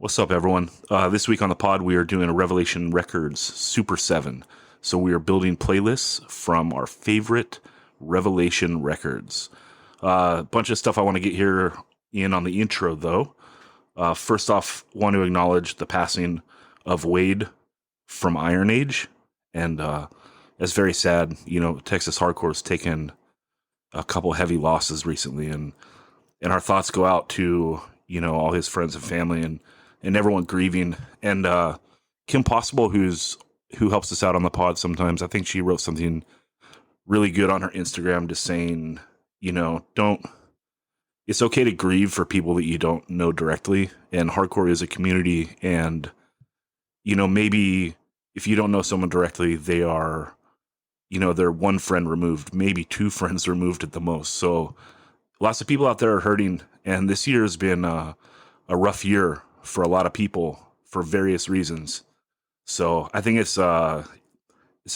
What's up, everyone? This week on the pod, we are doing a Revelation Records Super 7. So we are building playlists from our favorite Revelation records. A bunch of stuff I want to get here in on the intro, though. First off, want to acknowledge the passing of Wade from Iron Age. And it's very sad. You know, Texas Hardcore's taken a couple heavy losses recently. And our thoughts go out to, you know, all his friends and family and everyone grieving. And Kim Possible, who helps us out on the pod sometimes, I think she wrote something really good on her Instagram, just saying, you know, don't. It's okay to grieve for people that you don't know directly, and hardcore is a community. And you know, maybe if you don't know someone directly, they are, you know, they're one friend removed, maybe two friends removed at the most. So lots of people out there are hurting, and this year has been a rough year for a lot of people for various reasons. So I think it's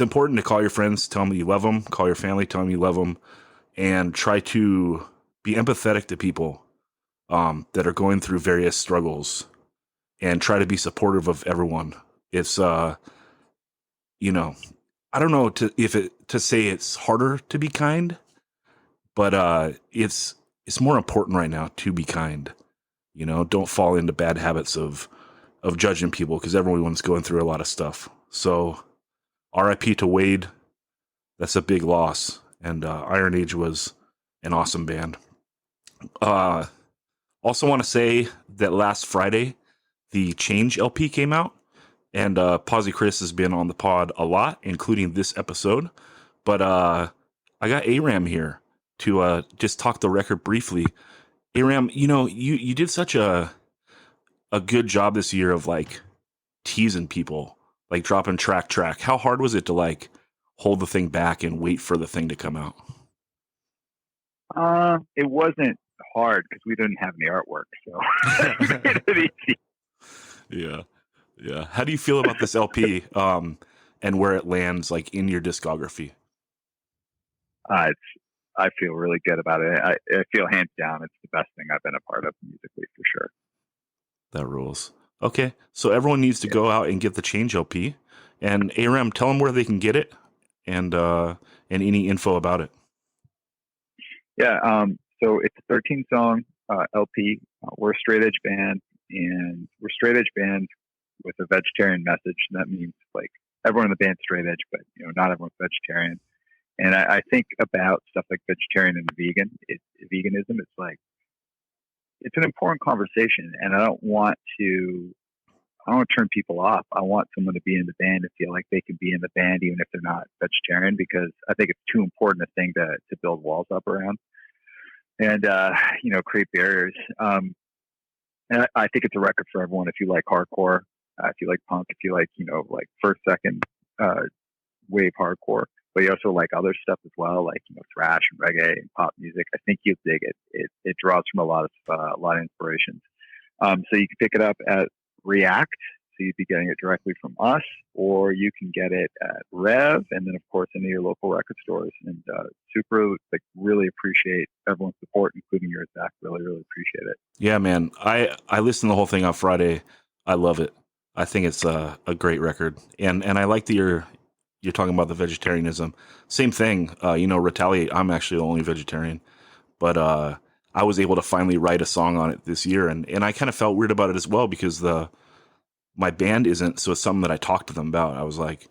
important to call your friends, tell them you love them, call your family, tell them you love them, and try to be empathetic to people that are going through various struggles, and try to be supportive of everyone. It's you know, I don't know to say it's harder to be kind, but it's more important right now to be kind. You know, don't fall into bad habits of judging people, because everyone's going through a lot of stuff. So RIP to Wade. That's a big loss. And Iron Age was an awesome band. Uh, Also want to say that last Friday, the Change LP came out. And Posy Chris has been on the pod a lot, including this episode. But I got Aram here to just talk the record briefly. Aram, you know, you did such a good job this year of like teasing people, like dropping track. How hard was it to like hold the thing back and wait for the thing to come out? It wasn't hard because we didn't have any artwork, so it made it easy. Yeah. Yeah. How do you feel about this LP and where it lands like in your discography? I feel really good about it. I feel hands down it's the best thing I've been a part of musically for sure. That rules. Okay. So everyone needs to go out and get the Change LP. And Aram, tell them where they can get it and any info about it. Yeah. So it's a 13 song LP. We're a straight edge band, and we're straight edge band with a vegetarian message. And that means like everyone in the band's straight edge, but you know not everyone's vegetarian. And I think about stuff like vegetarian and veganism. It's like it's an important conversation, and I don't want to turn people off. I want someone to be in the band and feel like they can be in the band even if they're not vegetarian, because I think it's too important a thing to build walls up around and you know, create barriers. And I think it's a record for everyone. If you like hardcore, if you like punk, if you like, you know, like first, second wave hardcore, but you also like other stuff as well, like, you know, thrash and reggae and pop music, I think you'll dig it. It draws from a lot of inspirations. So you can pick it up at React, so you'd be getting it directly from us, or you can get it at Rev, and then of course any of your local record stores. And really appreciate everyone's support, including yours, Zach. Really appreciate it. Yeah, man. I listened to the whole thing on Friday. I love it. I think it's a great record. And I like that you're talking about the vegetarianism. Same thing. You know, Retaliate, I'm actually the only vegetarian. But I was able to finally write a song on it this year, and I kind of felt weird about it as well, because my band isn't, so it's something that I talked to them about. I was like,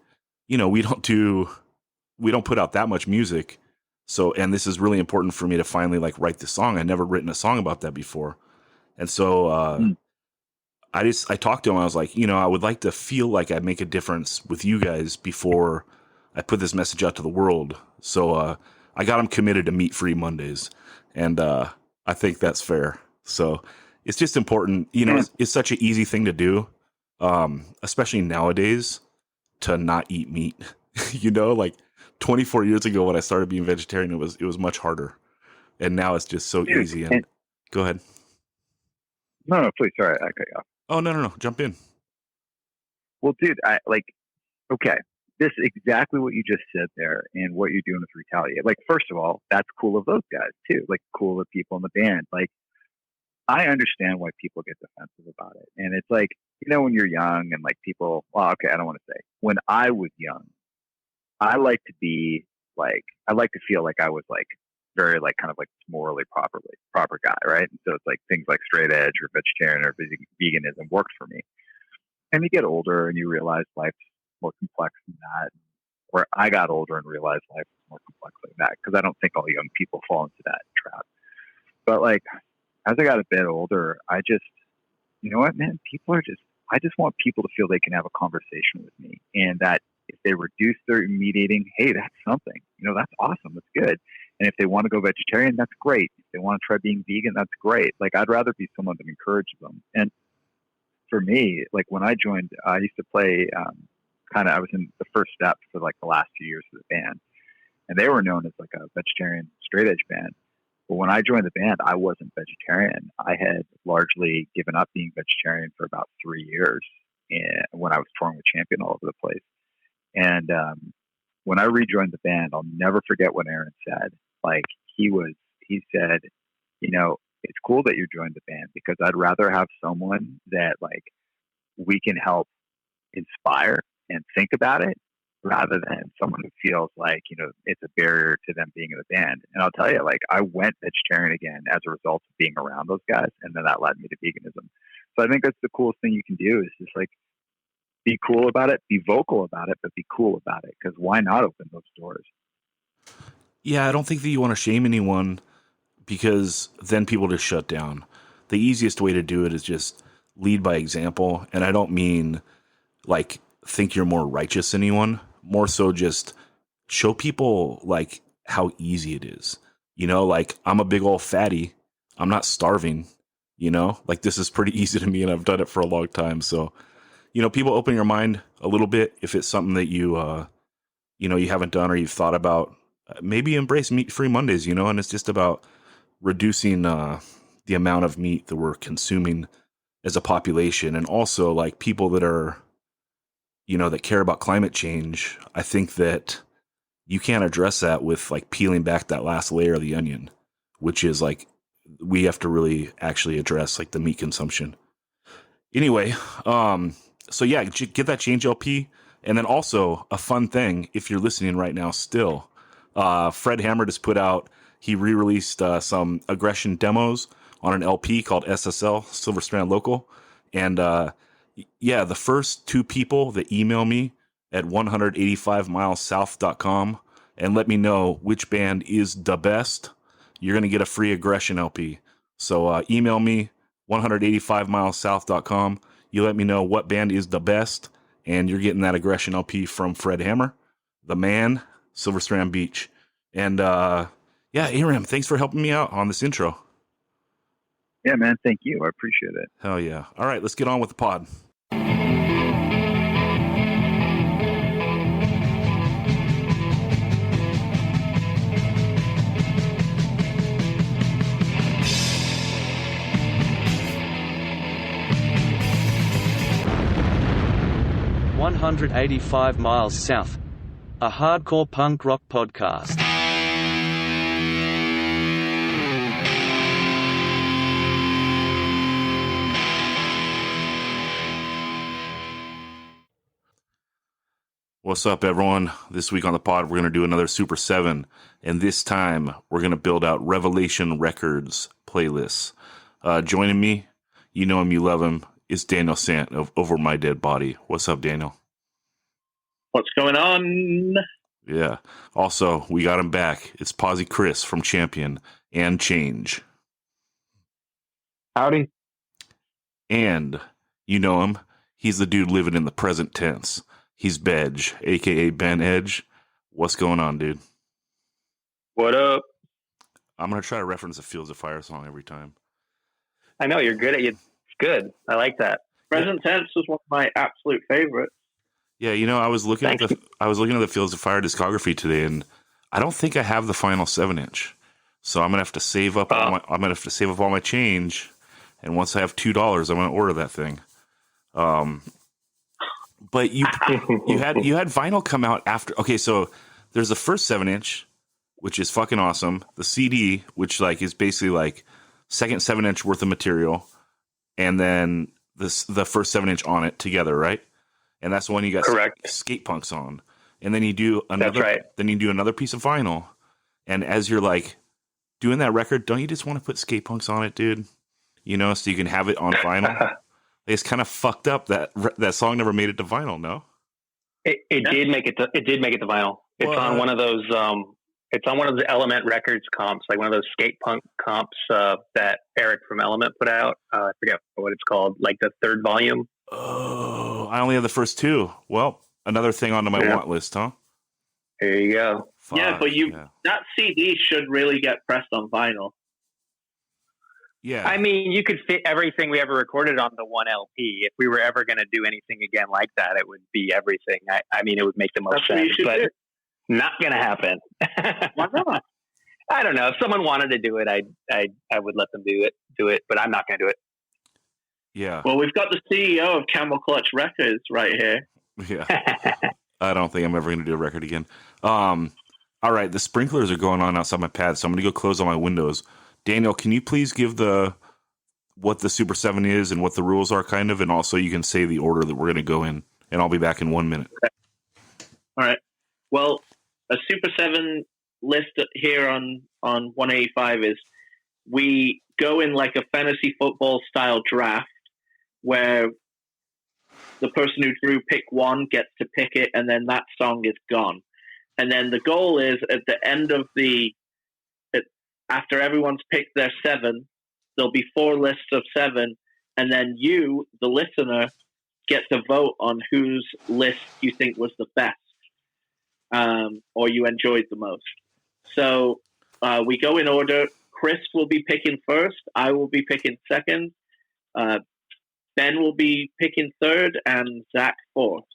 you know, we don't put out that much music, so, and this is really important for me to finally like write this song. I never written a song about that before, and so Mm. I talked to him. I was like, you know, I would like to feel like I make a difference with you guys before I put this message out to the world. So I got him committed to Meat Free Mondays, and I think that's fair. So it's just important, you know. Yeah. It's such an easy thing to do, especially nowadays, to not eat meat. You know, like 24 years ago when I started being vegetarian, it was much harder, and now it's just so Dude, easy. And and go ahead. no, please, sorry, I cut you off. Oh, no, jump in. Well, dude, I like, okay, this exactly what you just said there, and what you're doing with Retaliate. Like, first of all, that's cool of those guys too. Like, cool of people in the band. Like, I understand why people get defensive about it. And it's like, when you're young and like people, well, okay, I don't want to say. When I was young, I like to be like, I like to feel like I was like very like kind of like morally proper guy, right? And so it's like things like straight edge or vegetarian or veganism worked for me. And you get older and you realize life's more complex than that. Where I got older and realized life was more complex than that, because I don't think all young people fall into that trap. But like, as I got a bit older, I just, you know what, man, I just want people to feel they can have a conversation with me, and that if they reduce their meat eating, hey, that's something, that's awesome. That's good. And if they want to go vegetarian, that's great. If they want to try being vegan, that's great. Like, I'd rather be someone that encourages them. And for me, like when I joined, I used to play, I was in the first step for like the last few years of the band, and they were known as like a vegetarian straight edge band. But when I joined the band, I wasn't vegetarian. I had largely given up being vegetarian for about 3 years, and when I was touring with Champion all over the place. And when I rejoined the band, I'll never forget what Aaron said. Like he said, it's cool that you joined the band, because I'd rather have someone that like we can help inspire and think about it, rather than someone who feels like, it's a barrier to them being in the band. And I'll tell you, like, I went vegetarian again as a result of being around those guys. And then that led me to veganism. So I think that's the coolest thing you can do, is just like, be cool about it, be vocal about it, but be cool about it. Because why not open those doors? Yeah, I don't think that you want to shame anyone, because then people just shut down. The easiest way to do it is just lead by example. And I don't mean like think you're more righteous than anyone, more so just show people like how easy it is. Like, I'm a big old fatty. I'm not starving, like this is pretty easy to me, and I've done it for a long time. So, people, open your mind a little bit. If it's something that you haven't done or you've thought about, maybe embrace meat-free Mondays, and it's just about reducing the amount of meat that we're consuming as a population. And also, like, people that are, that care about climate change. I think that you can't address that with like peeling back that last layer of the onion, which is like, we have to really actually address like the meat consumption. Anyway, so yeah, get that Change LP. And then also a fun thing, if you're listening right now still, Fred Hammer just put out, he re-released some aggression demos on an LP called SSL, Silver Strand Local. And yeah, the first 2 people that email me at 185milessouth.com and let me know which band is the best, you're going to get a free aggression LP. So email me, 185milessouth.com. You let me know what band is the best, and you're getting that aggression LP from Fred Hammer, the man, Silver Strand Beach. And yeah, Aram, thanks for helping me out on this intro. Yeah, man, thank you. I appreciate it. Hell yeah. All right, let's get on with the pod. "185 Miles South", a hardcore punk rock podcast. What's up, everyone? This week on the pod, we're going to do another Super 7, and this time we're going to build out Revelation Records playlists. Joining me, you know him, you love him, is Daniel Sant of Over My Dead Body. What's up, Daniel? What's going on? Yeah. Also, we got him back. It's Posy Chris from Champion and Change. Howdy. And you know him. He's the dude living in the present tense. He's Bedge, a.k.a. Ben Edge. What's going on, dude? What up? I'm going to try to reference a Fields of Fire song every time. I know, you're good at it. It's good. I like that. Present tense is one of my absolute favorites. Yeah, I was looking at the Fields of Fire discography today, and I don't think I have the final 7-inch. So I'm gonna have to save up. I'm gonna have to save up all my change, and once I have $2, I'm gonna order that thing. But you had vinyl come out after. Okay, so there's the first 7-inch, which is fucking awesome. The CD, which like is basically like second 7-inch worth of material, and then the first 7-inch on it together, right? And that's the one you got Correct. skate punks on. And then you do another. That's right. Then you do another piece of vinyl, and as you're like doing that record, don't you just want to put skate punks on it, dude? You know, so you can have it on vinyl. It's kind of fucked up that song never made it to vinyl. No, It did make it. It did make it to vinyl. It's What? on one of those. It's on one of the Element Records comps, like one of those skate punk comps that Eric from Element put out. I forget what it's called, like the third volume. Oh, I only have the first two. Well, another thing onto my want list, huh? There you go. Yeah, but that CD should really get pressed on vinyl. Yeah. I mean, you could fit everything we ever recorded on the one LP. If we were ever going to do anything again like that, it would be everything. I mean, it would make the most That's what you sense, should but do. not going to happen. Why not? I don't know. If someone wanted to do it, I would let them do it, but I'm not going to do it. Yeah. Well, we've got the CEO of Camel Clutch Records right here. Yeah. I don't think I'm ever going to do a record again. All right. The sprinklers are going on outside my pad, so I'm going to go close all my windows. Daniel, can you please give what the Super 7 is and what the rules are, kind of, and also you can say the order that we're going to go in, and I'll be back in 1 minute. All right. Well, a Super 7 list here on 185 is we go in like a fantasy football style draft where the person who drew pick one gets to pick it, and then that song is gone. And then the goal is at the end of after everyone's picked their 7, there'll be 4 lists of 7, and then you, the listener, get to vote on whose list you think was the best, or you enjoyed the most. So we go in order. Chris will be picking first. I will be picking second. Ben will be picking third, and Zach fourth.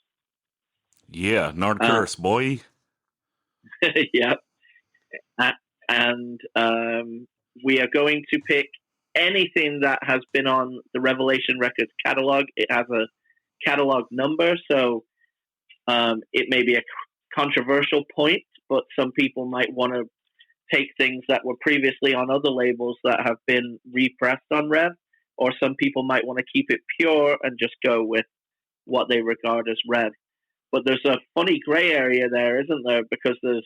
Yeah, Nard Curse, boy. Yeah. And we are going to pick anything that has been on the Revelation Records catalog. It has a catalog number, so it may be a controversial point, but some people might want to take things that were previously on other labels that have been repressed on Rev, or some people might want to keep it pure and just go with what they regard as Rev. But there's a funny gray area there, isn't there? Because there's,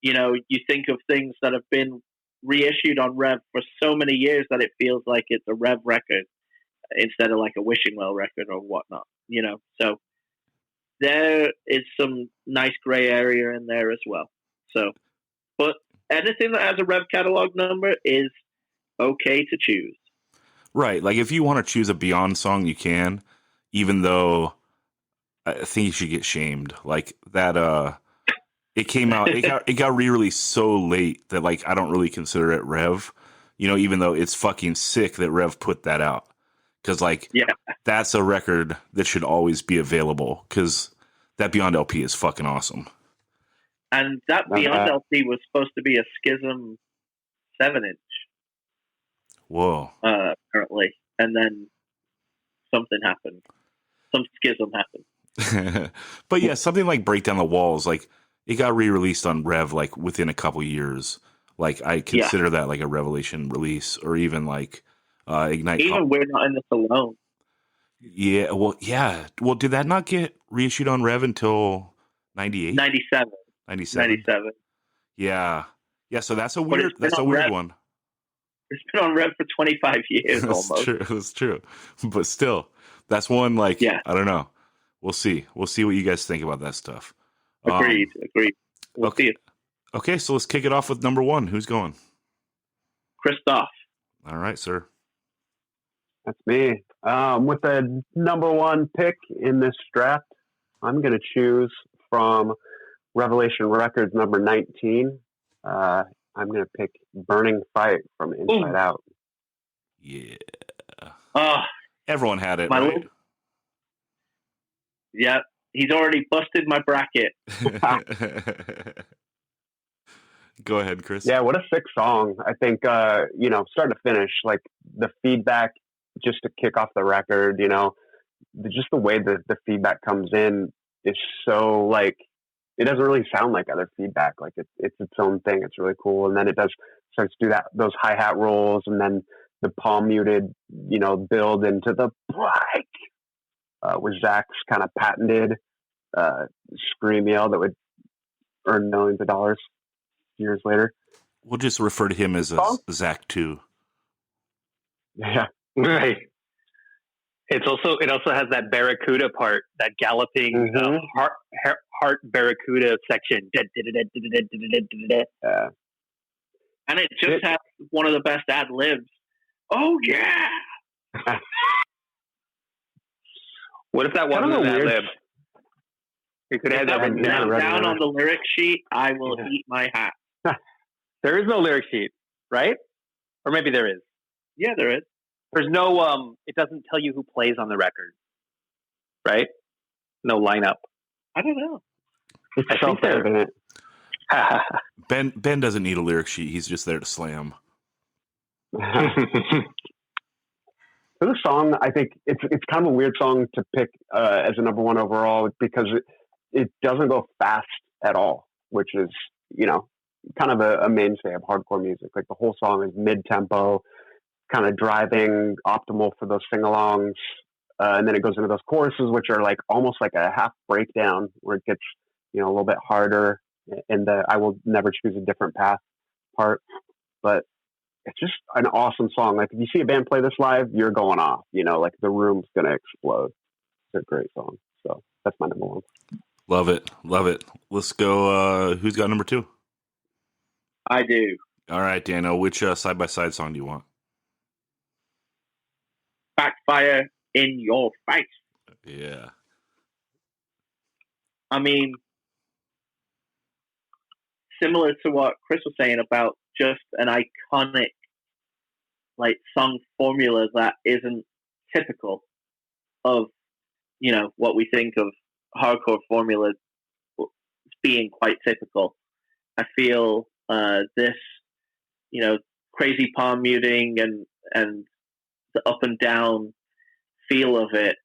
you think of things that have been reissued on Rev for so many years that it feels like it's a Rev record instead of like a Wishing Well record or whatnot, So there is some nice gray area in there as well. So, but anything that has a Rev catalog number is okay to choose. Right. Like if you want to choose a Beyond song, you can, even though I think you should get shamed. Like that, it came out, it got re-released so late that like I don't really consider it Rev, even though it's fucking sick that Rev put that out. Because like that's a record that should always be available, because that Beyond LP is fucking awesome. And that Beyond LP was supposed to be a Schism 7-inch. Whoa. Apparently. And then something happened. Some schism happened. But yeah, something like Break Down the Walls, like it got re-released on Rev like within a couple years. Like I consider that like a Revelation release, or even like Ignite. Even We're Not in This Alone. Yeah, well, did that not get reissued on Rev until 98? 97. 97. Yeah. So that's a weird Rev. one. It's been on Rev for 25 years almost. That's true. But still, that's one like, I don't know. We'll see. We'll see what you guys think about that stuff. Agreed. We'll see it. Okay, so let's kick it off with number 1. Who's going? Christoph. All right, sir. That's me. With the number 1 pick in this draft, I'm going to choose from Revelation Records number 19. I'm going to pick Burning Fight from Inside Out. Yeah. Oh, everyone had it, right? Yeah, he's already busted my bracket. Go ahead, Chris. Yeah, what a sick song. I think, start to finish, like the feedback just to kick off the record, just the way the feedback comes in is so like, it doesn't really sound like other feedback. Like it's its own thing. It's really cool. And then it starts to do those hi-hat rolls, and then the palm muted, build into the break, with Zach's kind of patented scream yell that would earn millions of dollars years later. We'll just refer to him as Zach 2. Yeah. Right. It also has that barracuda part, that galloping heart barracuda section. And it just has one of the best ad libs. Oh yeah. What if that wasn't an ad lib? You could have that down on the lyric sheet. I will eat my hat. There is no lyric sheet, right? Or maybe there is. Yeah, there is. There's no. It doesn't tell you who plays on the record, right? No lineup. I don't know. It's self-evident. Ben doesn't need a lyric sheet. He's just there to slam. For the song, I think it's kind of a weird song to pick as a number one overall because it doesn't go fast at all, which is, kind of a mainstay of hardcore music. Like the whole song is mid-tempo, kind of driving, optimal for those sing-alongs. And then it goes into those choruses, which are like almost like a half breakdown where it gets, a little bit harder in the I will never choose a different path part. But it's just an awesome song. Like if you see a band play this live, you're going off, like the room's going to explode. It's a great song. So that's my number one. Love it. Let's go. Who's got number 2? I do. All right, Dano, which side-by-side song do you want? Backfire in Your Face. Yeah. I mean, similar to what Chris was saying about just an iconic song formula that isn't typical of what we think of hardcore formulas being quite typical. I feel this crazy palm muting and the up and down feel of it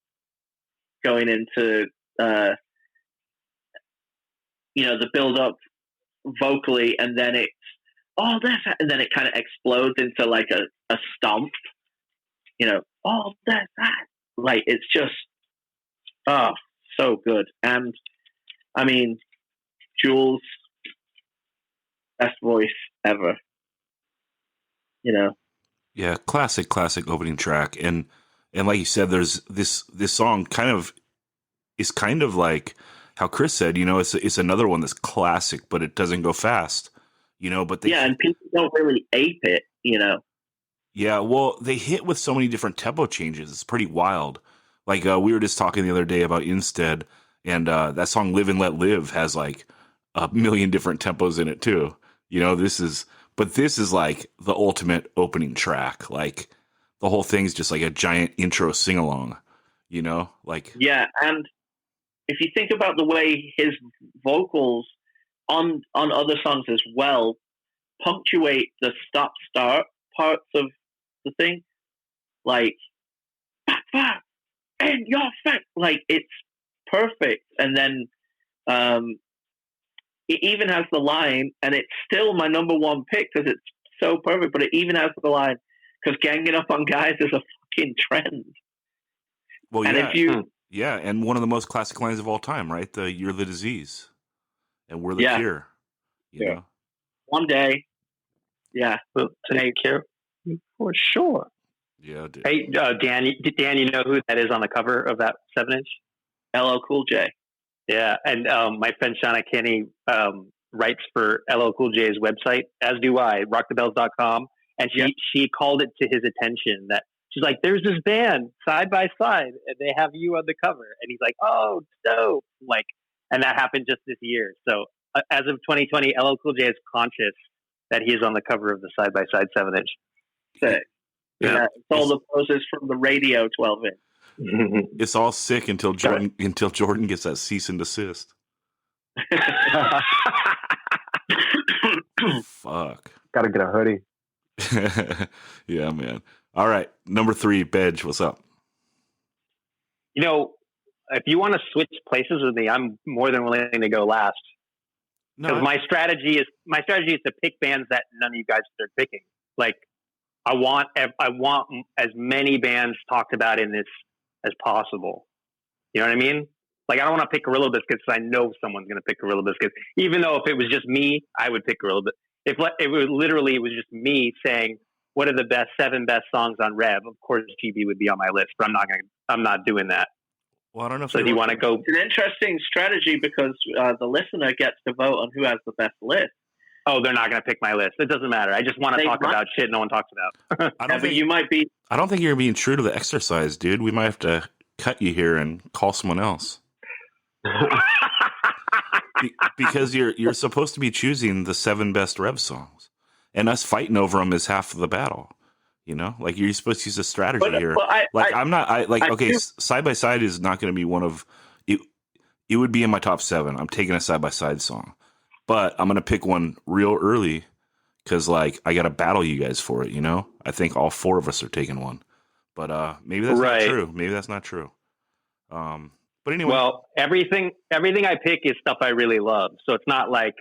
going into the build up vocally, and then it's and then it kind of explodes into like a stomp. That. Like it's just so good. And I mean, Jules, best voice ever. Yeah, classic opening track, and like you said, there's this song is kind of like how Chris said, it's another one that's classic, but it doesn't go fast, But and people don't really ape it, Yeah, well, they hit with so many different tempo changes. It's pretty wild. Like we were just talking the other day about Instead, and that song "Live and Let Live" has like a million different tempos in it too. This is like the ultimate opening track. Like the whole thing's just like a giant intro sing along. Yeah, and if you think about the way his vocals on other songs as well punctuate the stop-start parts of the thing, like backfire in your face, like it's perfect. And then it even has the line, and it's still my number one pick because it's so perfect, but it even has the line, because ganging up on guys is a fucking trend. Well, and yeah, and one of the most classic lines of all time, right? You're the disease, and we're the cure. You know? One day, we'll take care for sure. Yeah. Dude. Hey, Dan, you know who that is on the cover of that 7-inch? LL Cool J. Yeah, and my friend Shauna Kenny writes for LL Cool J's website, as do I, rockthebells.com, and she called it to his attention that she's like, there's this band side by side, and they have you on the cover, and he's like, oh, dope, like, and that happened just this year. So as of 2020, LL Cool J is conscious that he is on the cover of the side by side 7-inch. Sick. Yeah, it's all the poses from the radio 12-inch. It's all sick until Jordan gets that cease and desist. Fuck. Gotta get a hoodie. Yeah, man. All right, number 3, Bedge. What's up? If you want to switch places with me, I'm more than willing to go last. Because my strategy is to pick bands that none of you guys are picking. Like, I want as many bands talked about in this as possible. You know what I mean? Like, I don't want to pick Gorilla Biscuits because I know someone's going to pick Gorilla Biscuits. Even though if it was just me, I would pick Gorilla Biscuits. If it was just me saying, what are the 7 best songs on Rev? Of course, GB would be on my list, but I'm not doing that. Well, I don't know. So do you want to go? It's an interesting strategy because the listener gets to vote on who has the best list. Oh, they're not going to pick my list. It doesn't matter. I just want to talk about shit no one talks about. I don't think you might be. I don't think you're being true to the exercise, dude. We might have to cut you here and call someone else. Because you're supposed to be choosing the 7 best Rev songs, and us fighting over them is half of the battle. You know, like, you're supposed to use a strategy here. Side by Side is not going to be one of it. It would be in my top 7. I'm taking a Side by Side song, but I'm going to pick one real early because, like, I got to battle you guys for it. You know, I think all 4 of us are taking one, but maybe that's not true. Maybe that's not true. But anyway, well, everything I pick is stuff I really love, so it's not like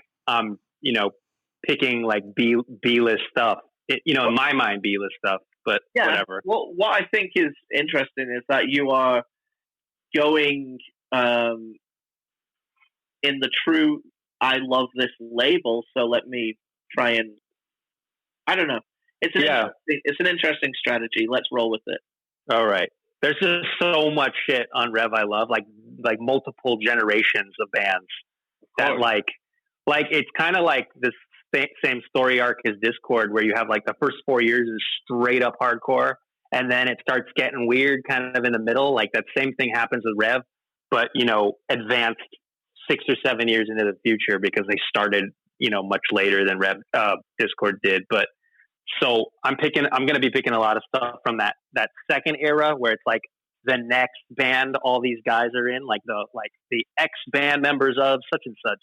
picking like B list stuff. In my mind, B list stuff, but whatever. Well, what I think is interesting is that you are going in the true "I love this" label. So let me try and I don't know. It's an interesting strategy. Let's roll with it. All right. There's just so much shit on Rev I love, like multiple generations of bands that like it's kind of like this same story arc as Discord, where you have like the first 4 years is straight up hardcore, and then it starts getting weird kind of in the middle. Like, that same thing happens with Rev, but advanced 6 or 7 years into the future because they started much later than Discord did. But so I'm going to be picking a lot of stuff from that second era where it's like the next band all these guys are in, like the ex band members of such and such.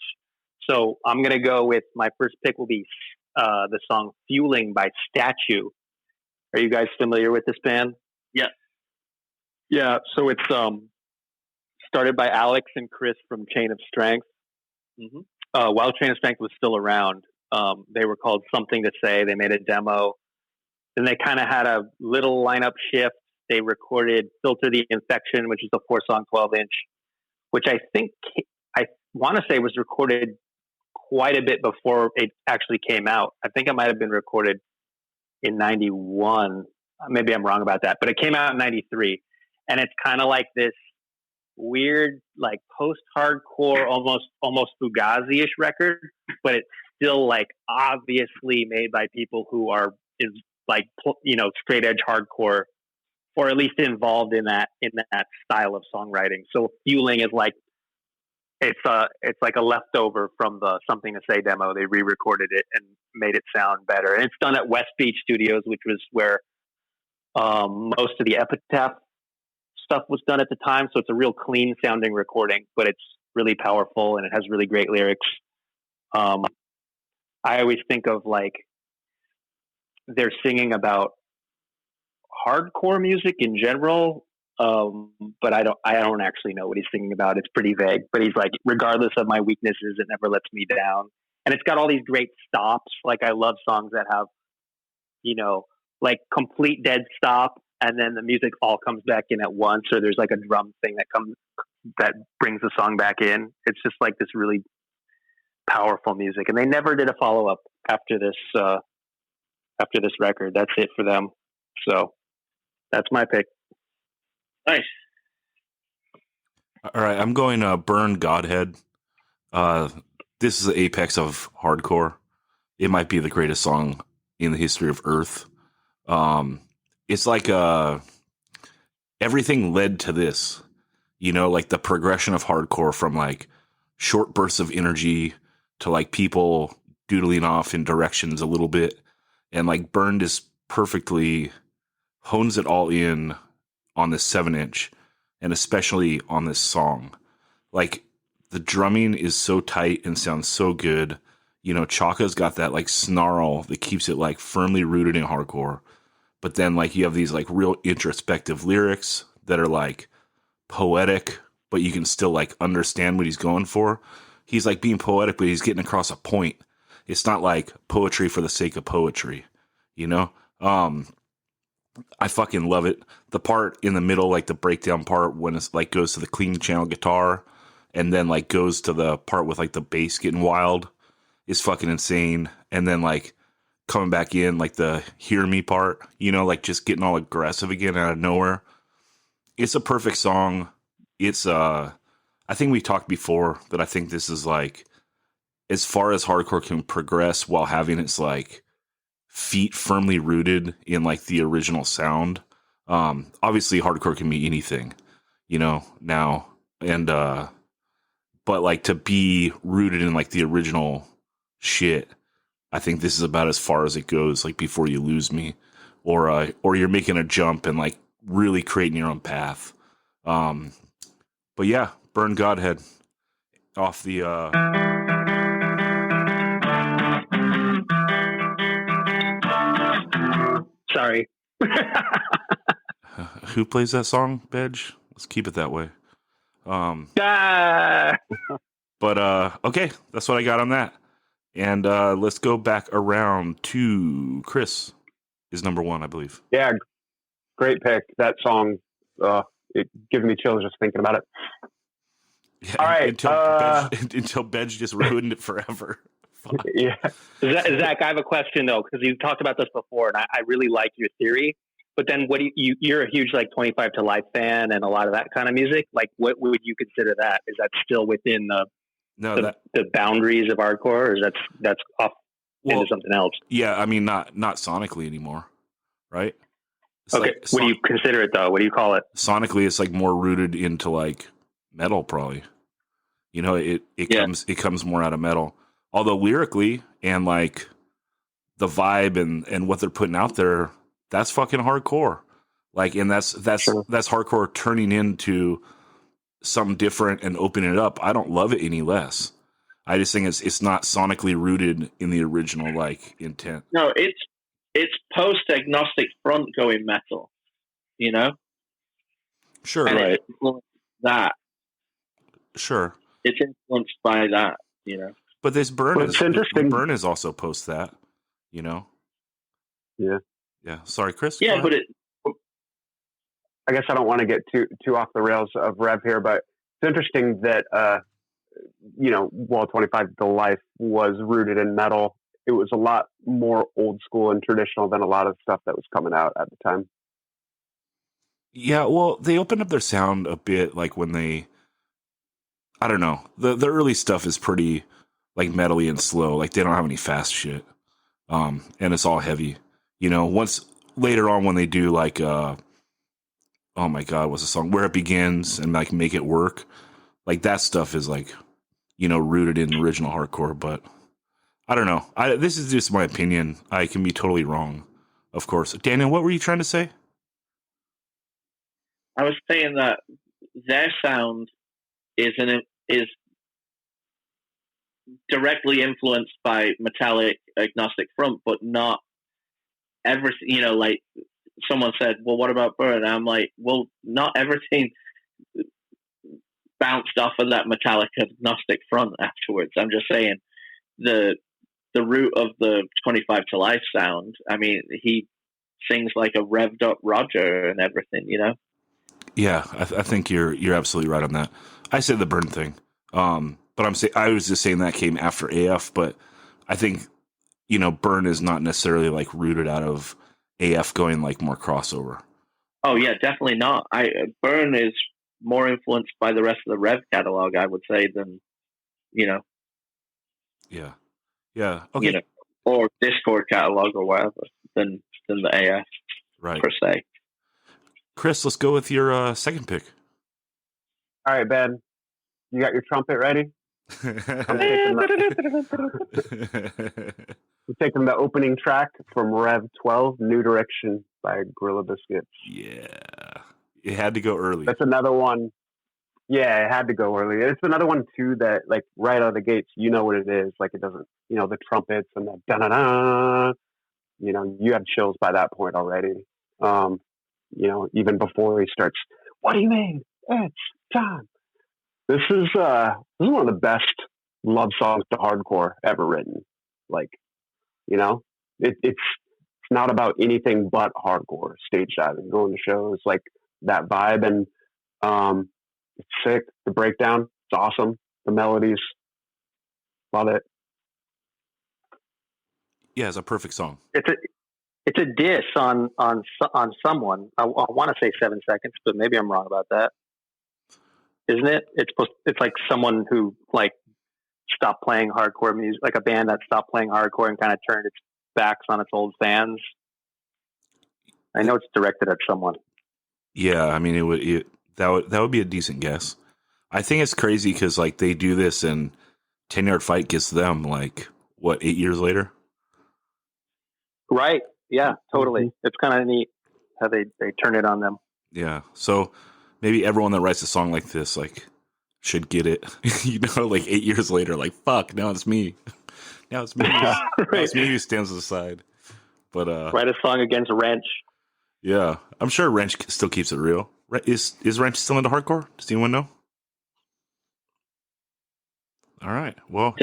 So I'm going to go with my first pick will be the song Fueling by Statue. Are you guys familiar with this band? Yeah. Yeah. So it's started by Alex and Chris from Chain of Strength. Mm-hmm. While Chain of Strength was still around, they were called Something to Say. They made a demo. Then they kind of had a little lineup shift. They recorded Filter the Infection, which is a 4-song 12-inch, which I think I want to say was recorded quite a bit before it actually came out. I think it might have been recorded in 91. Maybe I'm wrong about that, but it came out in 93. And it's kind of like this weird, like post-hardcore, almost Fugazi-ish record, but it's still like obviously made by people who are straight edge hardcore, or at least involved in that style of songwriting. So Fueling is like it's like a leftover from the Something to Say demo. They re-recorded it and made it sound better. And it's done at West Beach Studios, which was where most of the Epitaph stuff was done at the time. So it's a real clean sounding recording, but it's really powerful and it has really great lyrics. I always think of like they're singing about hardcore music in general, but I don't actually know what he's singing about. It's pretty vague, but he's like, regardless of my weaknesses, it never lets me down. And it's got all these great stops. Like, I love songs that have, like complete dead stop, and then the music all comes back in at once, or there's like a drum thing that brings the song back in. It's just like this really powerful music. And they never did a follow up after this record. That's it for them. So that's my pick. Nice. All right, I'm going Burn Godhead. This is the apex of hardcore. It might be the greatest song in the history of Earth. It's like everything led to this, like the progression of hardcore from like short bursts of energy to like people doodling off in directions a little bit. And like Burned is perfectly hones it all in on this 7-inch, and especially on this song. Like, the drumming is so tight and sounds so good. Chaka's got that like snarl that keeps it like firmly rooted in hardcore. But then like you have these like real introspective lyrics that are like poetic, but you can still like understand what he's going for. He's like being poetic, but he's getting across a point. It's not like poetry for the sake of poetry, I fucking love it. The part in the middle, like the breakdown part, when it's like goes to the clean channel guitar, and then like goes to the part with like the bass getting wild, is fucking insane. And then like coming back in, like the hear me part, you know, like just getting all aggressive again out of nowhere. It's a perfect song. It's I think we talked before that I think this is like as far as hardcore can progress while having its like feet firmly rooted in like the original sound. Obviously hardcore can be anything, you know, now. And but like to be rooted in like the original shit, I think this is about as far as it goes, like Before You Lose Me, or you're making a jump and like really creating your own path. But yeah, Burn Godhead off the Sorry. who plays that song, Bedge? Let's keep it that way. Ah! But okay, that's what I got on that. And let's go back around to Chris is number 1, I believe. Yeah, great pick. That song, it gives me chills just thinking about it. Yeah, all right, until Bedge just ruined it forever. Fuck. Yeah. Zach, I have a question though, because you've talked about this before, and I really like your theory. But then, what do you're a huge like 25 to Life fan and a lot of that kind of music. Like, what would you consider that? Is that still within the boundaries of hardcore, or is that's off into something else? Yeah, I mean, not sonically anymore, right? It's okay, like, what do you consider it though? What do you call it? Sonically, it's like more rooted into like metal, probably. You know, it comes more out of metal. Although lyrically and like the vibe and what they're putting out there, that's fucking hardcore. Like, and that's hardcore turning into something different and opening it up. I don't love it any less. I just think it's not sonically rooted in the original like intent. No, it's post agnostic front going metal, you know. Sure, and right. It's influenced that. Sure, it's influenced by that, you know. But this Burn is interesting. Burn is also post that, you know. Yeah. Yeah. Sorry, Chris. Yeah, but I guess I don't want to get too off the rails of Rev here, but it's interesting that you know, while 25 to Life was rooted in metal, it was a lot more old school and traditional than a lot of stuff that was coming out at the time. Yeah, well, they opened up their sound a bit, like when they, I don't know, the early stuff is pretty like metally and slow. Like they don't have any fast shit, and it's all heavy. You know, once later on when they do like, oh my god, what's the song? Where It Begins and like Make It Work, like that stuff is like, you know, rooted in original hardcore. But I don't know. This is just my opinion. I can be totally wrong, of course. Daniel, what were you trying to say? I was saying that their sound is directly influenced by metallic agnostic front, but not everything. You know, like someone said, well, what about Burn? And I'm like, well, not everything bounced off of that metallic agnostic front afterwards. I'm just saying the root of the 25 to Life sound. I mean, he sings like a revved up Roger and everything, you know? Yeah, I think you're absolutely right on that. I said the Burn thing, but I was just saying that came after AF. But I think, you know, Burn is not necessarily like rooted out of AF going like more crossover. Oh yeah, definitely not. Burn is more influenced by the rest of the Rev catalog, I would say, than, you know. Yeah. Okay. You know, or Discord catalog or whatever than the AF, right, per se. Chris, let's go with your second pick. All right, Ben, you got your trumpet ready? We're taking the opening track from Rev 12, New Direction by Gorilla Biscuits. Yeah, it had to go early. That's another one. Yeah, it had to go early. It's another one too that, like, right out of the gates, you know what it is. Like, it doesn't, you know, the trumpets and the da-da-da. You know, you have chills by that point already. You know, even before he starts, what do you mean? It's time. This is one of the best love songs to hardcore ever written. Like, you know, it's not about anything but hardcore stage diving, going to shows, like that vibe. And it's sick. The breakdown, it's awesome. The melodies, love it. Yeah, it's a perfect song. It's a diss on someone. I want to say 7 Seconds, but maybe I'm wrong about that. Isn't it? It's like someone who like stopped playing hardcore music, like a band that stopped playing hardcore and kind of turned its backs on its old fans. I know it's directed at someone. Yeah, I mean, that would be a decent guess. I think it's crazy because like they do this and 10 Yard Fight gets them like what 8 years later. Right. Yeah, totally. It's kind of neat how they turn it on them. Yeah. So maybe everyone that writes a song like this like should get it. Like 8 years later, like fuck, now it's me. Now it's me. Now it's me who stands aside. But write a song against Wrench. Yeah, I'm sure Wrench still keeps it real. Is Wrench still into hardcore? Does anyone know? All right. Well,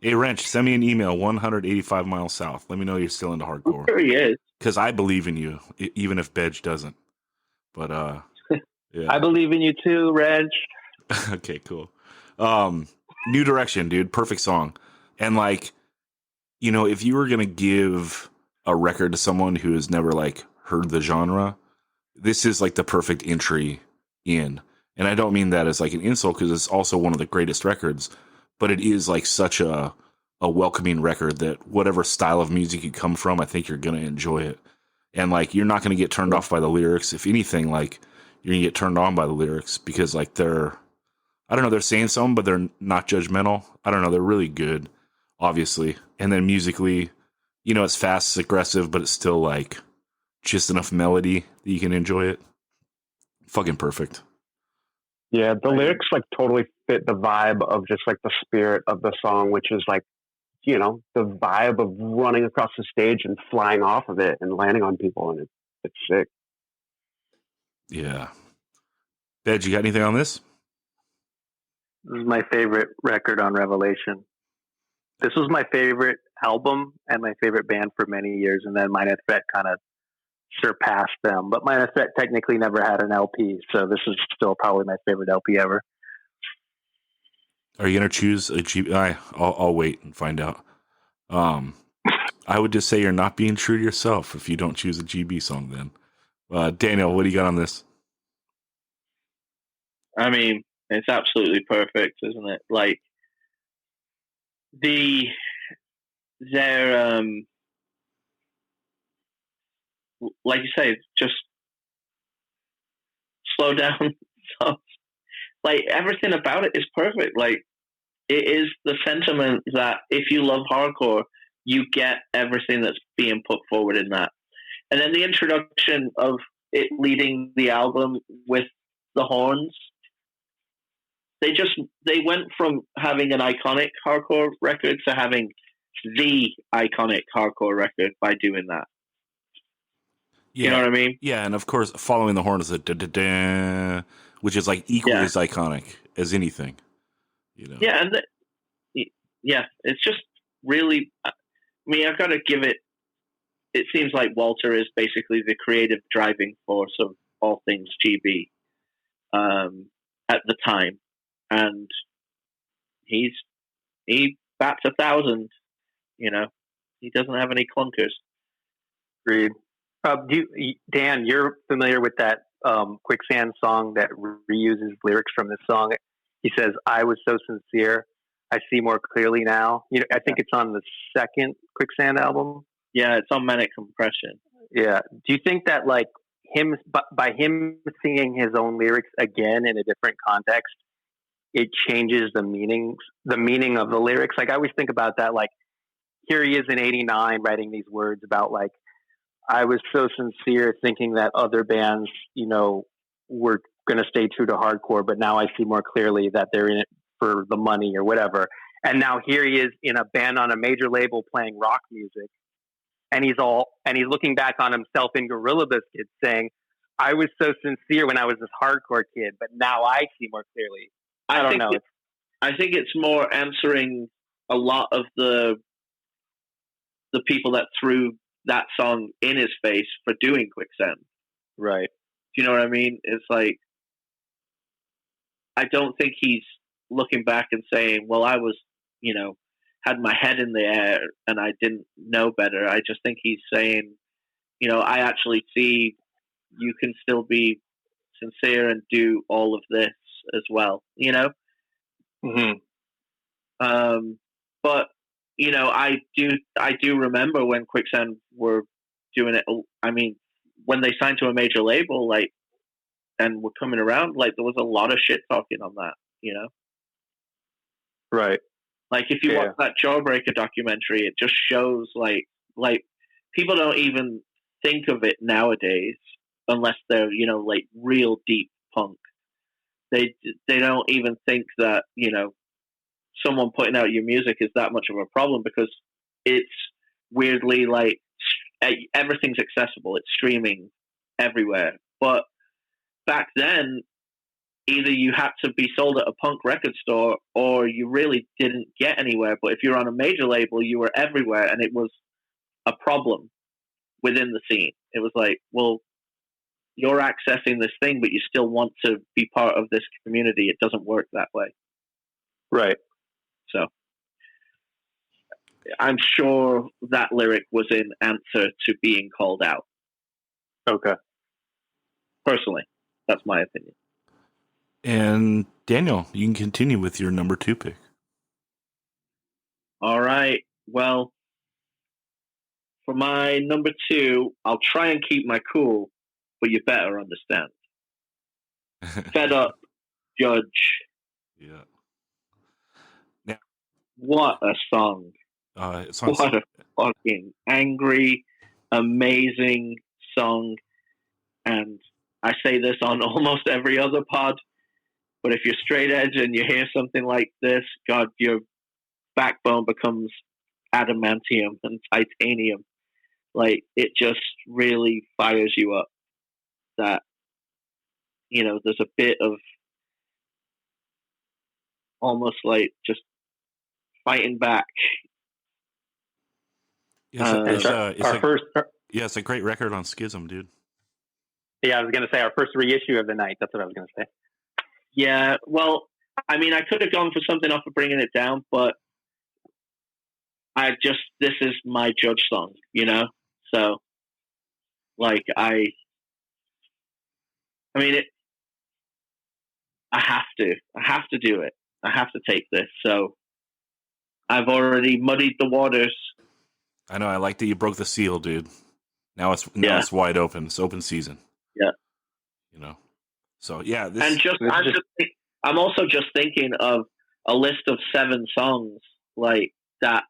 hey Wrench, send me an email. 185 miles south. Let me know you're still into hardcore. Sure he is. Because I believe in you, even if Bedge doesn't. But yeah. I believe in you too, Wrench. Okay, cool. New Direction, dude. Perfect song. And like, if you were gonna give a record to someone who has never like heard the genre, this is like the perfect entry in. And I don't mean that as like an insult because it's also one of the greatest records, but it is like such a welcoming record that whatever style of music you come from, I think you're gonna enjoy it. And like you're not gonna get turned off by the lyrics. If anything, like you're gonna get turned on by the lyrics because like they're saying something, but they're not judgmental. I don't know, they're really good, obviously. And then musically, it's fast, it's aggressive, but it's still like just enough melody that you can enjoy it. Fucking perfect. Yeah, the lyrics like totally fit the vibe of just like the spirit of the song, which is like, the vibe of running across the stage and flying off of it and landing on people, and it's sick. Yeah. Bedge, you got anything on this? This is my favorite record on Revelation. This was my favorite album and my favorite band for many years, and then Minor Threat kind of surpassed them. But Minor Threat technically never had an LP, so this is still probably my favorite LP ever. Are you going to choose a GB? I'll wait and find out. I would just say you're not being true to yourself if you don't choose a GB song then. Daniel, what do you got on this? I mean, it's absolutely perfect, isn't it? Like their like you say, just slow down. Like everything about it is perfect. Like it is the sentiment that if you love hardcore, you get everything that's being put forward in that. And then the introduction of it leading the album with the horns. They went from having an iconic hardcore record to having the iconic hardcore record by doing that. Yeah. You know what I mean? Yeah, and of course, following the horn is a da-da-da, which is like equally as iconic as anything. Yeah, and it's just really. I mean, I've got to give it. It seems like Walter is basically the creative driving force of all things GB at the time, and he bats 1,000. He doesn't have any clunkers. Agreed. Dan, you're familiar with that Quicksand song that reuses lyrics from this song? He says, "I was so sincere. I see more clearly now." I think it's on the second Quicksand album. Yeah, it's on Manic Compression. Yeah. Do you think that like by him singing his own lyrics again in a different context, it changes the meaning of the lyrics? Like I always think about that. Like here he is in '89 writing these words about like, I was so sincere thinking that other bands, were going to stay true to hardcore, but now I see more clearly that they're in it for the money or whatever. And now here he is in a band on a major label playing rock music. And he's looking back on himself in Gorilla Biscuit saying, I was so sincere when I was this hardcore kid, but now I see more clearly. I don't know. I think it's more answering a lot of the people that threw that song in his face for doing Quicksand. Right. Do you know what I mean? It's like, I don't think he's looking back and saying, well, I was, had my head in the air and I didn't know better. I just think he's saying, I actually see you can still be sincere and do all of this as well, Mm-hmm. But I do remember when Quicksand were doing it. I mean, when they signed to a major label, like, and were coming around, like, there was a lot of shit talking on that, Right. Like, if you watch that Jawbreaker documentary, it just shows like people don't even think of it nowadays unless they're like real deep punk. They don't even think that someone putting out your music is that much of a problem, because it's weirdly like everything's accessible. It's streaming everywhere. But back then, either you had to be sold at a punk record store or you really didn't get anywhere. But if you're on a major label, you were everywhere, and it was a problem within the scene. It was like, well, you're accessing this thing, but you still want to be part of this community. It doesn't work that way. Right. So I'm sure that lyric was in answer to being called out. Okay. Personally, that's my opinion. And Daniel, you can continue with your number 2 pick. All right. Well, for my number 2, I'll try and keep my cool, but you better understand. Fed Up, Judge. Yeah. What a song. What a fucking angry, amazing song. And I say this on almost every other pod, but if you're straight edge and you hear something like this, God, your backbone becomes adamantium and titanium. Like, it just really fires you up. That, there's a bit of almost like just fighting back. It's a great record on Schism, dude. Yeah, I was going to say our first reissue of the night. That's what I was going to say. Yeah, well, I mean, I could have gone for something off of Bringing It Down, but this is my Judge song, So, like, I mean, I have to do it. I have to take this. So I've already muddied the waters. I know. I like that you broke the seal, dude. Now it's wide open. It's open season. Yeah. So yeah. I'm also just thinking of a list of 7 songs like that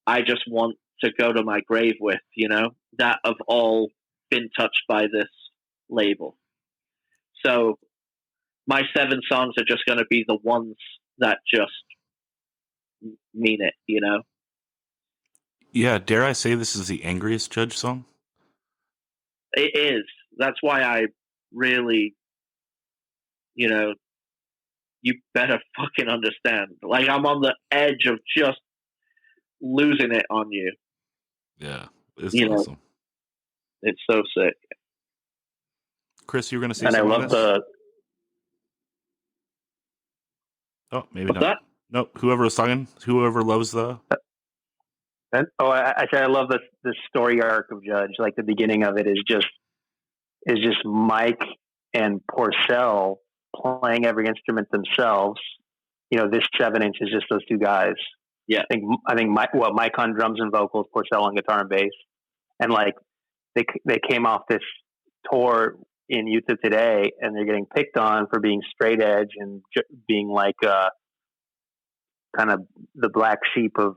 I just want to go to my grave with, that have all been touched by this label. So my 7 songs are just going to be the ones that just mean it, Yeah, dare I say this is the angriest Judge song? It is. That's why I really, you better fucking understand. Like, I'm on the edge of just losing it on you. Yeah, it's awesome. It's so sick. Chris, you were going to say something. And I love the... Oh, maybe What's not. That? No, whoever was singing, whoever loves the... I said I love the story arc of Judge. Like, the beginning of it is just Mike and Porcell playing every instrument themselves. This 7-inch is just those 2 guys. Yeah, I think Mike on drums and vocals, Porcell on guitar and bass, and like they came off this tour in Youth of Today, and they're getting picked on for being straight edge and being like kind of the black sheep of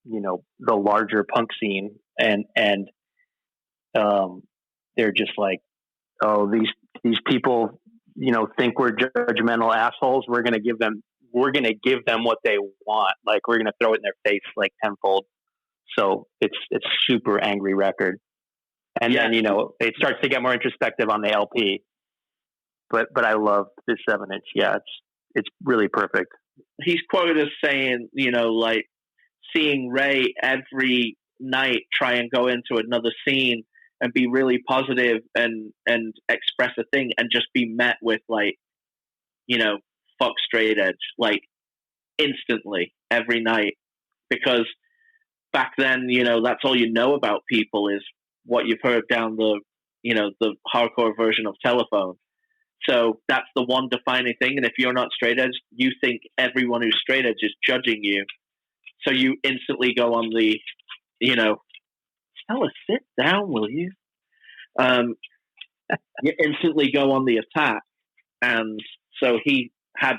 the larger punk scene, and they're just like, oh, these people think we're judgmental assholes. We're gonna give them what they want. Like, we're gonna throw it in their face like tenfold. So it's super angry record, and then it starts to get more introspective on the LP. But I love this 7-inch. Yeah, it's really perfect. He's quoted as saying, like, seeing Ray every night try and go into another scene and be really positive and express a thing and just be met with like, you know, fuck straight edge, like instantly every night. Because back then, you know, that's all you know about people is what you've heard down the, you know, the hardcore version of Telephone. So that's the one defining thing. And if you're not straight edge, you think everyone who's straight edge is judging you. So you instantly go on the, you know, Stella, sit down, will you? You instantly go on the attack. And so he had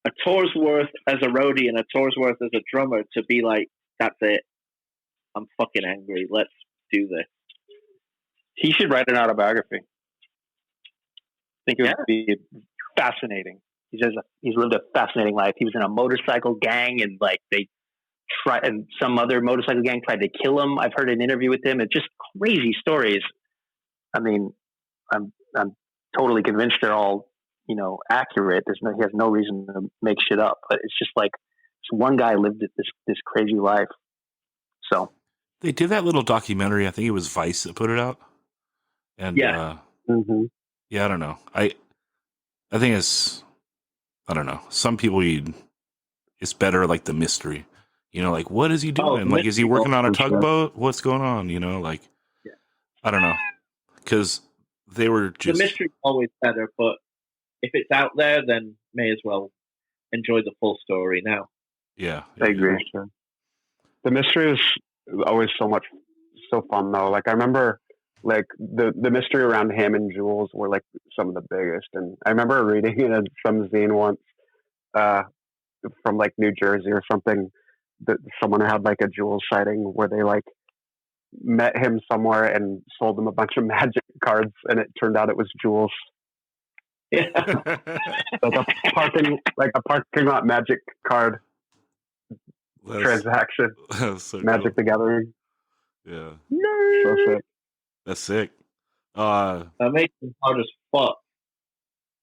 a tour's worth as a roadie and a tour's worth as a drummer to be like, that's it. I'm fucking angry. Let's do this. He should write an autobiography. I think it would be fascinating. He's lived a fascinating life. He was in a motorcycle gang, and like some other motorcycle gang tried to kill him. I've heard an interview with him. It's just crazy stories. I mean, I'm totally convinced they're all, you know, accurate. He has no reason to make shit up. But it's just like this one guy lived this crazy life. So they did that little documentary. I think it was Vice that put it out. And yeah, I don't know. I think I don't know. Some people it's better like the mystery. You know, like what is he doing? Like, is he working on a tugboat? Sure. What's going on? You know, like I don't know, because they were just the mystery's always better. But if it's out there, then may as well enjoy the full story now. Yeah, I agree. Sure. The mystery is always so fun though. Like I remember, like the mystery around him and Jules were like some of the biggest. And I remember reading in some zine once from like New Jersey or something that someone had like a Jules sighting where they like met him somewhere and sold him a bunch of magic cards, and it turned out it was Jules. Yeah, like a parking lot magic card transaction. So Magic the Gathering. Yeah. So sick. That's sick. That makes him hard as fuck.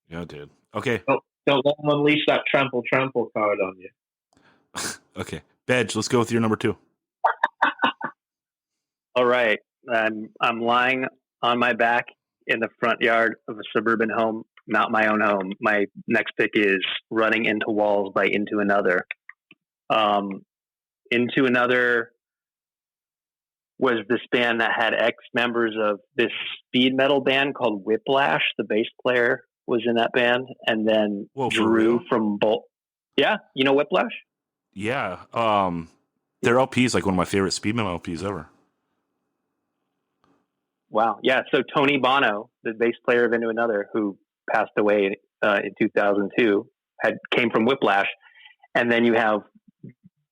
Yeah, dude. Okay. Don't let him unleash that trample card on you. Okay. Bedge, let's go with your number 2. All right. I'm lying on my back in the front yard of a suburban home, not my own home. My next pick is Running Into Walls by Into Another. Into Another was this band that had ex-members of this speed metal band called Whiplash. The bass player was in that band. And then Drew from Bolt. Yeah, you know Whiplash? Yeah. Their LP is like one of my favorite speed metal LPs ever. Wow. Yeah. So Tony Bono, the bass player of Into Another, who passed away in 2002, came from Whiplash. And then you have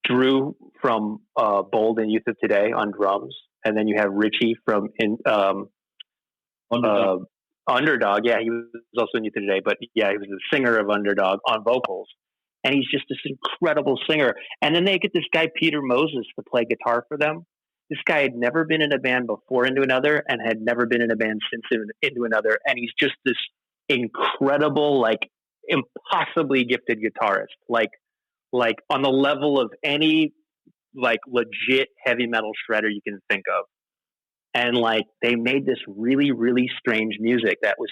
Drew from Bold and Youth of Today on drums. And then you have Richie from Underdog. Yeah, he was also in Youth of Today. But yeah, he was the singer of Underdog on vocals. And he's just this incredible singer. And then they get this guy, Peter Moses, to play guitar for them. This guy had never been in a band before Into Another and had never been in a band since Into Another. And he's just this incredible, like impossibly gifted guitarist, like on the level of any like legit heavy metal shredder you can think of. And like they made this really, really strange music that was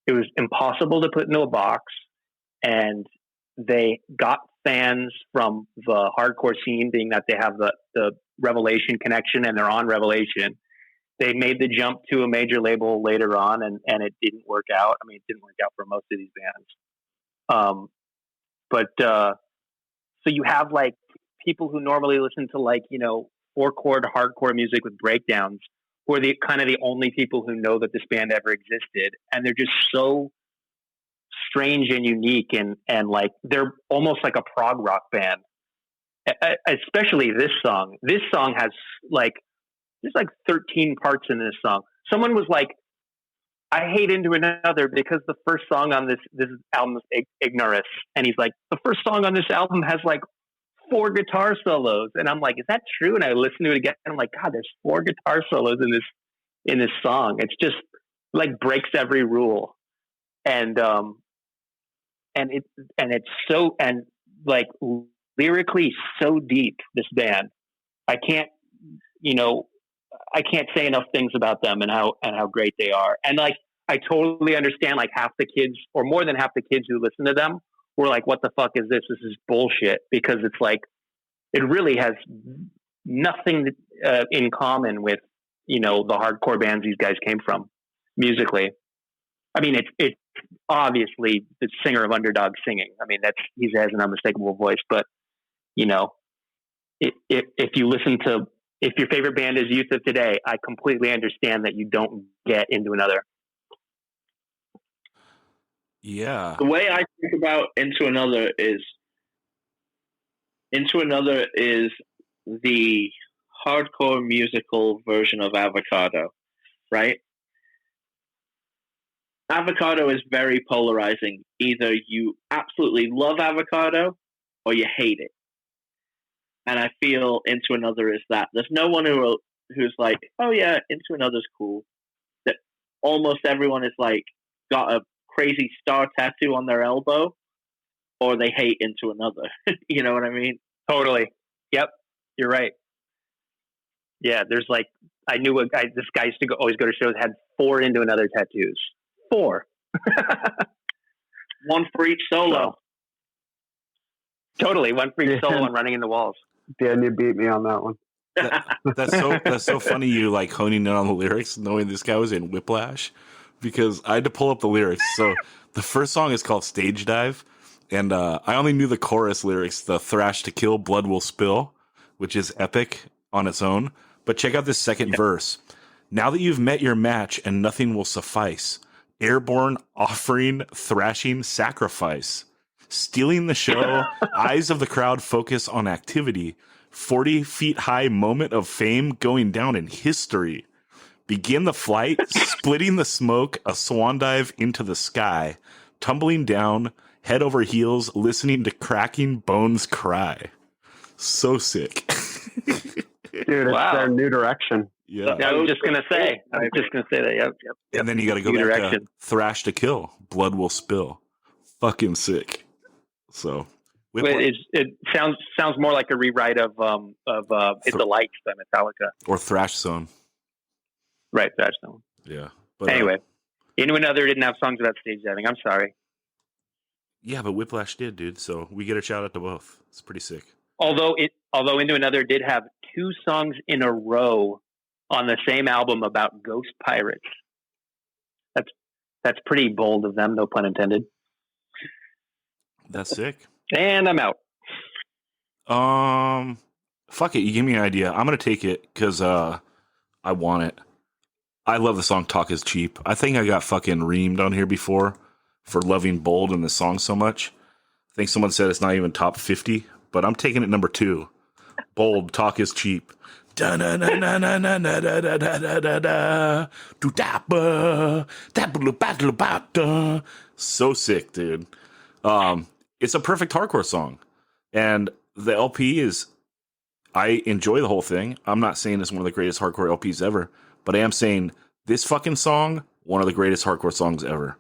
it was impossible to put into a box. And they got fans from the hardcore scene, being that they have the Revelation connection and they're on Revelation. They made the jump to a major label later on, and it didn't work out. I mean, it didn't work out for most of these bands. So you have like people who normally listen to like, you know, 4-chord hardcore music with breakdowns, who are the only people who know that this band ever existed. And they're just so strange and unique, and like they're almost like a prog rock band. Especially this song. This song has like there's like 13 parts in this song. Someone was like, I hate Into Another because the first song on this album is Ignorus, and he's like, the first song on this album has like 4 guitar solos, and I'm like, is that true? And I listen to it again, and I'm like, God, there's 4 guitar solos in this song. It's just like breaks every rule, and it's so lyrically so deep. This band, I can't I can't say enough things about them and how great they are. And like, I totally understand like half the kids or more than half the kids who listen to them were like, what the fuck is this? This is bullshit, because it's like, it really has nothing in common with, the hardcore bands these guys came from musically. I mean, it's obviously the singer of Underdog singing. I mean, he has an unmistakable voice, but if your favorite band is Youth of Today, I completely understand that you don't get Into Another. Yeah. The way I think about Into Another is the hardcore musical version of Avocado, right? Avocado is very polarizing. Either you absolutely love Avocado or you hate it. And I feel Into Another is that. There's no one who's like, oh yeah, Into Another's cool. That almost everyone is like got a crazy star tattoo on their elbow, or they hate Into Another. You know what I mean? Totally. Yep. You're right. Yeah. There's like, I knew this guy used to always go to shows, had 4 Into Another tattoos. 4. One for each solo. Totally. One for each solo and Running in the Walls. Dan, you beat me on that one. That's so funny. You like honing in on the lyrics, knowing this guy was in Whiplash, because I had to pull up the lyrics. So the first song is called Stage Dive, and I only knew the chorus lyrics: "The thrash to kill, blood will spill," which is epic on its own. But check out this second verse. Now that you've met your match and nothing will suffice, airborne offering, thrashing, sacrifice. Stealing the show, eyes of the crowd focus on activity. 40 feet high moment of fame going down in history. Begin the flight, splitting the smoke, a swan dive into the sky. Tumbling down, head over heels, listening to cracking bones cry. So sick. Dude, it's their New Direction. Yeah. I was just going to say that. Yep. And then you got to go New back Direction. to thrash to kill, blood will spill. Fucking sick. So it sounds more like a rewrite of "It's the Lights" by Metallica, or Thrash Zone. Right, Thrash Zone. Yeah. But anyway, Into Another didn't have songs about stage diving. I'm sorry. Yeah, but Whiplash did, dude. So we get a shout out to both. It's pretty sick. Although Into Another did have 2 songs in a row on the same album about ghost pirates. That's pretty bold of them, no pun intended. That's sick. And I'm out. Fuck it. You give me an idea. I'm gonna take it because I want it. I love the song "Talk Is Cheap." I think I got fucking reamed on here before for loving Bold and the song so much. I think someone said it's not even top 50, but I'm taking it number 2. Bold, "Talk Is Cheap." So sick, dude. It's a perfect hardcore song, and the LP is. I enjoy the whole thing. I'm not saying it's one of the greatest hardcore LPs ever, but I am saying this fucking song, one of the greatest hardcore songs ever.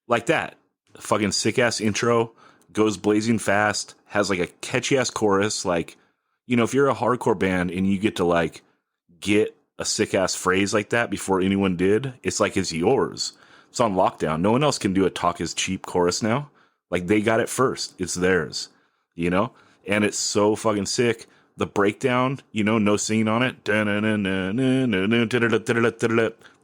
Like that fucking sick ass intro, goes blazing fast, has like a catchy ass chorus. Like, if you're a hardcore band and you get to like get a sick ass phrase like that before anyone did, it's like it's yours. It's on lockdown. No one else can do a "Talk Is Cheap" chorus now. Like, they got it first. It's theirs, and it's so fucking sick. The breakdown, no singing on it. The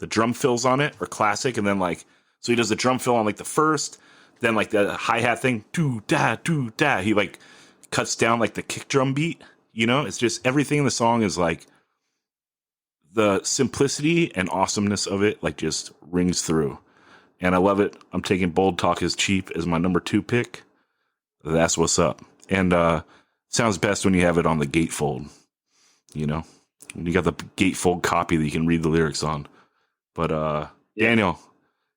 drum fills on it are classic. And then so he does the drum fill on like the first, then like the hi-hat thing, doo da doo da. He like cuts down like the kick drum beat. It's just everything in the song is like the simplicity and awesomeness of it like just rings through. And I love it. I'm taking Bold, "Talk Is Cheap" as my number 2 pick. That's what's up. And sounds best when you have it on the gatefold. When you got the gatefold copy that you can read the lyrics on. But Daniel,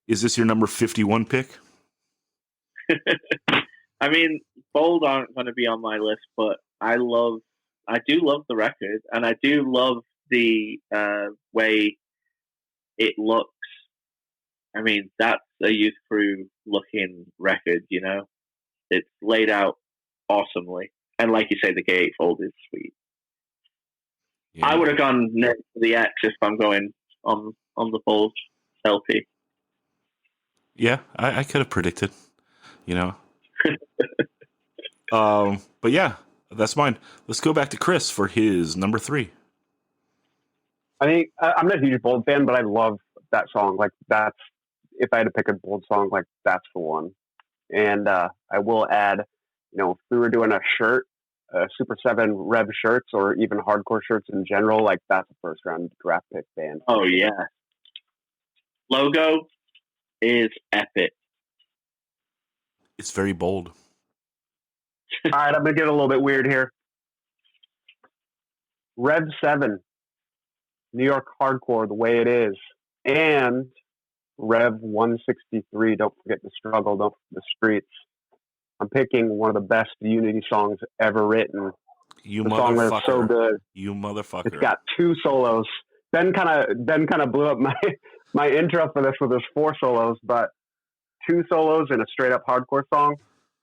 is this your number 51 pick? I mean, Bold aren't going to be on my list, but I do love the record, and I do love the way it looks. I mean, that's a Youth Crew looking record, It's laid out awesomely. And like you say, the gatefold is sweet. Yeah. I would have gone next to the X if I'm going on the full LP. Yeah, I could have predicted, you know. But yeah, that's mine. Let's go back to Chris for his number 3. I think I'm not a huge Bold fan, but I love that song. Like that's if I had to pick a Bold song, like that's the one. And I will add, if we were doing a shirt, Super 7 Rev shirts, or even hardcore shirts in general, like that's a first round draft pick band. Oh yeah, logo is epic. It's very bold. All right, I'm gonna get a little bit weird here. Rev 7, New York hardcore, the way it is, and Rev 163, Don't Forget the Struggle, Don't Forget the Streets. I'm picking one of the best Unity songs ever written. You the motherfucker. Song that's so good. You motherfucker. It's got 2 solos. Ben kind of blew up my intro for this with his 4 solos, but 2 solos in a straight up hardcore song.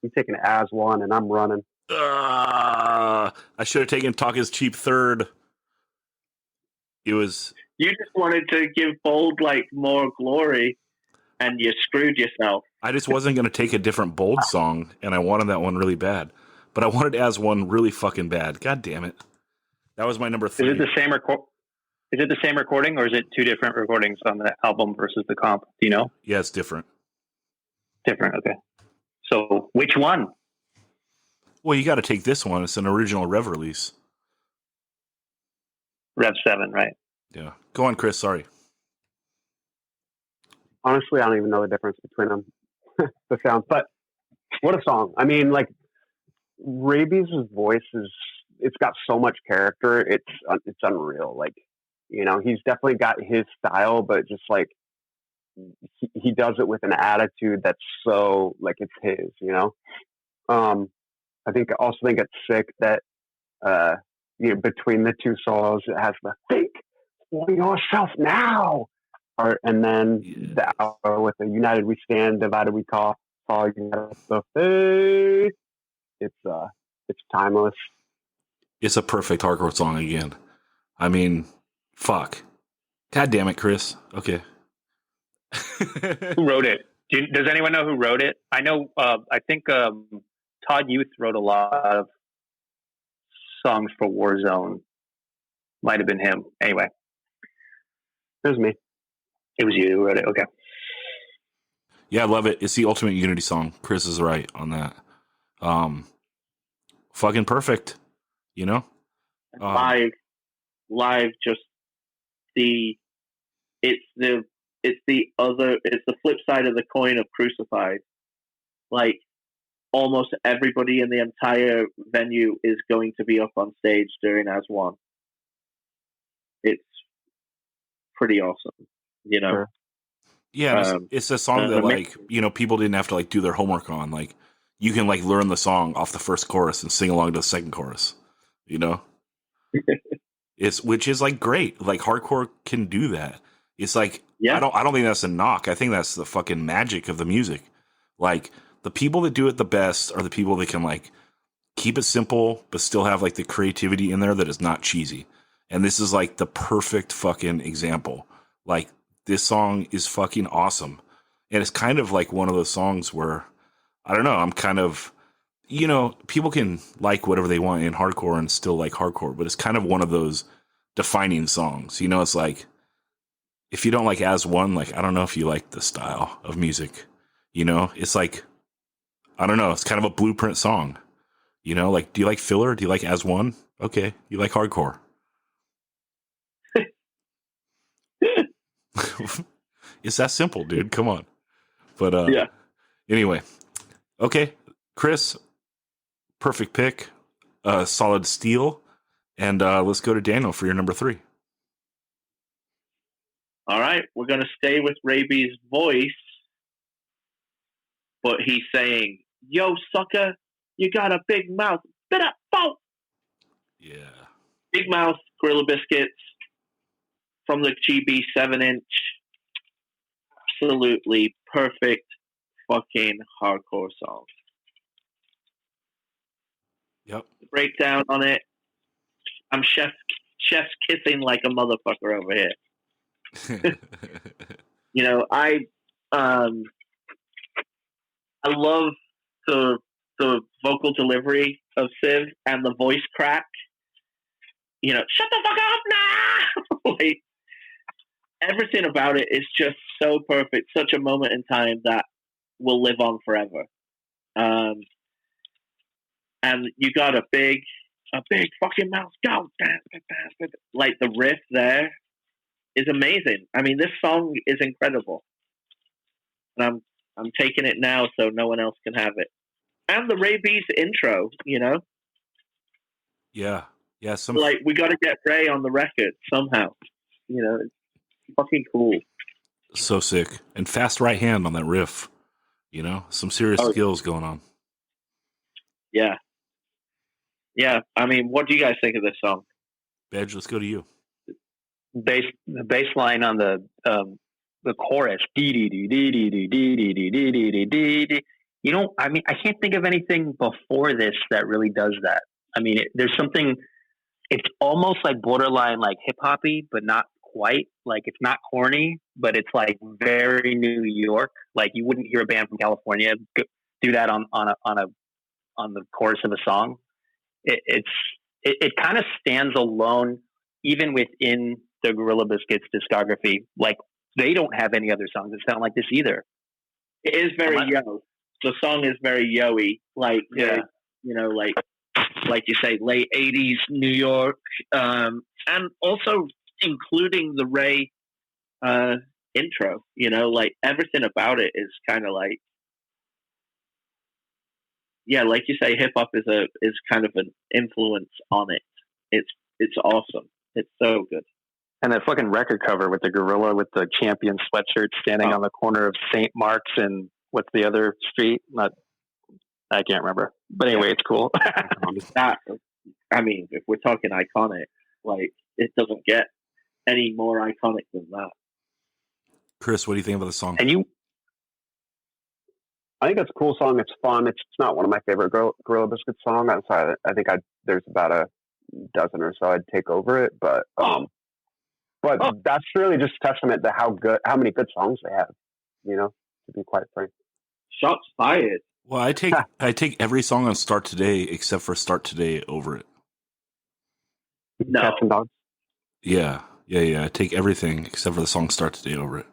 I'm taking it as one, and I'm running. I should have taken Talk Is Cheap third. It was. You just wanted to give Bold like more glory, and you screwed yourself. I just wasn't going to take a different Bold song, and I wanted that one really bad. But I wanted As One really fucking bad. God damn it. That was my number 3. Is it the same recording, or is it 2 different recordings on the album versus the comp? Do you know? Yeah, it's different. Different, okay. So which one? Well, you got to take this one. It's an original Rev release. Rev 7, right? Yeah. Go on, Chris. Sorry. Honestly, I don't even know the difference between them, the sounds. But what a song! I mean, like Rabies' voice it's got so much character. It's unreal. Like, he's definitely got his style, but just like he does it with an attitude that's so like it's his. I also think it's sick that between the 2 solos, it has the "Think for Yourself Now" part, and then the hour with the "United We Stand, Divided We Fall, United the Faith." It's timeless. It's a perfect hardcore song again. I mean, fuck. God damn it, Chris. Okay. Who wrote it? Does anyone know who wrote it? I know. I think Todd Youth wrote a lot of songs for Warzone. Might have been him. Anyway, it was me. It was you who wrote it. Okay. Yeah, I love it. It's the ultimate Unity song. Chris is right on that. Fucking perfect. Live, just it's the flip side of the coin of Crucified. Like almost everybody in the entire venue is going to be up on stage during As One. It's pretty awesome, Sure. Yeah, it's a song that like people didn't have to like do their homework on. Like you can like learn the song off the first chorus and sing along to the second chorus. Which is like great. Like hardcore can do that. It's like I don't think that's a knock. I think that's the fucking magic of the music. Like the people that do it the best are the people that can like keep it simple but still have like the creativity in there that is not cheesy. And this is like the perfect fucking example. Like this song is fucking awesome. And it's kind of like one of those songs where I don't know, I'm kind of people can like whatever they want in hardcore and still like hardcore, but it's kind of one of those defining songs. It's like if you don't like As One, like I don't know if you like the style of music. It's like I don't know, it's kind of a blueprint song. Like do you like filler? Do you like As One? Okay, you like hardcore. It's that simple, dude. Come on. But anyway. Okay, Chris, perfect pick. Solid steal. And let's go to Daniel for your number 3. All right, we're going to stay with Raby's voice, but he's saying, "Yo, sucker, you got a big mouth. Bit up, bow." Yeah. Big Mouth, Gorilla Biscuits from the GB 7-inch. Absolutely perfect fucking hardcore song. Yep. The breakdown on it. I'm chef's kissing like a motherfucker over here. You know, I love the vocal delivery of Civ and the voice crack. You know, shut the fuck up now. Like, everything about it is just so perfect. Such a moment in time that will live on forever. And you got a big fucking mouse go. Like, the riff there is amazing. I mean, this song is incredible. And I'm taking it now so no one else can have it. And the Ray B's intro, you know? Yeah. Yeah. Like, we got to get Ray on the record somehow. You know, it's fucking cool. So sick. And fast right hand on that riff. You know, some serious skills going on. Yeah. Yeah. I mean, what do you guys think of this song? Bedge, let's go to you. The bass line on the chorus. Dee dee dee dee dee dee dee dee dee dee dee dee dee. You know, I mean, I can't think of anything before this that really does that. I mean, there's something. It's almost like borderline like hip hoppy, but not quite. Like, it's not corny, but it's like very New York. Like, you wouldn't hear a band from California do that on the chorus of a song. It kind of stands alone, even within the Gorilla Biscuits discography. Like, they don't have any other songs that sound like this either. It is very yo. The song is very yo-y. Like, yeah, you know, like you say, late 80s New York, and also including the Ray intro. You know, like, everything about it is kind of like, yeah, like you say, hip hop is kind of an influence on it. It's awesome. It's so good. And that fucking record cover with the gorilla with the champion sweatshirt standing on the corner of St. Mark's and what's the other street? I can't remember. But anyway, it's cool. I mean, if we're talking iconic, like, it doesn't get any more iconic than that. Chris, what do you think about the song? And I think it's a cool song. It's fun. It's not one of my favorite Gorilla Biscuits songs. I think there's about a dozen or so I'd take over it, but that's really just a testament to how many good songs they have. You know, to be quite frank. Shots fired. Well, I take every song on Start Today except for Start Today over it. No. Cats and Dogs. Yeah. I take everything except for the song Start Today over it.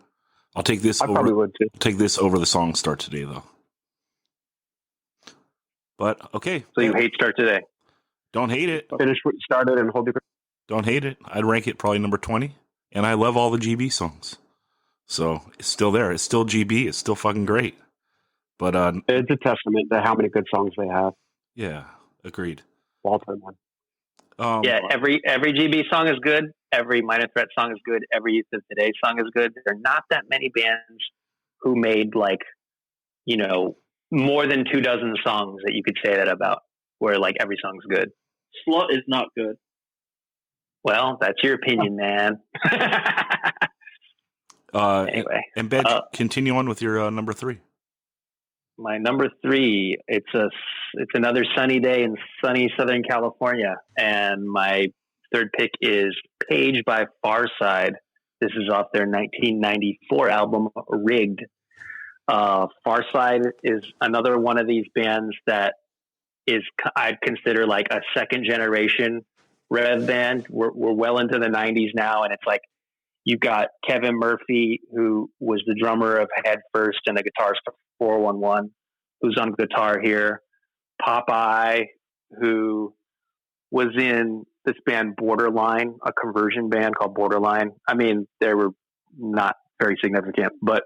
I'll take this. I probably would too. I'll take this over the song Start Today though. But okay. So you hate Start Today? Don't hate it. Finish what you started and hold your. Don't hate it. I'd rank it probably number 20. And I love all the GB songs. So it's still there. It's still GB. It's still fucking great. But it's a testament to how many good songs they have. Yeah, agreed. All-time one. Yeah, every GB song is good. Every Minor Threat song is good. Every Youth of Today song is good. There are not that many bands who made, like, you know, more than 24 songs that you could say that about, where, like, every song's good. Slut is not good. Well, that's your opinion, man. Anyway. And Ben, continue on with your number 3. My number 3, it's another sunny day in sunny Southern California, and my third pick is Page by Farside. This is off their 1994 album Rigged. Farside is another one of these bands that I'd consider like a second generation Rev band. We're well into the 90s now, and it's like you've got Kevin Murphy, who was the drummer of Head First and the guitarist for 411, who's on guitar here. Popeye, who was in this band Borderline, a conversion band called Borderline. I mean, they were not very significant, but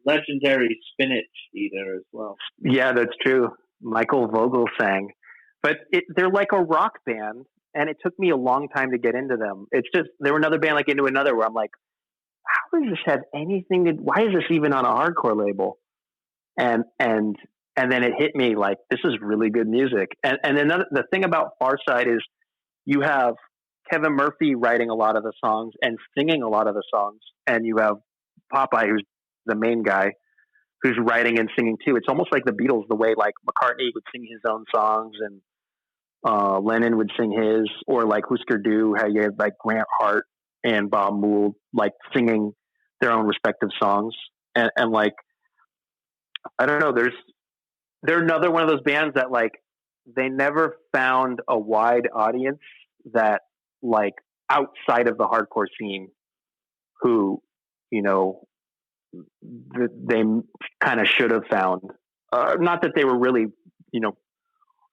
legendary Spinach Eater as well. Yeah, that's true. Michael Vogel sang, but they're like a rock band, and it took me a long time to get into them. It's just they were another band like Into Another, where I'm like, how does this have anything to? Why is this even on a hardcore label? And then it hit me like, this is really good music. And then the thing about Farside is you have Kevin Murphy writing a lot of the songs and singing a lot of the songs, and you have Popeye, who's the main guy, who's writing and singing too. It's almost like the Beatles, the way like McCartney would sing his own songs, and Lennon would sing his, or like Husker Du, how you had like Grant Hart and Bob Mould like singing their own respective songs, and like I don't know, they're another one of those bands that like they never found a wide audience that like outside of the hardcore scene who they kind of should have found. Not that they were really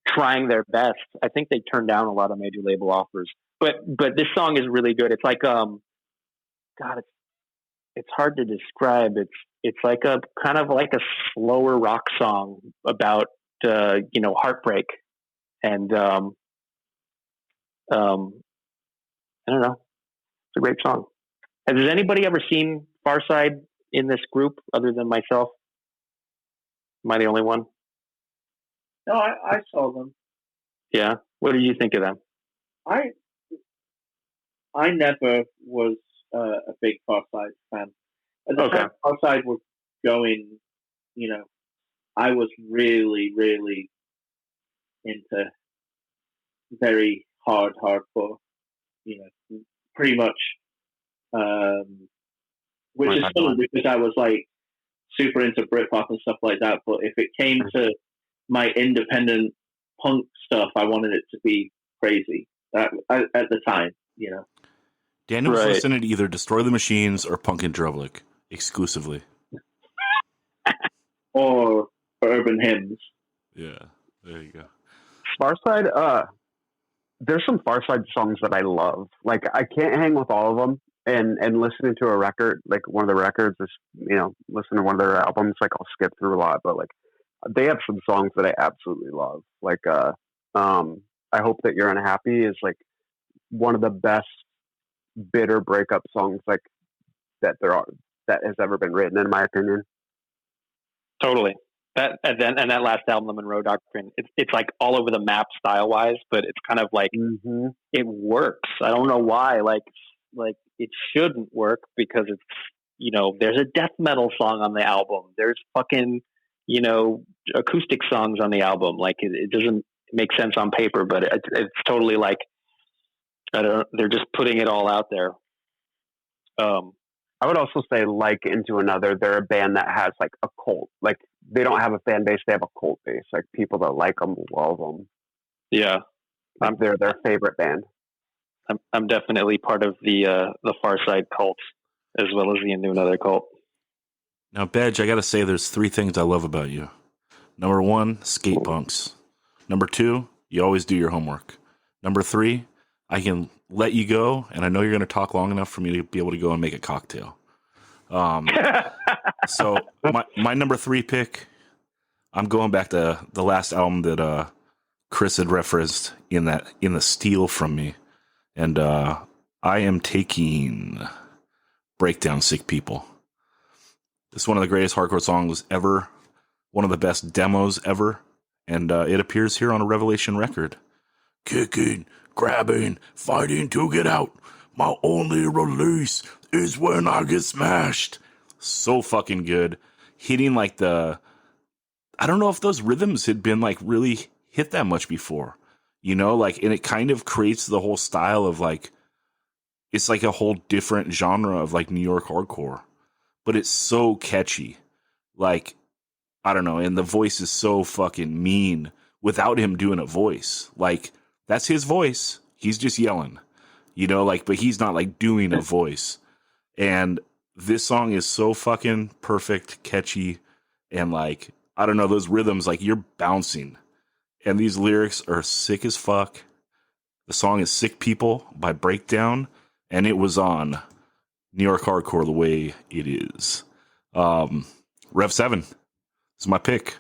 trying their best. I think they turned down a lot of major label offers. But this song is really good. It's like it's hard to describe. It's like a kind of like a slower rock song about heartbreak, and I don't know. It's a great song. Has anybody ever seen Farside in this group other than myself? Am I the only one? No, I saw them. Yeah. What did you think of them? I never was a big Farside fan. At the time Farside were going, I was really, really into very hardcore, pretty much, which is funny because I was like super into Britpop and stuff like that. But if it came to my independent punk stuff, I wanted it to be crazy at the time, Daniel was listening to either Destroy the Machines or Punk and Drublic exclusively. or urban hymns. Yeah, there you go. Farside, there's some Farside songs that I love. Like, I can't hang with all of them. And listening to a record, like one of the records, is listen to one of their albums, like I'll skip through a lot. But like, they have some songs that I absolutely love. Like, I Hope That You're Unhappy is like one of the best bitter breakup songs like that has ever been written, in my opinion. Totally. That and that last album, The Monroe Doctrine, it's like all over the map style wise, but it's kind of like it works. I don't know why. Like it shouldn't work because it's there's a death metal song on the album. There's fucking acoustic songs on the album. Like it doesn't make sense on paper, but it's totally like they're just putting it all out there. I would also say, like Into Another, they're a band that has like a cult. Like, they don't have a fan base; they have a cult base. Like, people that like them love them. Yeah, they're their favorite band. I'm definitely part of the Farside cult, as well as the Into Another cult. Now, Bedge, I got to say, there's 3 things I love about you. Number 1, skate punks. Number 2, you always do your homework. Number 3, I can let you go, and I know you're going to talk long enough for me to be able to go and make a cocktail. So my number 3 pick, I'm going back to the last album that Chris had referenced in the Steal from Me, and I am taking Breakdown Sick People. It's one of the greatest hardcore songs ever, one of the best demos ever, and it appears here on a Revelation record. Kicking, grabbing, fighting to get out. My only release is when I get smashed. So fucking good. Hitting like I don't know if those rhythms had been like really hit that much before, like, and it kind of creates the whole style of like, it's like a whole different genre of like New York hardcore, but it's so catchy. Like, I don't know. And the voice is so fucking mean without him doing a voice. Like, that's his voice. He's just yelling, but he's not like doing a voice. And this song is so fucking perfect, catchy, and like, I don't know, those rhythms, like you're bouncing. And these lyrics are sick as fuck. The song is Sick People by Breakdown, and it was on New York Hardcore the way it is. Rev 7 is my pick.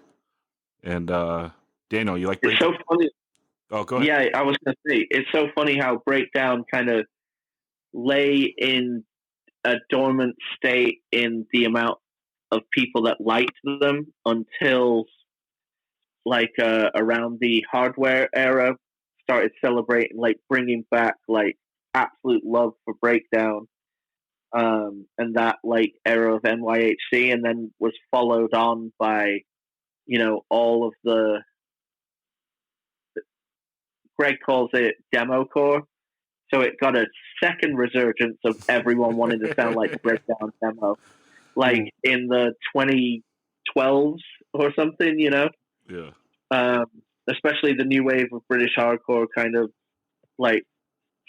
And Daniel, you like Breakdown? It's so funny. Oh, go ahead. Yeah, I was going to say, it's so funny how Breakdown kind of lay in a dormant state in the amount of people that liked them until like around the Hardware era, started celebrating, like bringing back like absolute love for Breakdown, and that like era of NYHC, and then was followed on by all of the Greg calls it democore. So it got a second resurgence of everyone wanting to sound like the breakdown demo, like in the 2012s or something, you know? Yeah. Especially the new wave of British hardcore kind of like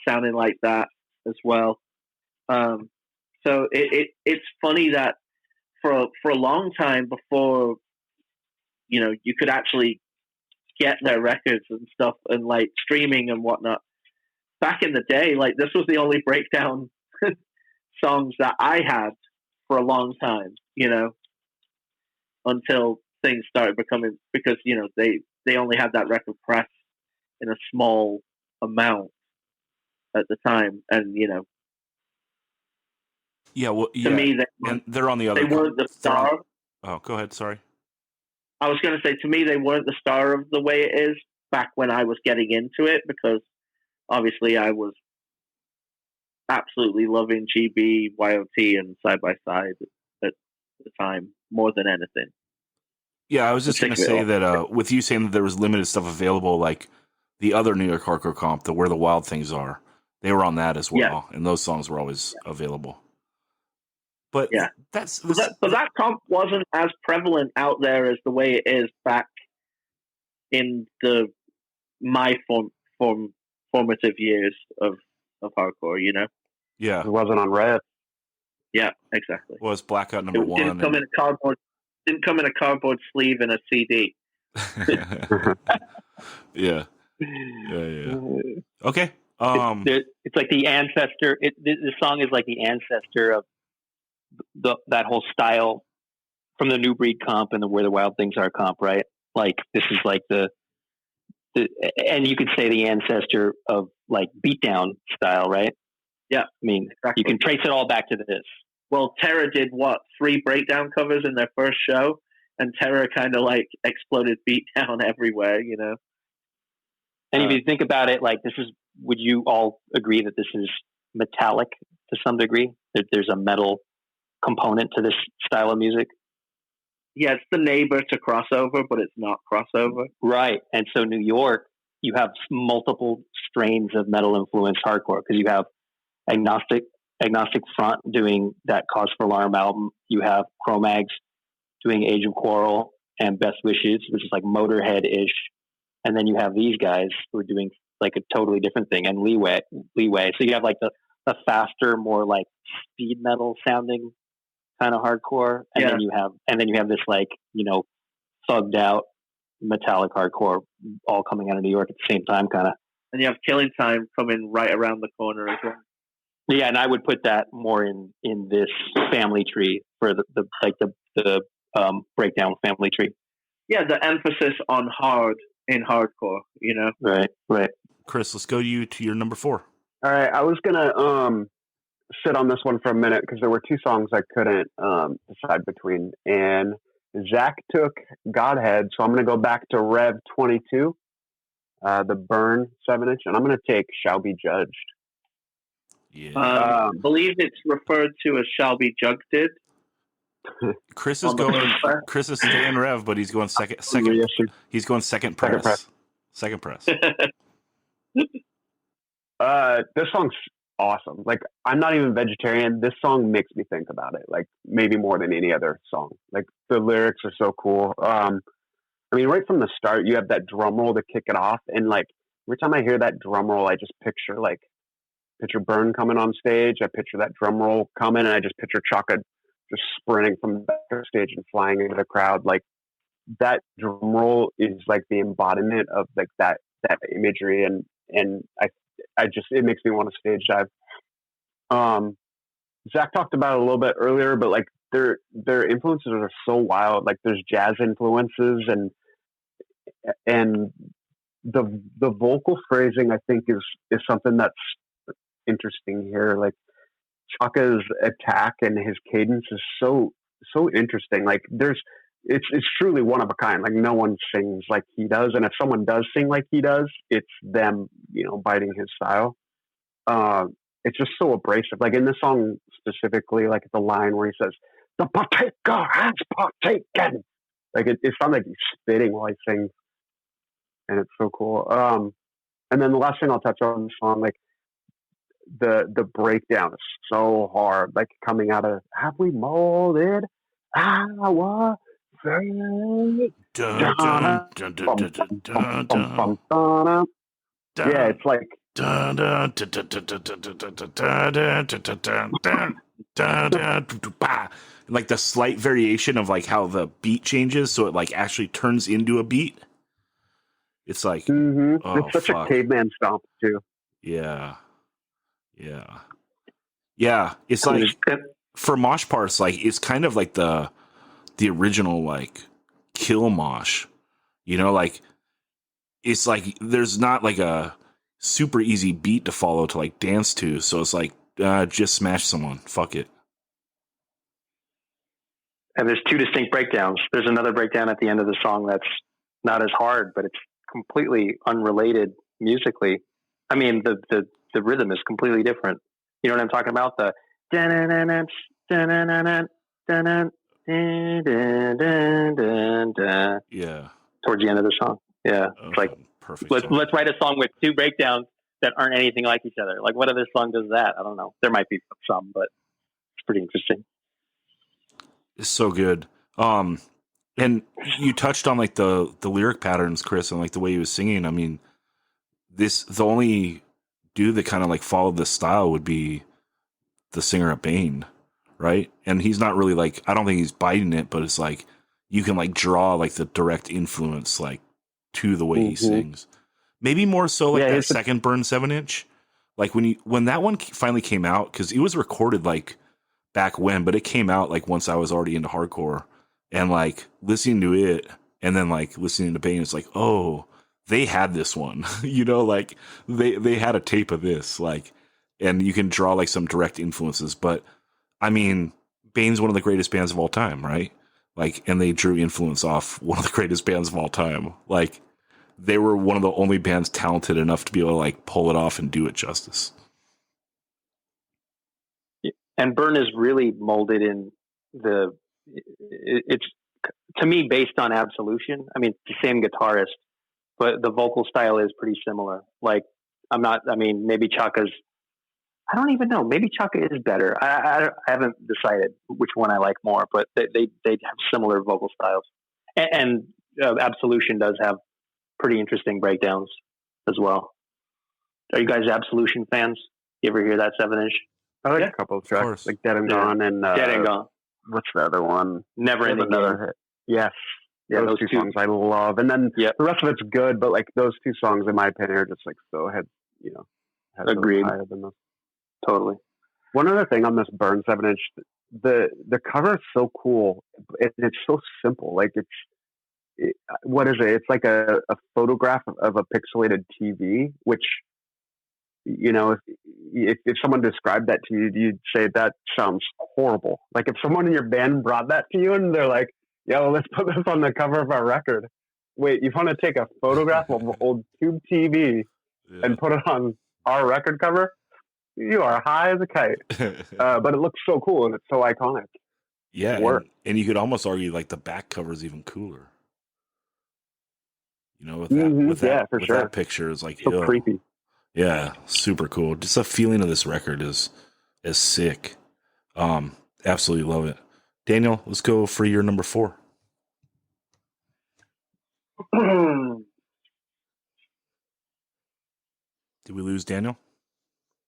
sounding like that as well. So it's funny that for a long time before, you know, you could actually get their records and stuff and like streaming and whatnot. Back in the day, like this was the only breakdown songs that I had for a long time, you know, until things started becoming, because, you know, they only had that record press in a small amount at the time. And, you know, Yeah. Well, to me, they're on the other. they weren't the star. Oh, go ahead. Sorry. I was going to say, to me, they weren't the star of the way it is back when I was getting into it, because obviously I was absolutely loving GB, YOT, and Side by Side at the time more than anything. Yeah, I was just going to say that with you saying that there was limited stuff available, like the other New York Hardcore Comp, the Where the Wild Things Are, they were on that as well, and those songs were always available. But that comp wasn't as prevalent out there as the way it is back in my formative years of hardcore, you know? Yeah. It wasn't on Red. Yeah, exactly. Well, it's Blackout number one. Didn't come in a cardboard sleeve and a CD. Yeah. Okay. It's like the ancestor. The song is like the ancestor of that whole style from the New Breed comp and the Where the Wild Things Are comp, right? Like this is like the and you could say the ancestor of like beatdown style, right? Yeah, I mean, exactly. You can trace it all back to this. Well, Terror did 3 breakdown covers in their first show, and Terror kind of like exploded beatdown everywhere, you know. And if you think about it, like would you all agree that this is metallic to some degree? That there's a metal component to this style of music? Yeah, it's the neighbor to crossover, but it's not crossover. Right. And so New York, you have multiple strains of metal influenced hardcore, because you have Agnostic Front doing that Cause for Alarm album. You have Cro-Mags doing Age of Quarrel and Best Wishes, which is like Motorhead-ish. And then you have these guys who are doing like a totally different thing, and Leeway. So you have like the faster, more like speed metal sounding kind of hardcore, and then you have this like, you know, thugged out metallic hardcore all coming out of New York at the same time, kind of. And you have Killing Time coming right around the corner as well. Yeah, and I would put that more in this family tree for the breakdown family tree. Yeah, the emphasis on hard in hardcore, you know. Right. Chris, let's go to your number 4. All right, I was gonna sit on this one for a minute because there were 2 songs I couldn't decide between, and Zach took Godhead, so I'm gonna go back to Rev 22, the Burn 7-inch, and I'm gonna take Shall Be Judged. Yeah, I believe it's referred to as Shall Be Judged. Chris is staying Rev, but he's going second. He's going second press. Second press. This song's awesome. Like, I'm not even vegetarian. This song makes me think about it, like maybe more than any other song. Like, the lyrics are so cool. I mean, right from the start, you have that drum roll to kick it off, and like every time I hear that drum roll, I just picture Burn coming on stage. I picture that drum roll coming, and I just picture Chaka just sprinting from the backstage and flying into the crowd. Like, that drum roll is like the embodiment of like that imagery, and I just, it makes me want to stage dive. Zach talked about it a little bit earlier, but like their influences are so wild. Like, there's jazz influences, and the vocal phrasing, I think, is something that's interesting here. Like, Chaka's attack and his cadence is so interesting. Like, it's truly one of a kind. Like, no one sings like he does, and if someone does sing like he does, it's them, you know, biting his style. It's just so abrasive. Like, in this song specifically, like the line where he says, "The partaker has partaken," like it sounds like he's spitting while he sings, and it's so cool. And then the last thing I'll touch on the song, like the breakdown is so hard, like coming out of "Have we molded our fate?" Dun, dun, dun, dun, dun, dun, dun, dun. Yeah, it's like Dun, dun, dun, dun, dun, dun, dun, dun, dun, dun, dun, dun, dun, dun, dun, dun, dun, bah. Like the slight variation of like how the beat changes, so it like actually turns into a beat. It's like, oh, it's such fuck. a caveman stomp too. Yeah. It's like for mosh parts, like it's kind of like the original like kill mosh, you know, like it's like there's not like a super easy beat to follow to like dance to, so it's like just smash someone, fuck it. And there's two distinct breakdowns. There's another breakdown at the end of the song that's not as hard, but it's completely unrelated musically. I mean, the rhythm is completely different. You know what I'm talking about? The Yeah. Towards the end of the song. Yeah. It's like, perfect. Let's write a song with two breakdowns that aren't anything like each other. Like, what other song does that? I don't know. There might be some, but it's pretty interesting. It's so good. And you touched on like the lyric patterns, Chris, and like the way he was singing. I mean, the only dude that kind of like followed this style would be the singer at Bane, right? And he's not really like, I don't think he's biting it, but it's like you can like draw like the direct influence like to the way he sings. Maybe more so like that second Burn 7-inch. Like when that one finally came out, because it was recorded like back when, but it came out like once I was already into hardcore, and like listening to it and then like listening to Bane, it's like, oh, they had this one, you know, like they had a tape of this, like, and you can draw like some direct influences. But I mean, Bane's one of the greatest bands of all time, right? Like, and they drew influence off one of the greatest bands of all time. Like, they were one of the only bands talented enough to be able to like pull it off and do it justice. And Burn is really molded in it's to me based on Absolution. I mean, it's the same guitarist, but the vocal style is pretty similar. Like, maybe Chaka's, I don't even know. Maybe Chaka is better. I haven't decided which one I like more, but they have similar vocal styles. And Absolution does have pretty interesting breakdowns as well. Are you guys Absolution fans? You ever hear that 7-inch? I like a couple of tracks, like Dead and Gone and Dead and Gone. What's the other one? Never Ending another hit. Yes. Yeah, those two songs I love. And then the rest of it's good, but like those two songs, in my opinion, are just like so agreed. Higher than those. Totally. One other thing on this Burn 7-inch, the cover is so cool. It's so simple. Like what is it? It's like a photograph of a pixelated TV, which, you know, if someone described that to you, you'd say that sounds horrible. Like if someone in your band brought that to you and they're like, yo, let's put this on the cover of our record. Wait, you want to take a photograph of an old tube TV and put it on our record cover? You are high as a kite. But it looks so cool and it's so iconic. Yeah, and you could almost argue like the back cover is even cooler. You know, with that picture is like so creepy. Yeah, super cool. Just the feeling of this record is sick. Absolutely love it. Daniel, let's go for your number 4. Did we lose Daniel?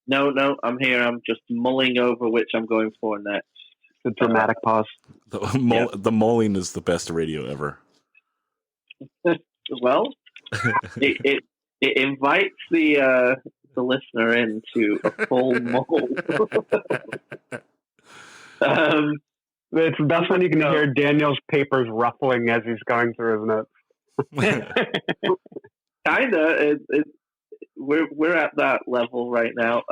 No, I'm here. I'm just mulling over which I'm going for next. The dramatic pause. The mulling is the best radio ever. Well, it invites the listener into a full mull. It's the best when you can hear Daniel's papers ruffling as he's going through his notes. Kinda. We're at that level right now.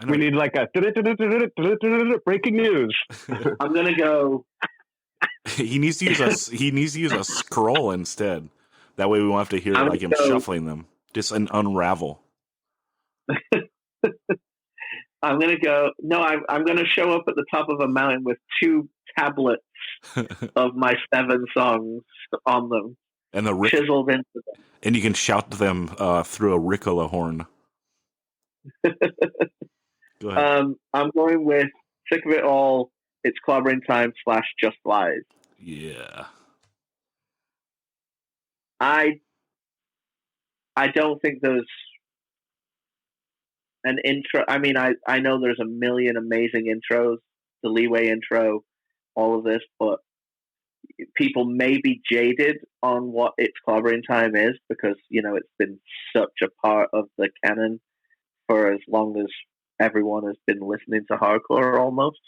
We need like a breaking news. I'm gonna go. He needs to use a scroll instead. That way we won't have to hear like him shuffling them. Just an unravel. I'm gonna go. No, I'm gonna show up at the top of a mountain with 2 tablets of my 7 songs on them, and the chiseled into them. And you can shout them through a Ricola horn. Go ahead. I'm going with Sick of It All, It's Clobbering Time / Just Lies. Yeah. I don't think there's an intro. I mean, I know there's a million amazing intros, the Leeway intro, all of this, but people may be jaded on what It's Clobbering Time is because, it's been such a part of the canon for as long as everyone has been listening to hardcore almost.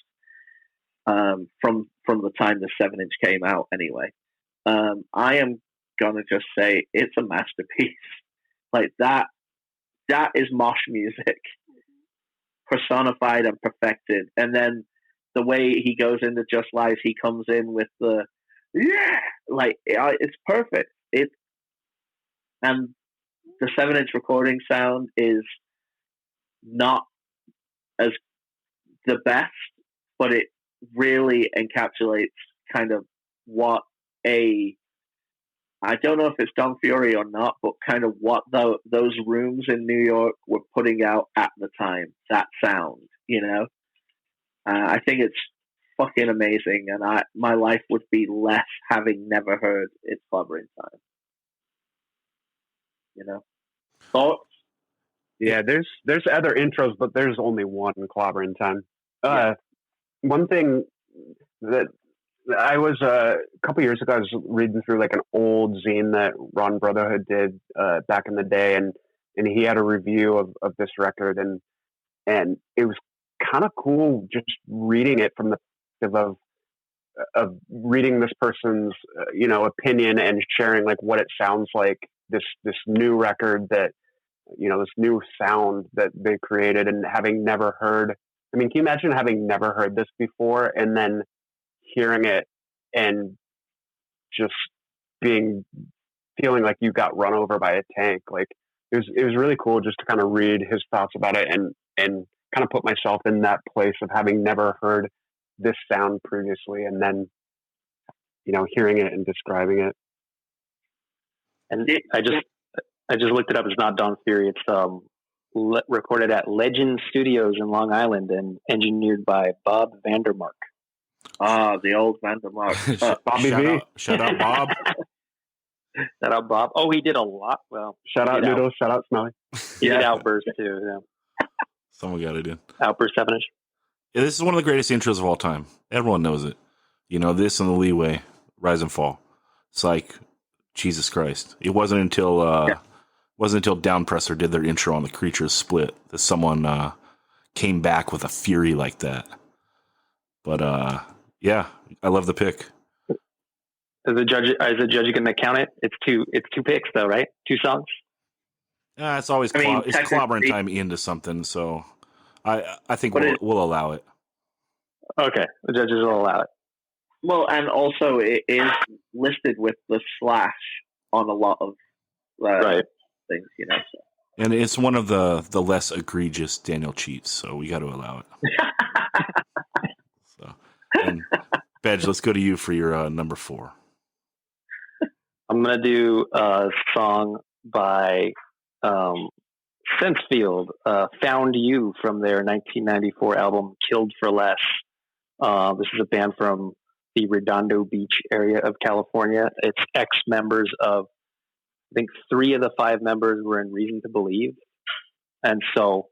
From the time the 7-inch came out anyway. I am gonna just say it's a masterpiece. Like that is mosh music personified and perfected. And then the way he goes into Just Lies, he comes in with the it's perfect. And the 7-inch recording sound is not as the best, but it really encapsulates kind of what I don't know if it's Don Fury or not, but kind of what those rooms in New York were putting out at the time, that sound, I think it's fucking amazing, and my life would be less having never heard It's Clobbering Time. Thoughts? Yeah, there's other intros, but there's only one Clobbering Time. One thing that I was a couple years ago, I was reading through like an old zine that Ron Brotherhood did back in the day, and he had a review of this record, and it was kind of cool just reading it from the perspective of reading this person's opinion and sharing like what it sounds like, this new record that this new sound that they created, and having never heard. I mean, can you imagine having never heard this before and then hearing it and just feeling like you got run over by a tank? Like it was really cool just to kind of read his thoughts about it and kind of put myself in that place of having never heard this sound previously, and then hearing it and describing it. And I just looked it up. It's not Don Fury. It's recorded at Legend Studios in Long Island and engineered by Bob Vandermark. Ah, the old Vandermark. Bobby V. Shout out, Bob. Shout out, Bob. Oh, he did a lot. Well, shout out Noodles. Shout out Smelly. He did Outburst too. Yeah. Someone got it in. Outburst 7-inch. Yeah, this is one of the greatest intros of all time. Everyone knows it. This and the Leeway, Rise and Fall. It's like Jesus Christ. It wasn't until Downpresser did their intro on the Creatures split that someone came back with a fury like that. But yeah, I love the pick. Is the judge going to count it? It's two picks though, right? 2 songs. It's always it's Clobbering Time into something, so I think we'll allow it. Okay, the judges will allow it. Well, and also it is listed with the slash on a lot of right things, So. And it's one of the less egregious Daniel cheats, so we got to allow it. So, and Bedge, let's go to you for your number 4. I'm gonna do a song by Sensefield, "Found You" from their 1994 album "Killed for Less." This is a band from the Redondo Beach area of California. It's ex-members of, I think 3 of the 5 members were in Reason to Believe. And so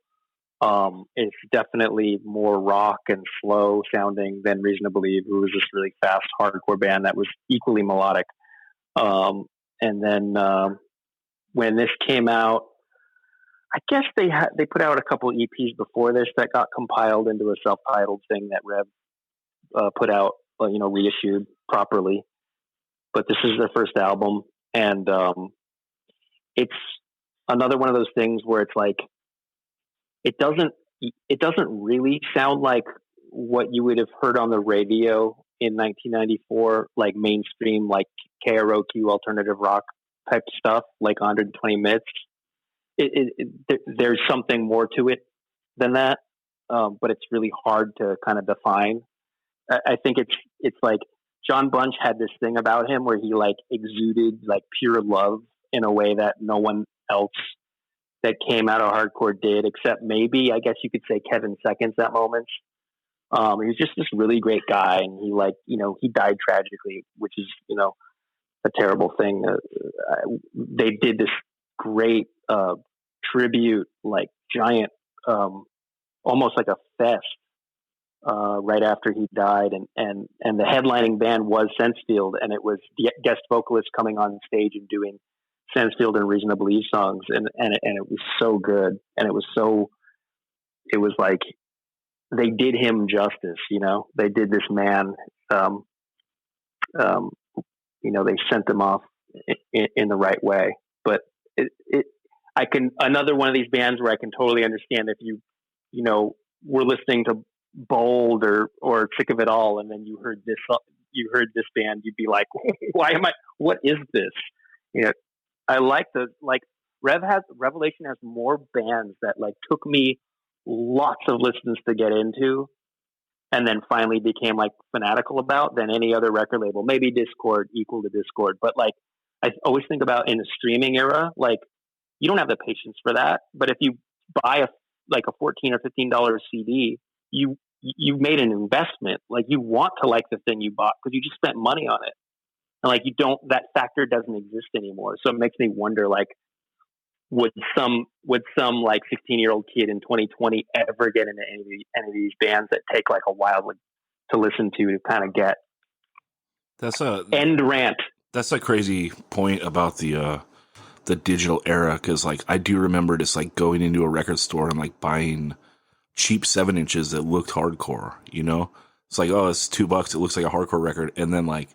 it's definitely more rock and slow sounding than Reason to Believe, who was this really fast hardcore band that was equally melodic. And then when this came out, I guess they put out a couple EPs before this that got compiled into a self-titled thing that Rev put out, reissued properly. But this is their first album, and it's another one of those things where it's like it doesn't really sound like what you would have heard on the radio in 1994, like mainstream, like KROQ alternative rock type stuff, like 120 Minutes. There's something more to it than that, but it's really hard to kind of define. I think it's like John Bunch had this thing about him where he like exuded like pure love in a way that no one else that came out of hardcore did, except maybe, I guess you could say, Kevin Seconds at moments. He was just this really great guy, and he died tragically, which is, a terrible thing. They did this great tribute, like giant, almost like a fest, right after he died, and the headlining band was Sensefield, and it was the guest vocalist coming on stage and doing Sensefield and Reason to Believe songs, and it was so good, and it was like they did him justice. They did this man. They sent them off in the right way. But another one of these bands where I can totally understand if you were listening to Bold or Sick of It All, and then you heard this band, you'd be like, what is this? I like Revelation has more bands that like took me lots of listens to get into, and then finally became like fanatical about than any other record label. Maybe Discord, equal to Discord, but like I always think about in the streaming era, like you don't have the patience for that. But if you buy a $14 or $15 CD, you made an investment. Like you want to like the thing you bought because you just spent money on it. And like that factor doesn't exist anymore. So it makes me wonder, like, would some like 16-year-old kid in 2020 ever get into any of these bands that take like a while to listen to kind of get? End rant. That's a crazy point about the digital era, because like I do remember just like going into a record store and like buying cheap 7-inches that looked hardcore. It's like, oh, it's $2. It looks like a hardcore record, and then like.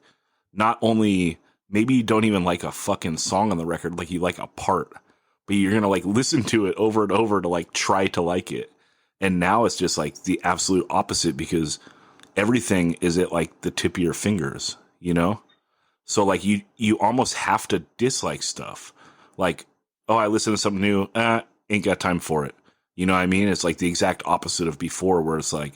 Not only, maybe you don't even like a fucking song on the record, like you like a part, but you're going to like listen to it over and over to like try to like it. And now it's just like the absolute opposite, because everything is at like the tip of your fingers, So like you almost have to dislike stuff. Like, oh, I listen to something new. Ain't got time for it. You know what I mean? It's like the exact opposite of before, where it's like,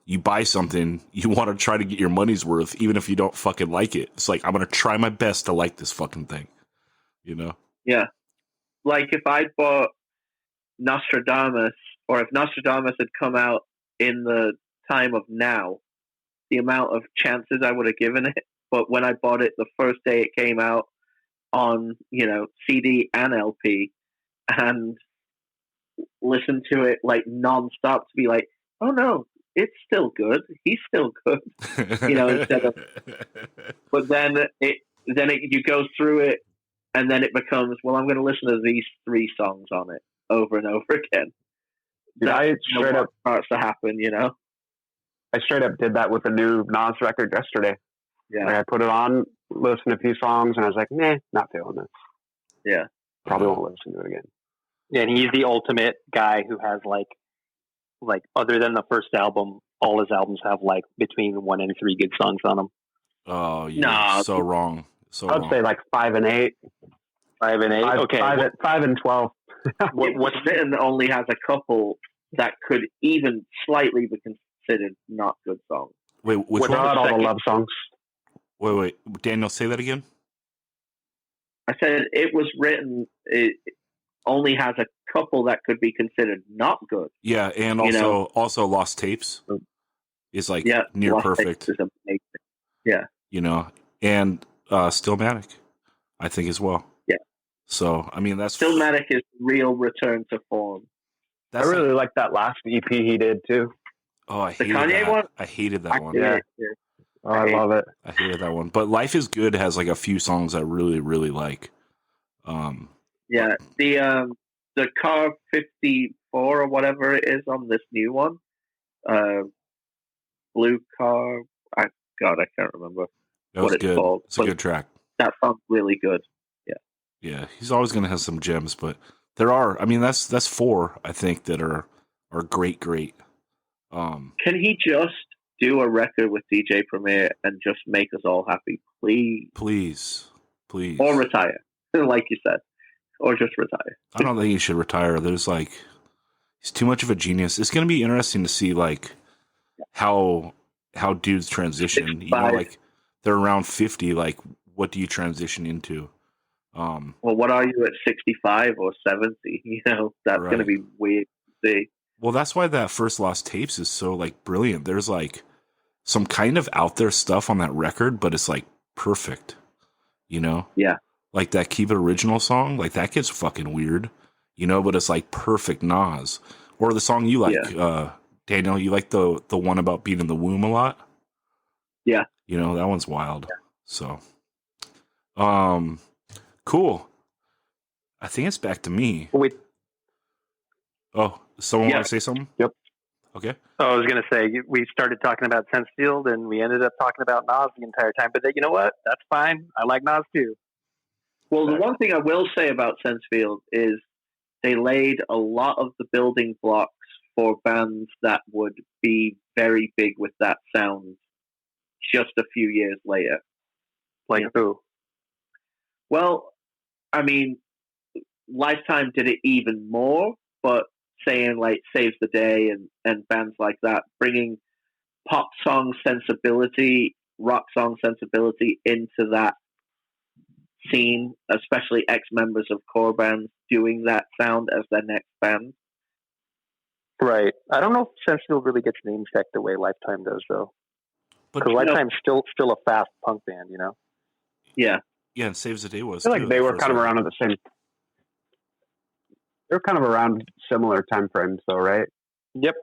you buy something, you want to try to get your money's worth, even if you don't fucking like it. It's like, I'm going to try my best to like this fucking thing, Yeah. Like if I bought Nostradamus, or if Nostradamus had come out in the time of now, the amount of chances I would have given it. But when I bought it the first day it came out on, CD and LP, and listened to it like nonstop to be like, oh no, it's still good. He's still good, instead of. But then you go through it, and then it becomes, well, I'm going to listen to these 3 songs on it over and over again. I straight up starts to happen, I straight up did that with a new Nas record yesterday. Yeah, like I put it on, listened to a few songs, and I was like, nah, not feeling this. Yeah, probably won't listen to it again. Yeah, and he's the ultimate guy who has like other than the first album, all his albums have like between 1 and 3 good songs on them. Oh, you're so wrong. I'd say like 5 and 8. 5 and 8. Okay, 5 and 12. What's written only has a couple that could even slightly be considered not good songs. Wait, which one? Not all the love songs. Wait, Daniel, say that again. I said it was written. It only has a couple that could be considered not good. Yeah, and also Lost Tapes is like near Lost perfect. Tapes is amazing. Yeah, and Stillmatic, I think as well. Yeah. So I mean, that's Stillmatic is real return to form. I really like that last EP he did too. Oh, I hated Kanye that. one? I hated that one. Yeah. I love it. I hated that one. But Life is Good has like a few songs I really, really like. Yeah, the Car 54 or whatever it is on this new one, Blue Car. I can't remember what it's called. It's a good track. That sounds really good. Yeah. Yeah, he's always going to have some gems, but there are. I mean, that's 4 I think that are great. Can he just do a record with DJ Premier and just make us all happy, please? Please. Or retire, like you said. Or just retire. I don't think he should retire. There's like, he's too much of a genius. It's going to be interesting to see like how dudes transition. Like they're around 50. Like, what do you transition into? Um, Well, what are you at 65 or 70? You know, that's Right. going to be weird to see. well, that's why that first Lost Tapes is so like brilliant. There's like some kind of out there stuff on that record, but it's like perfect, you know? Yeah. Like that Keep It Original song, like that gets fucking weird, you know, but it's like perfect Nas. Or the song you like, Daniel, you like the one about being in the womb a lot? Yeah. You know, that one's wild. So cool. I think it's back to me. Wait, Oh, someone Yeah. want to say something? Yep. Okay. I was going to say, we started talking about Sensefield and we ended up talking about Nas the entire time. But you know what? That's fine. I like Nas too. Well, the one thing I will say about Sensefield is they laid a lot of the building blocks for bands that would be very big with that sound just a few years later. Like who? Well, I mean, Lifetime did it even more, but saying like Saves the Day and bands like that, bringing pop song sensibility, rock song sensibility into that scene, especially ex-members of core bands doing that sound as their next band. Right. I don't know if Sensefield really gets name checked the way Lifetime does, though. But Because Lifetime's still a fast punk band, you know? Yeah. yeah, and Saves the Day was I feel too, like they the were first kind of one. around at the same. They're kind of around similar time frames, though, right? Yep.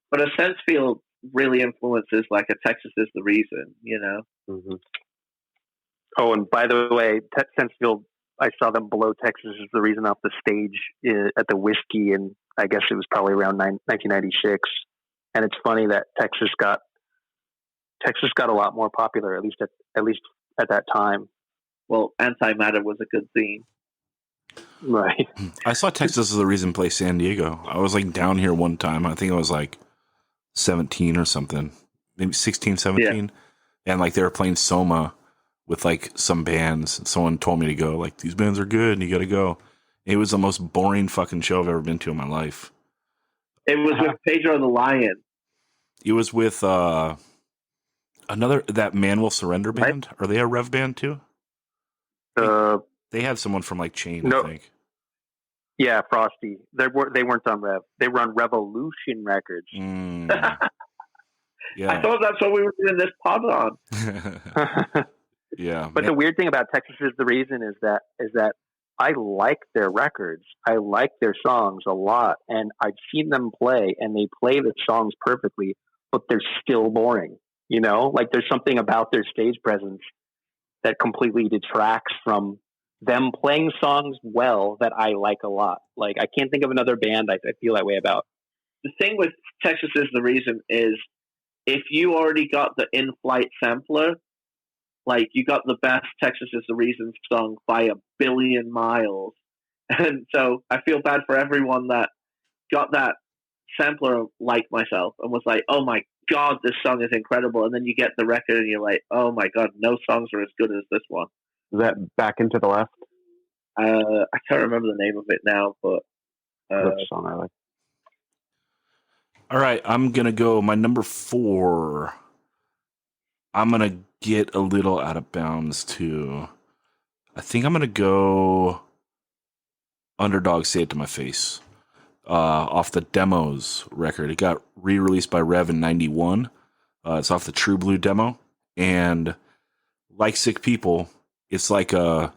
But a Sensefield really influences like a Texas Is the Reason, you know? Mm-hmm. Oh, and by the way, Sensefield, I saw them below Texas is the Reason off the stage at the Whiskey, and I guess it was probably around 1996. And it's funny that Texas got a lot more popular, at least at that time. Well, Antimatter was a good scene. Right. I saw Texas is the Reason play San Diego. I was like down here one time. I think I was like 17 or something, maybe 16, 17. And like they were playing Soma with like some bands. And someone told me to go, like, these bands are good and you got to go. It was the most boring fucking show I've ever been to in my life. It was with Pedro the Lion. It was with that Man Will Surrender band. Are they a Rev band too? They had someone from like Chain, No. I think. Yeah, Frosty. They weren't on Rev. They were on Revolution Records. Mm. I Yeah. thought that's what we were doing this pod on. Yeah. But the weird thing about Texas Is the Reason is that I like their records. I like their songs a lot, and I've seen them play, and they play the songs perfectly, but they're still boring. You know, like there's something about their stage presence that completely detracts from them playing songs well that I like a lot. Like I can't think of another band I feel that way about. The thing with Texas Is the Reason is if you already got the in-flight sampler, like you got the best Texas Is the Reason song by a billion miles. And so I feel bad for everyone that got that sampler like myself and was like, oh my God, this song is incredible. And then you get the record and you're like, oh my God, no songs are as good as this one. Is that Back into the Left? I can't remember the name of it now, but Which song I like? All right, I'm going to go my number 4. I'm going to get a little out of bounds too. I think I'm going to go Underdog Say It to My Face off the Demos record. It got re-released by Rev in 91. It's off the True Blue demo. And like Sick People, it's like a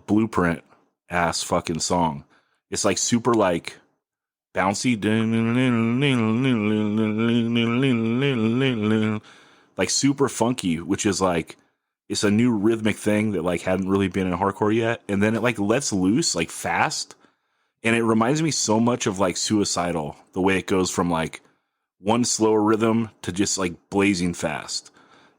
blueprint ass fucking song. It's like super like bouncy, like super funky, which is like it's a new rhythmic thing that like hadn't really been in hardcore yet, and then it like lets loose like fast, and it reminds me so much of like Suicidal, the way it goes from like one slower rhythm to just like blazing fast,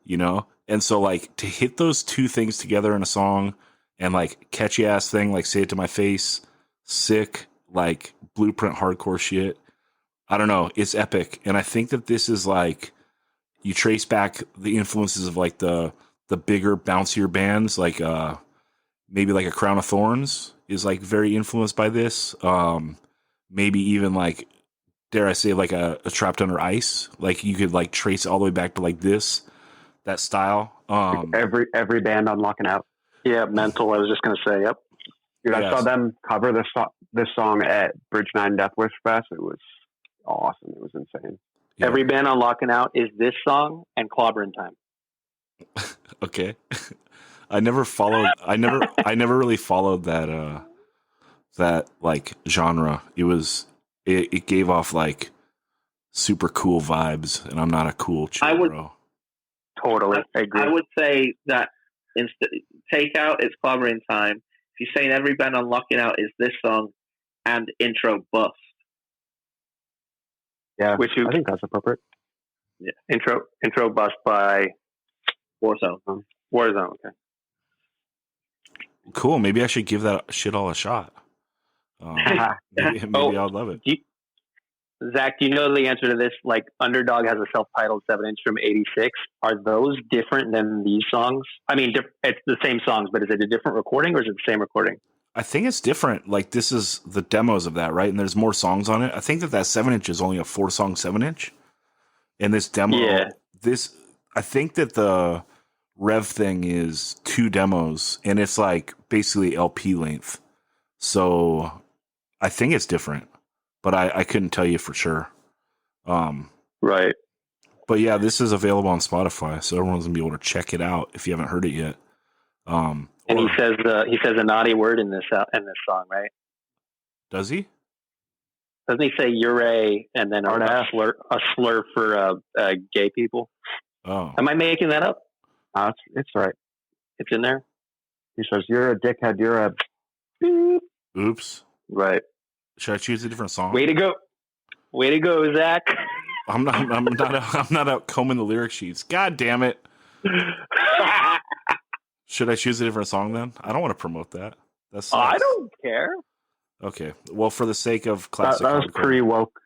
you know. And so like to hit those two things together in a song and like catchy ass thing like Say It to My Face, sick like blueprint hardcore shit, I don't know, it's epic. And I think that this is like you trace back the influences of like the bigger bouncier bands like maybe like a Crown of Thorns is like very influenced by this, maybe even like dare I say like a Trapped Under Ice, like you could like trace all the way back to like this that style. Every band on Locking Out. Yeah, Mental. I was just going to say, yep. Dude, I Yes. saw them cover this song at Bridge 9 Death Wish Fest. It was awesome. It was insane. Yeah. Every band on Locking Out is this song and Clobbering Time. Okay. I never really followed that like genre. It gave off like super cool vibes, and I'm not a cool chill I would- bro. Totally. I agree. I would say that Take Out is Clobbering Time. If you're saying every band on Locking Out is this song and Intro Bust. Yeah, Which you, I think that's appropriate. intro Bust by Warzone. Warzone. Okay. Cool. Maybe I should give that shit all a shot. Maybe I'll love it. Zach, do you know the answer to this? Like, Underdog has a self-titled 7-inch from '86. Are those different than these songs? I mean, it's the same songs, but is it a different recording or is it the same recording? I think it's different. Like, this is the demos of that, right? And there's more songs on it. I think that 7-inch is only a 4-song 7-inch. And this demo, I think that the Rev thing is 2 demos, and it's like basically LP length. So I think it's different, but I couldn't tell you for sure. Right. But yeah, this is available on Spotify, so everyone's gonna be able to check it out if you haven't heard it yet. And he says a naughty word in this song, right? Does he? Doesn't he say "you're a" and then a slur for gay people? Oh, Am I making that up? It's right. It's in there. He says, "You're a dickhead. You're a beep." oops. Right. Should I choose a different song? Way to go, Zach. I'm not out combing the lyric sheets. God damn it. Should I choose a different song then? I don't want to promote that. That's I don't care. Okay. Well, for the sake of classic That was hardcore. pretty woke.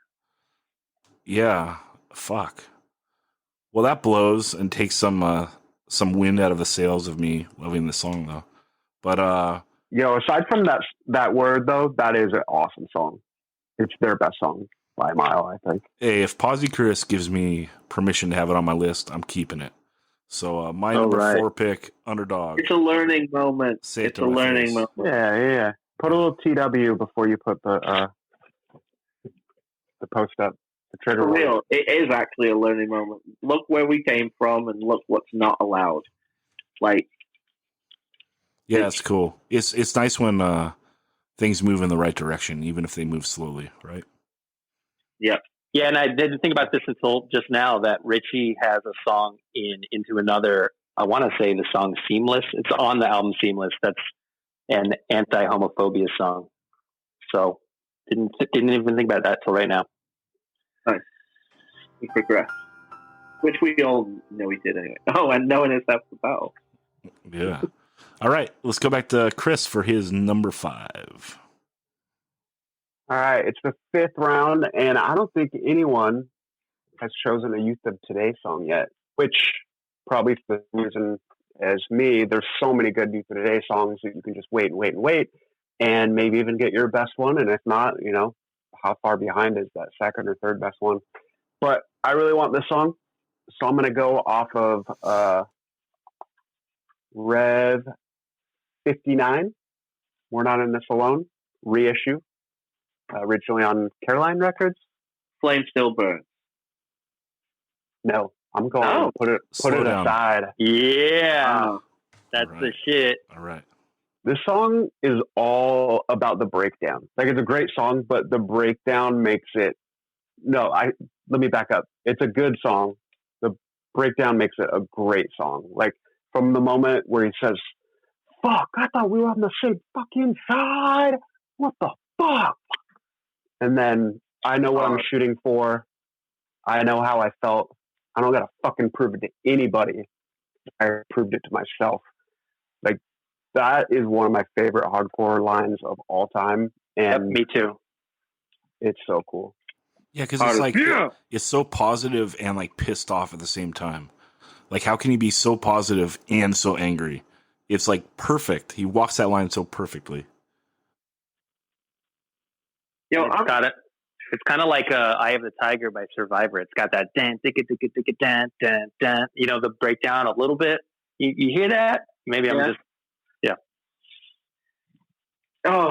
Yeah. Fuck. Well, that blows and takes some wind out of the sails of me loving this song though. But Aside from that word though, that is an awesome song. It's their best song by a mile, I think. hey, if Posy Chris gives me permission to have it on my list, I'm keeping it. So my number 4 pick, Underdog. It's a learning moment. Say it It's to a my learning face. moment. Yeah. Put a little TW before you put the post up. The trigger For word. real, it is actually a learning moment. Look where we came from and look what's not allowed. Like, Yeah, it's cool. It's nice when things move in the right direction, even if they move slowly, right? yeah. Yeah, and I didn't think about this until just now that Richie has a song in Into Another. I want to say the song Seamless. It's on the album Seamless. That's an anti-homophobia song. So didn't even think about that till right now. Nice. We progress. Which we all know we did anyway. Oh, and knowing is half the battle. Yeah. All right, let's go back to Chris for his number 5. All right, it's the 5th round, and I don't think anyone has chosen a Youth of Today song yet, which probably for the reason as me, there's so many good Youth of Today songs that you can just wait, and maybe even get your best one, and if not, how far behind is that second or third best one? But I really want this song, so I'm going to go off of Rev 59, We're Not In This Alone, reissue. Originally on Caroline Records. Flame Still Burns. No, I'm going Oh. to put it Slow down. aside. Yeah, that's All the right. shit. All right. This song is all about the breakdown. Like, it's a great song, but the breakdown makes it. Let me back up. It's a good song. The breakdown makes it a great song. Like, from the moment where he says, "Fuck, I thought we were on the same fucking side. What the fuck?" And then I know what I'm shooting for. I know how I felt. I don't gotta fucking prove it to anybody. I proved it to myself. Like, that is one of my favorite hardcore lines of all time. Yep, And me too. it's so cool. Yeah, because it's like it's so positive and like pissed off at the same time. Like, how can he be so positive and so angry? It's like perfect. He walks that line so perfectly. It's kind of like "Eye of the Tiger" by Survivor. It's got that dan dan dan dan. The breakdown a little bit. You hear that? Maybe I'm just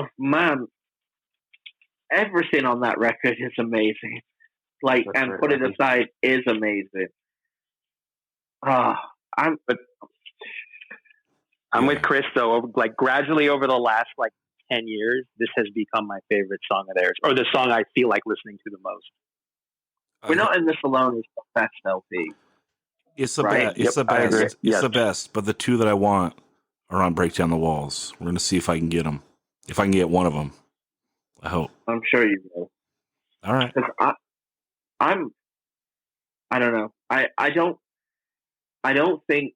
Oh man, everything on that record is amazing. Like, That's and right, Put It Robbie. Aside is amazing. Ah, I'm Yeah. with Chris though. Like gradually over the last like 10 years, this has become my favorite song of theirs, or the song I feel like listening to the most. We're Not in This Alone is the best LP. It's the Right. best. It's Yep, the I best. agree. It's Yes. the best. But the two that I want are on Break Down the Walls. We're gonna see if I can get them. If I can get one of them, I hope. I'm sure you will. All right. Because I don't know. I don't think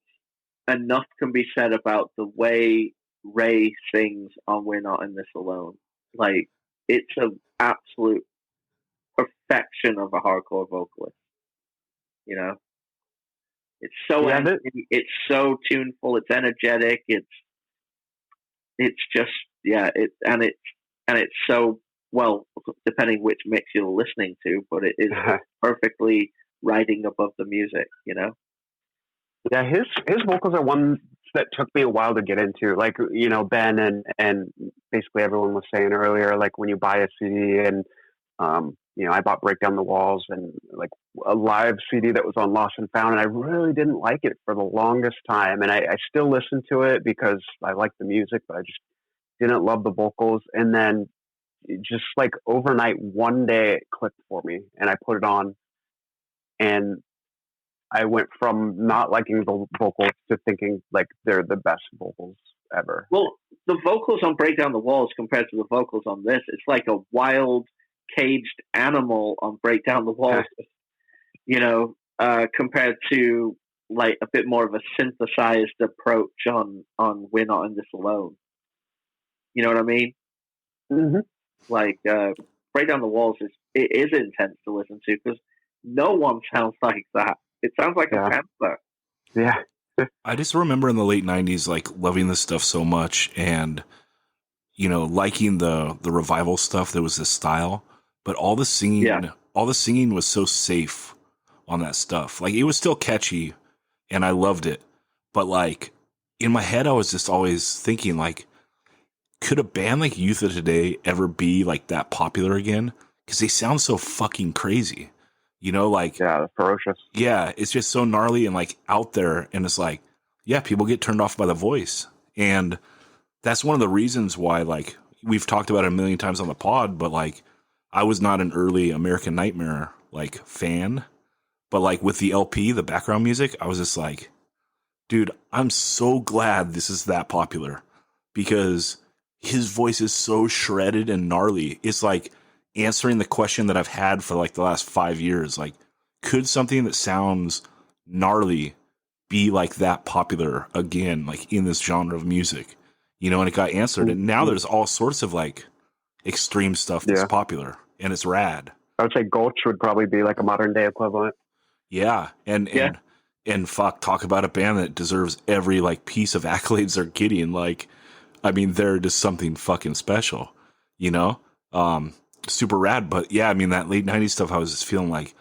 enough can be said about the way Ray sings on We're Not in This Alone. Like, it's an absolute perfection of a hardcore vocalist. You know? It's so Yeah, it's so tuneful, it's energetic, it's just it's so, well, depending which mix you're listening to, but it is perfectly riding above the music, you know? Yeah, his vocals are one that took me a while to get into. Like, you know, Ben and basically everyone was saying earlier, like when you buy a CD and you know, I bought Break Down the Walls and like a live CD that was on Lost and Found, and I really didn't like it for the longest time. And I still listen to it because I like the music, but I just didn't love the vocals. And then just like overnight, one day it clicked for me and I put it on, and I went from not liking the vocals to thinking like they're the best vocals ever. Well, the vocals on Break Down the Walls compared to the vocals on this, it's like a wild, caged animal on Break Down the Walls, you know, compared to like a bit more of a synthesized approach on We're Not in This Alone. You know what I mean? Mm-hmm. Like, Break Down the Walls is intense to listen to because no one sounds like that. It sounds like a panther. Yeah. I just remember in the late 90s, like loving this stuff so much and, you know, liking the revival stuff. There was this style, but all the singing was so safe on that stuff. Like it was still catchy and I loved it. But like in my head, I was just always thinking like, could a band like Youth of Today ever be like that popular again? Cause they sound so fucking crazy, you know, like, Yeah, ferocious. yeah, it's just so gnarly and like out there. And it's like, yeah, people get turned off by the voice. And that's one of the reasons why, like, we've talked about it a million times on the pod, but like, I was not an early American Nightmare like fan, but like with the LP, the background music, I was just like, dude, I'm so glad this is that popular because his voice is so shredded and gnarly. It's like answering the question that I've had for like the last 5 years. Like, could something that sounds gnarly be like that popular again, like in this genre of music? You know, and it got answered. And now there's all sorts of like extreme stuff that's popular and it's rad. I would say Gulch would probably be like a modern day equivalent. Yeah. And fuck, talk about a band that deserves every like piece of accolades they're getting. Like, I mean, they're just something fucking special, you know? Super rad. But yeah, I mean, that late 90s stuff, I was just feeling like,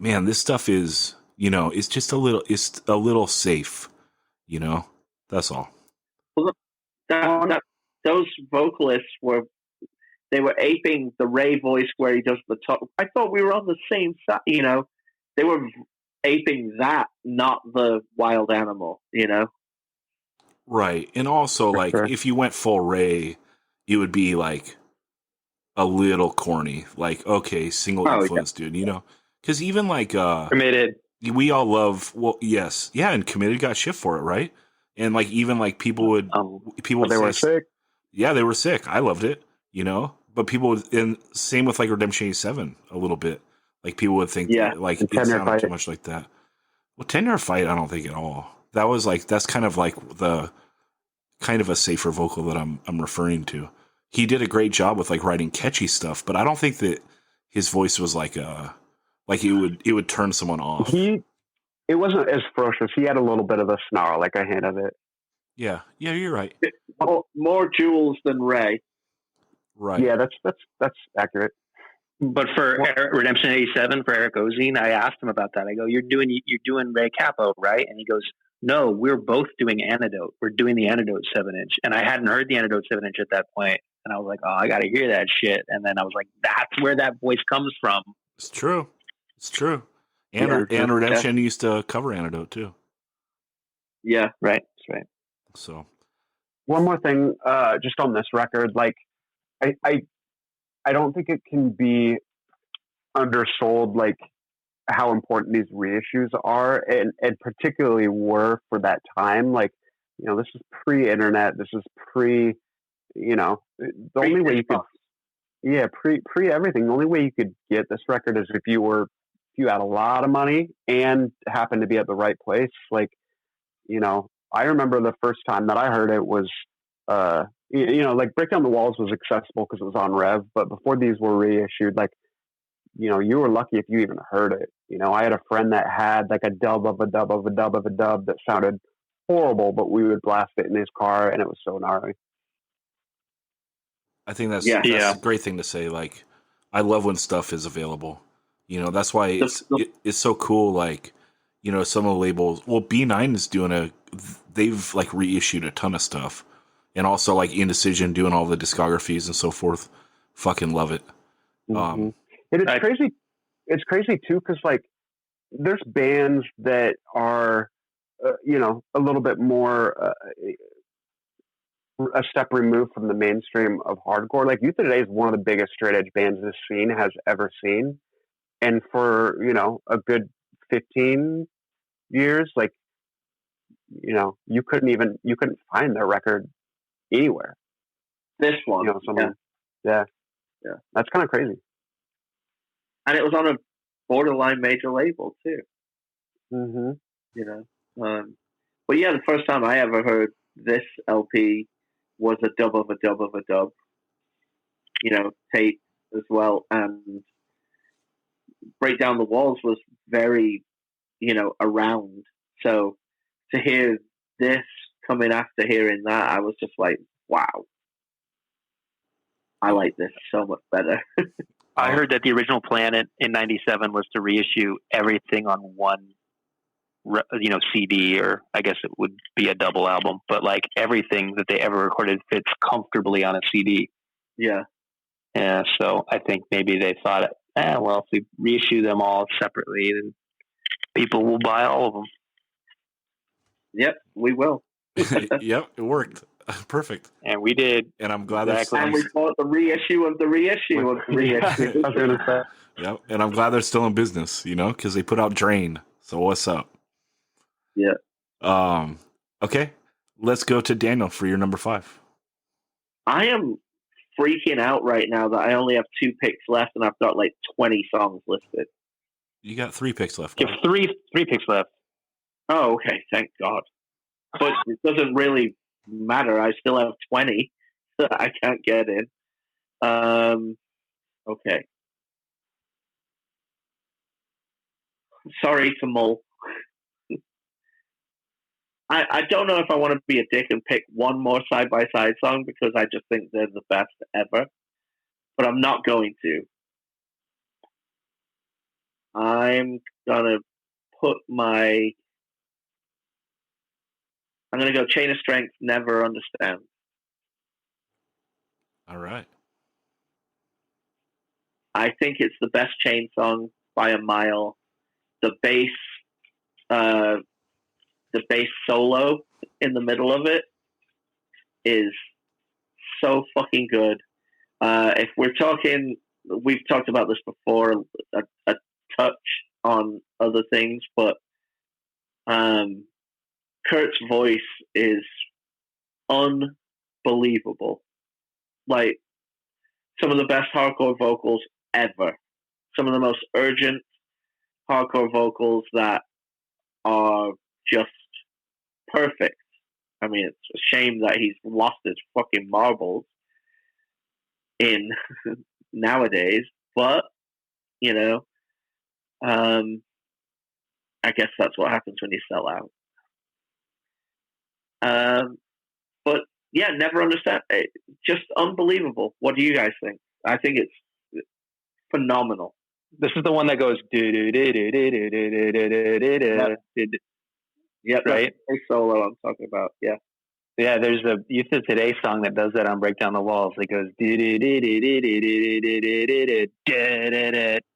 man, this stuff is, you know, it's just a little safe, you know? That's all. Those vocalists were aping the Ray voice where he does the top. I thought we were on the same side, you know. They were aping that, not the wild animal, you know. Right. And also, like, sure. if you went full Ray, it would be like a little corny. Like, okay, single influence, dude, you know? Because even like Committed. we all love, well, yes, yeah, and Committed got shit for it, right? And like even like people would They were sick. Yeah, they were sick. I loved it, you know. But people would, and same with like Redemption 87 a little bit. Like people would think that, like it sounded too much like that. Well, 10-Yard Fight, I don't think at all. That was like that's kind of like the kind of a safer vocal that I'm referring to. He did a great job with like writing catchy stuff, but I don't think that his voice was like it would turn someone off. It wasn't as ferocious. He had a little bit of a snarl, like a hint of it. Yeah, you're right. More jewels than Ray. Right. Yeah, that's accurate. But for Redemption 87, for Eric Ozine, I asked him about that. I go, you're doing Ray Capo, right? And he goes, no, we're both doing Antidote. We're doing the Antidote 7-inch. And I hadn't heard the Antidote 7-inch at that point. and I was like, oh, I got to hear that shit. And then I was like, that's where that voice comes from. It's true. It's true. And Redemption used to cover Antidote too. Yeah, right. That's right. So one more thing, just on this record, like I don't think it can be undersold, like how important these reissues are, and particularly were for that time. Like, you know, this is pre-internet. This is pre, you know, the only way you could, pre everything. The only way you could get this record is if you had a lot of money and happened to be at the right place. Like, you know, I remember the first time that I heard it was, you know, like Break Down the Walls was accessible because it was on Rev, but before these were reissued, like, you know, you were lucky if you even heard it. You know, I had a friend that had like a dub of a dub of a dub of a dub that sounded horrible, but we would blast it in his car and it was so gnarly. I think that's a great thing to say. Like, I love when stuff is available. You know, that's why it's so cool. Like, you know, some of the labels, well, B9 is they've like reissued a ton of stuff. And also like Indecision doing all the discographies and so forth. Fucking love it. Mm-hmm. It's crazy. It's crazy too, because like there's bands that are, you know, a little bit more a step removed from the mainstream of hardcore. Like Youth of Today is one of the biggest straight edge bands this scene has ever seen, and for, you know, a good 15 years, like, you know, you couldn't find their record anywhere. This one, you know, yeah, that's kind of crazy. And it was on a borderline major label too. Mm-hmm. You know, but yeah, the first time I ever heard this LP was a dub of a dub of a dub. You know, tape as well, and Break Down the Walls was very, you know, around. So to hear this coming after hearing that, I was just like, wow, I like this so much better. I heard that the original plan in '97 was to reissue everything on one, you know, CD, or I guess it would be a double album, but like everything that they ever recorded fits comfortably on a CD. Yeah. Yeah. So I think maybe they thought, well, if we reissue them all separately, then people will buy all of them. Yep, we will. Yep, it worked. Perfect. And we did. And I'm glad and we bought the reissue of the reissue of the reissue. I was gonna say. Yep, and I'm glad they're still in business, you know, because they put out Drain. So what's up? Yeah. Okay, let's go to Daniel for your number 5. I am freaking out right now that I only have 2 picks left, and I've got like 20 songs listed. You got 3 picks left. You have three picks left. Oh, okay. Thank God. But it doesn't really matter. I still have 20 that I can't get in. Okay. Sorry to Mull. I don't know if I want to be a dick and pick one more side-by-side song because I just think they're the best ever. But I'm not going to. I'm going to I'm going to go Chain of Strength, Never Understand. All right. I think it's the best Chain song by a mile. The bass solo in the middle of it is so fucking good. If we're talking, we've talked about this before, a touch on other things, but Kurt's voice is unbelievable. Like, some of the best hardcore vocals ever. Some of the most urgent hardcore vocals that are just perfect. I mean, it's a shame that he's lost his fucking marbles in nowadays, but, you know, I guess that's what happens when you sell out. But yeah, Never Understand. Just unbelievable. What do you guys think? I think it's phenomenal. This is the one that goes Yep, right. A solo I'm talking about. Yeah. Yeah, there's a Youth of Today song that does that on Break Down the Walls. It goes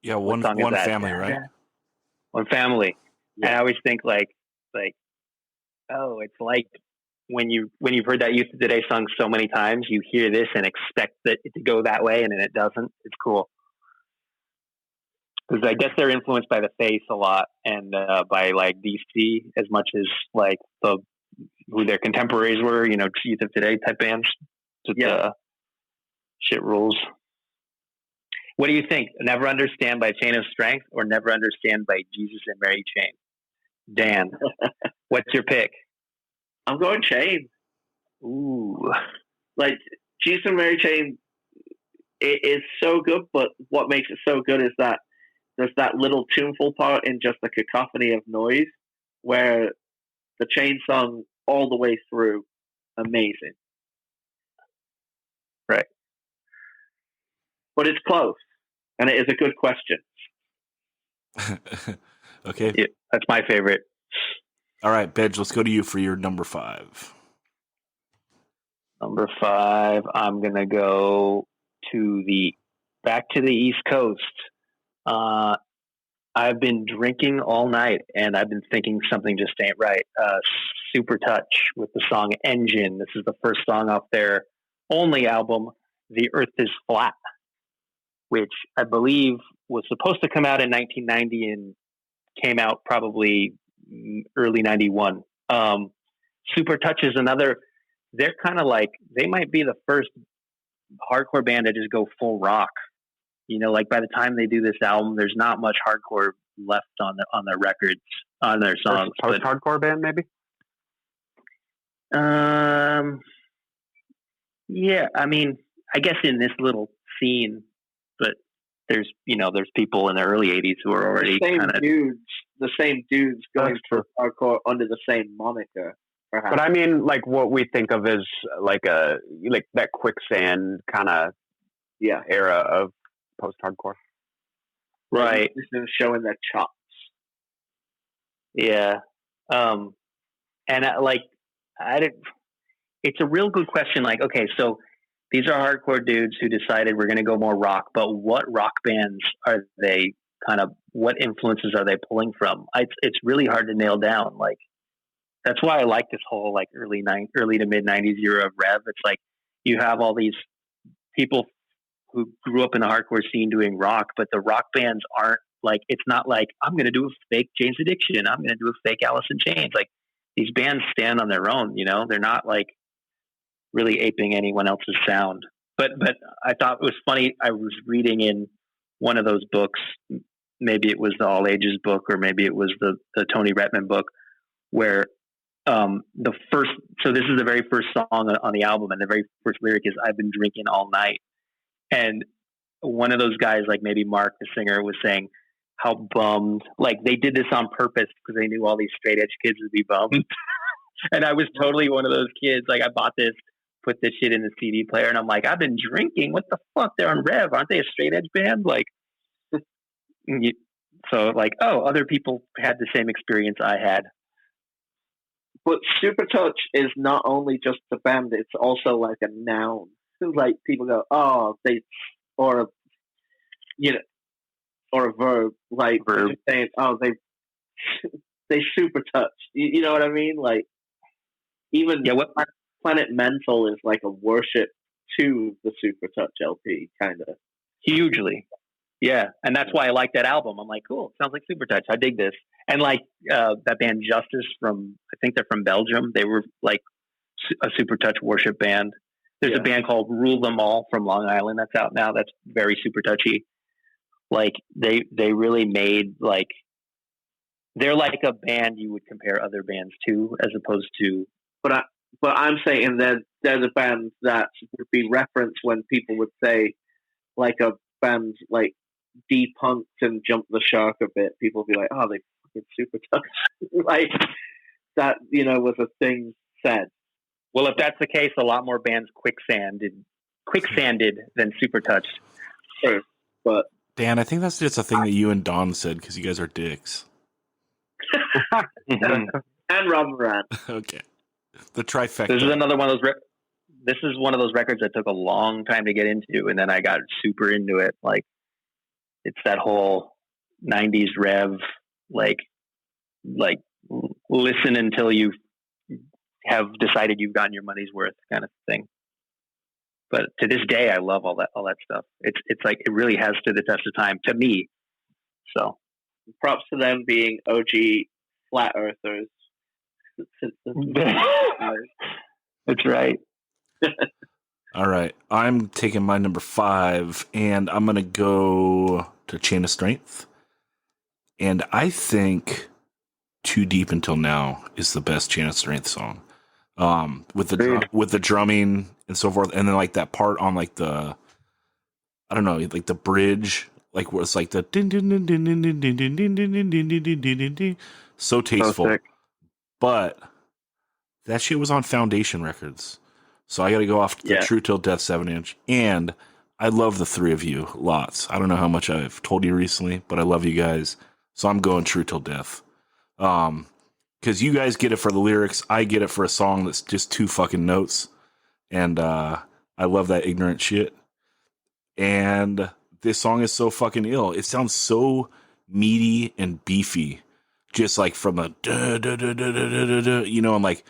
Yeah, What song is one that? family, right? One Family. Yeah. And I always think like oh, it's like when you've heard that Youth of Today song so many times, you hear this and expect it to go that way, and then it doesn't. It's cool because I guess they're influenced by the Face a lot and by like DC as much as like who their contemporaries were. You know, Youth of Today type bands. Just, shit rules. What do you think? Never Understand by Chain of Strength or Never Understand by Jesus and Mary Chain? Dan, what's your pick? I'm going Chain. Ooh. Like, Jesus and Mary Chain, it is so good, but what makes it so good is that there's that little tuneful part in just the cacophony of noise where the Chain song all the way through, amazing. Right. But it's close, and it is a good question. Okay. Yeah, that's my favorite. All right, Bedge, let's go to you for your number 5. Number 5, I'm going to go back to the East Coast. I've been drinking all night, and I've been thinking something just ain't right. Super Touch with the song Engine. This is the first song off their only album, The Earth is Flat, which I believe was supposed to come out in 1990 and came out probably early 91. Super Touch is they're kind of like, they might be the first hardcore band to just go full rock. You know, like by the time they do this album, there's not much hardcore left on their records, on their songs. Post-hardcore band, maybe? Yeah, I mean, I guess in this little scene, but there's people in the early 80s who are already the same dudes going for hardcore under the same moniker. Perhaps. But I mean, like what we think of as like that Quicksand kind of era of post-hardcore. Right. This is showing their chops. Yeah. And it's a real good question. Like, okay, so these are hardcore dudes who decided we're going to go more rock, but what rock bands are they what influences are they pulling from? It's really hard to nail down. Like, that's why I like this whole like early to mid 90s era of Rev. It's like you have all these people who grew up in the hardcore scene doing rock, but the rock bands aren't like, it's not like I'm going to do a fake Jane's Addiction. I'm going to do a fake Alice in Chains. Like, these bands stand on their own, you know, they're not like really aping anyone else's sound. But I thought it was funny. I was reading in one of those books, maybe it was the All Ages book, or maybe it was the Tony Retman book, where so this is the very first song on the album, and the very first lyric is "I've been drinking all night." And one of those guys, like maybe Mark, the singer, was saying how bummed, like they did this on purpose because they knew all these straight edge kids would be bummed. And I was totally one of those kids. Like, I bought this, put this shit in the CD player, and I'm like, I've been drinking. What the fuck? They're on Rev. Aren't they a straight edge band? Like, so like, oh, other people had the same experience I had. But Super Touch is not only just a band; it's also like a noun. Like, people go, oh, or a verb, like saying, oh, they super touch. You know what I mean? Like, even Planet Mental is like a worship to the Super Touch LP, kind of. Hugely. Yeah. And that's why I like that album. I'm like, cool, sounds like Super Touch. I dig this. And like that band Justice I think they're from Belgium. They were like a Super Touch worship band. There's a band called Rule Them All from Long Island that's out now. That's very Super Touchy. Like, they really made, like, they're like a band you would compare other bands to, as opposed to. But I'm saying that they're the bands that would be referenced when people would say, like, a band like Depunked and Jump the Shark a bit. People would be like, oh, they fucking Super Touch. Like, that, was a thing said. Well, if that's the case, a lot more bands quicksanded than Super Touched. Sure, but Dan, I think that's just a thing that you and Don said because you guys are dicks. And Rob Moran. Okay. The trifecta. This is another one of those. This is one of those records that took a long time to get into, and then I got super into it. Like, it's that whole '90s rev, like listen until you have decided you've gotten your money's worth kind of thing. But to this day, I love all that stuff. It's like it really has stood the test of time to me. So props to them being OG flat earthers. That's right. All right. I'm taking my number 5, and I'm going to go to Chain of Strength. And I think Too Deep Until Now is the best Chain of Strength song. With the drumming and so forth. And then like that part on like the, I don't know, like the bridge, like where it's like the so tasteful. So sick. But that shit was on Foundation Records. So I got to go off the True Till Death 7-inch. And I love the three of you lots. I don't know how much I've told you recently, but I love you guys. So I'm going True Till Death. Because you guys get it for the lyrics. I get it for a song that's just 2 fucking notes. And I love that ignorant shit. And this song is so fucking ill. It sounds so meaty and beefy. Just like from the you know, and like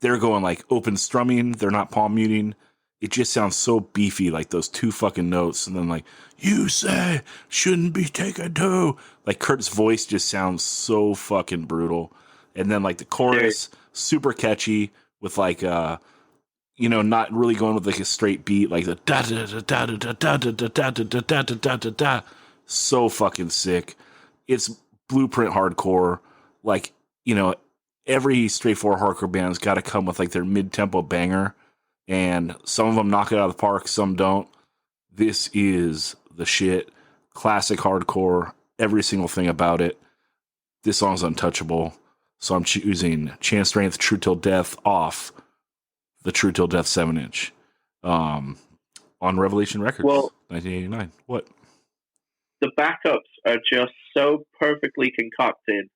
they're going like open strumming. They're not palm muting. It just sounds so beefy, like those 2 fucking notes. And then like, you say shouldn't be taken to. Like Kurt's voice just sounds so fucking brutal. And then like the chorus, super catchy with like, you know, not really going with like a straight beat, like the da da da da da da da da da da da da da da da. So fucking sick. It's blueprint hardcore. Like, you know, every straightforward hardcore band's got to come with like their mid-tempo banger. And some of them knock it out of the park, some don't. This is the shit. Classic hardcore. Every single thing about it. This song's untouchable. So I'm choosing Chain of Strength, True Till Death off the True Till Death 7-inch on Revelation Records, Well, 1989. What? The backups are just so perfectly concocted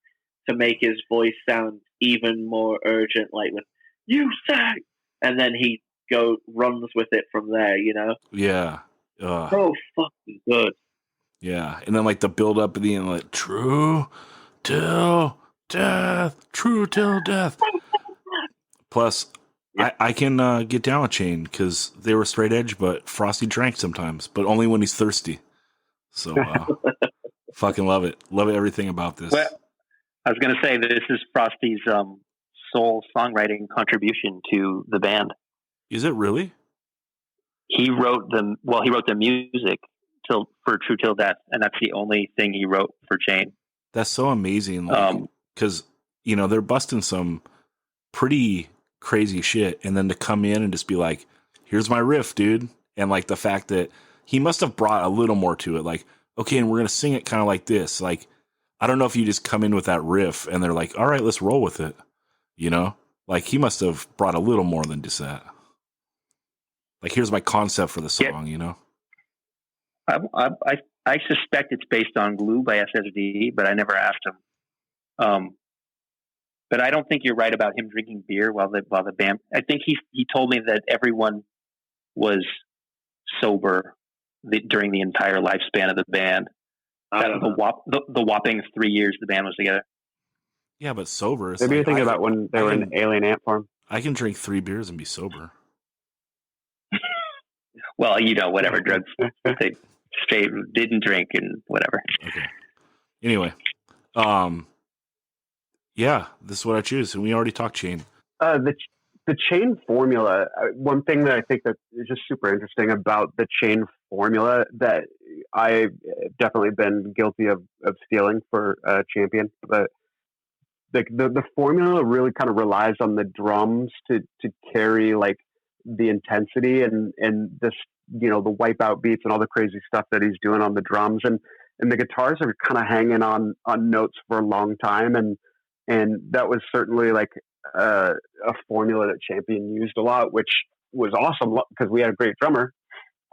to make his voice sound even more urgent, like with "you say," and then he runs with it from there. You know? Yeah. So fucking good. Yeah, and then like the build up at the end, like True Till Death, True Till Death. Plus, I can get down with Chain because they were straight edge, but Frosty drank sometimes, but only when he's thirsty. So, fucking love it. Love everything about this. Well, I was going to say that this is Frosty's sole songwriting contribution to the band. Is it really? He wrote the music for True Till Death, and that's the only thing he wrote for Chain. That's so amazing. Because, you know, they're busting some pretty crazy shit, and then to come in and just be like, here's my riff, dude. And like the fact that he must have brought a little more to it. Like, okay, and we're going to sing it kind of like this. Like, I don't know if you just come in with that riff and they're like, all right, let's roll with it. You know? Like, he must have brought a little more than just that. Like, here's my concept for the song, you know? I suspect it's based on Glue by SSD, but I never asked him. But I don't think you're right about him drinking beer while the band. I think he told me that everyone was sober during the entire lifespan of the band. The whopping 3 years the band was together. Yeah, but sober. Maybe you're thinking about when they were in Alien Ant Farm. I can drink 3 beers and be sober. Well, you know, whatever drugs they straight didn't drink and whatever. Okay. Anyway, yeah, this is what I choose, and we already talked Chain. The Chain formula. One thing that I think that is just super interesting about the Chain formula that I've definitely been guilty of stealing for Champion, but the formula really kind of relies on the drums to carry like the intensity and this, you know, the wipeout beats and all the crazy stuff that he's doing on the drums, and the guitars are kind of hanging on notes for a long time, and that was certainly like a formula that Champion used a lot, which was awesome because we had a great drummer,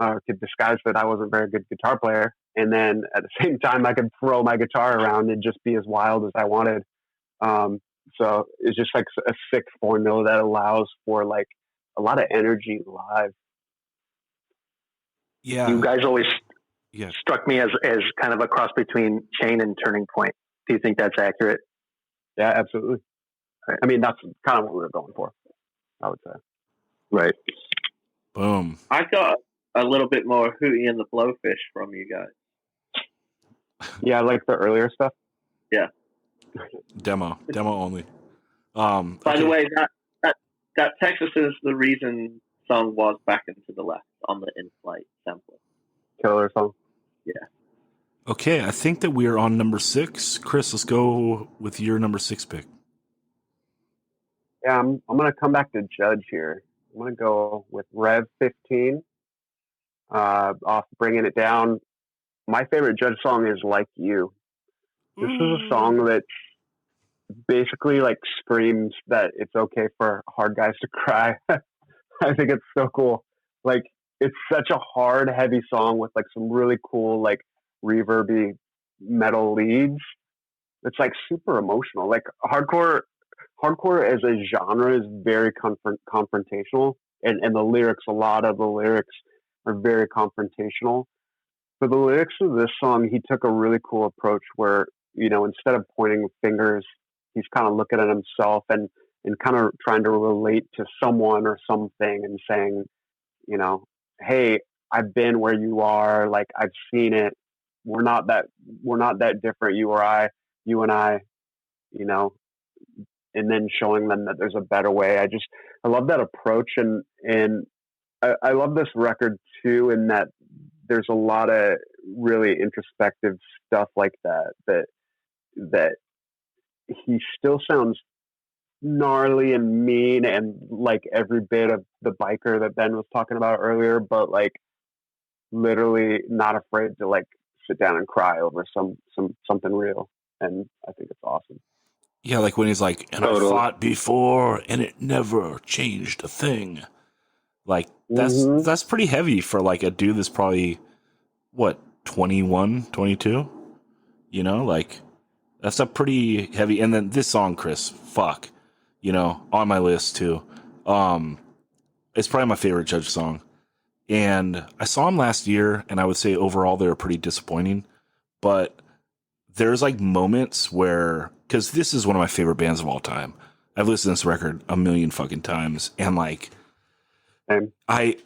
could disguise that I wasn't a very good guitar player, and then at the same time I could throw my guitar around and just be as wild as I wanted. So it's just like a sick formula that allows for like a lot of energy live. Yeah. You guys always Yeah. struck me as kind of a cross between Chain and Turning Point. Do you think that's accurate? Yeah, absolutely. I mean, that's kind of what we were going for, I would say. Right. Boom. I got a little bit more Hootie and the Blowfish from you guys. Yeah, like the earlier stuff. Yeah. Demo only. By the way, that Texas is the Reason song was Back and to the Left on the in-flight sampler. Killer song. Yeah. Okay, I think that we are on number 6. Chris, let's go with your number 6 pick. Yeah, I'm going to come back to Judge here. I'm going to go with Rev 15 off Bringing It Down. My favorite Judge song is Like You. This is a song that basically like screams that it's okay for hard guys to cry. I think it's so cool. Like, it's such a hard, heavy song with like some really cool, like reverby metal leads. It's like super emotional. Like hardcore as a genre is very confrontational, and the lyrics, a lot of the lyrics are very confrontational. For the lyrics of this song, he took a really cool approach where, you know, instead of pointing fingers, he's kind of looking at himself and kind of trying to relate to someone or something and saying, you know, hey, I've been where you are. Like, I've seen it. We're not that different. You and I, you know, and then showing them that there's a better way. I love that approach. And I love this record too, in that there's a lot of really introspective stuff like that he still sounds gnarly and mean and like every bit of the biker that Ben was talking about earlier, but like literally not afraid to like sit down and cry over something real. And I think it's awesome. Yeah, like when he's like, and I fought before and it never changed a thing. Like that's pretty heavy for like a dude that's probably what, 21, 22? You know, like that's a pretty heavy. And then this song, Chris, fuck, you know, on my list too. It's probably my favorite Judge song. And I saw him last year, and I would say overall they were pretty disappointing. But there's like moments where, because this is one of my favorite bands of all time. I've listened to this record a million fucking times, and like, I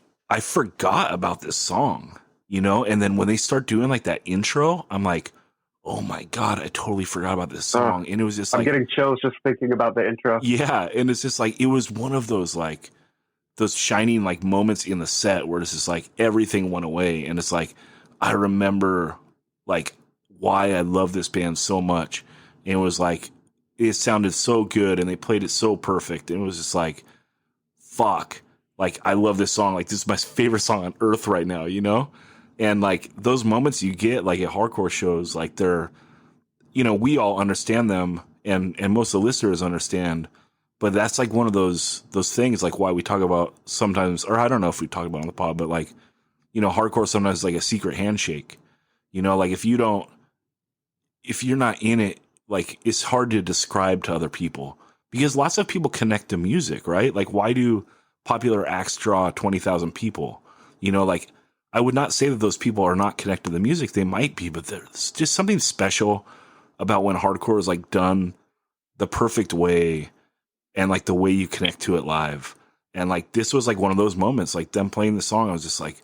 forgot about this song, you know. And then when they start doing like that intro, I'm like, oh my God, I totally forgot about this song. And it was just like, I'm getting chills just thinking about the intro. Yeah. And it's just like, it was one of those like, those shining like moments in the set where it's just like everything went away. And it's like, I remember like why I love this band so much. And it was like, it sounded so good and they played it so perfect. And it was just like, fuck, like, I love this song. Like, this is my favorite song on earth right now, you know? And like those moments you get like at hardcore shows, like they're, you know, we all understand them and most of the listeners understand, but that's like one of those things, like why we talk about sometimes, or I don't know if we talk about it on the pod, but like, you know, hardcore sometimes is like a secret handshake, you know, like if you're not in it, like it's hard to describe to other people because lots of people connect to music, right? Like why do popular acts draw 20,000 people? You know, like I would not say that those people are not connected to the music. They might be, but there's just something special about when hardcore is like done the perfect way and like the way you connect to it live. And like, this was like one of those moments, like them playing the song. I was just like,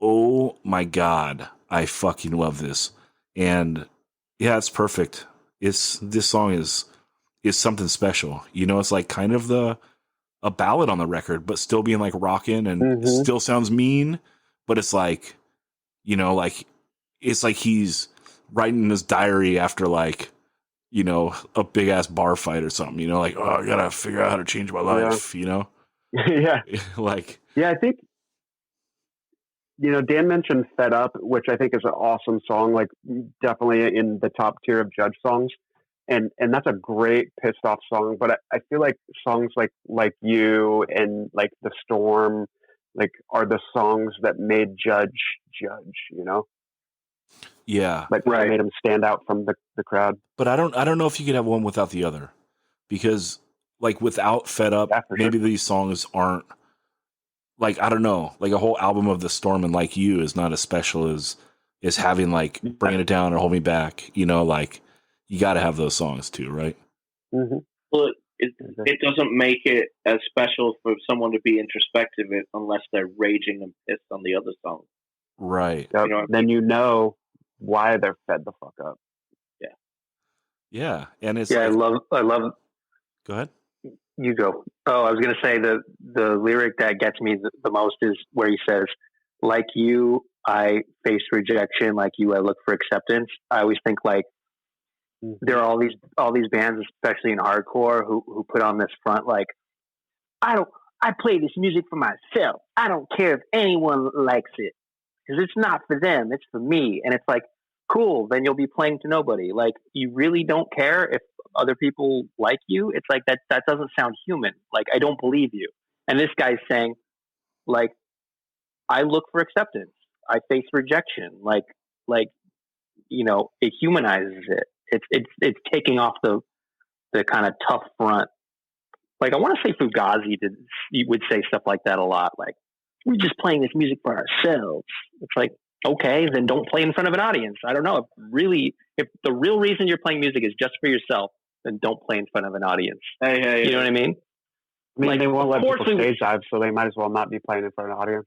oh my God, I fucking love this. And yeah, it's perfect. This song is something special. You know, it's like kind of a ballad on the record, but still being like rocking and still sounds mean. But it's like, you know, like, it's like he's writing in his diary after like, you know, a big ass bar fight or something, you know, like, oh, I gotta figure out how to change my life, you know? Yeah. Like, yeah, I think, you know, Dan mentioned Fed Up, which I think is an awesome song, like definitely in the top tier of Judge songs. And that's a great pissed off song. But I feel like songs like You and like The Storm, like are the songs that made Judge, you know? yeah. Like made him stand out from the crowd. But I don't know if you could have one without the other. because like without Fed Up, Yeah, for sure. maybe these songs aren't like, I don't know, like a whole album of The Storm and Like You is not as special as having like Bringing It Down or Hold Me Back. You know, like you got to have those songs too, right? Mm-hmm. Well, it doesn't make it as special for someone to be introspective unless they're raging and pissed on the other song. Right. Yep. You know, Then you know why they're fed the fuck up. Yeah. And it's Yeah, like, I love. go ahead. You go. Oh, I was going to say the lyric that gets me the most is where he says, "Like you, I face rejection. Like you, I look for acceptance." I always think like there are all these bands, especially in hardcore, who put on this front like, I play this music for myself. I don't care if anyone likes it because it's not for them. It's for me. And it's like, cool. Then you'll be playing to nobody. Like you really don't care if other people like you. It's like that doesn't sound human. Like I don't believe you. And this guy's saying, like, I look for acceptance. I face rejection. Like you know, it humanizes it. It's taking off the kind of tough front. Like I want to say Fugazi would say stuff like that a lot. Like we're just playing this music for ourselves. It's like, okay, then don't play in front of an audience. I don't know if the real reason you're playing music is just for yourself, then don't play in front of an audience. Hey, You know what I mean? I mean, Like, they won't of let course people stage dive, so they might as well not be playing in front of an audience.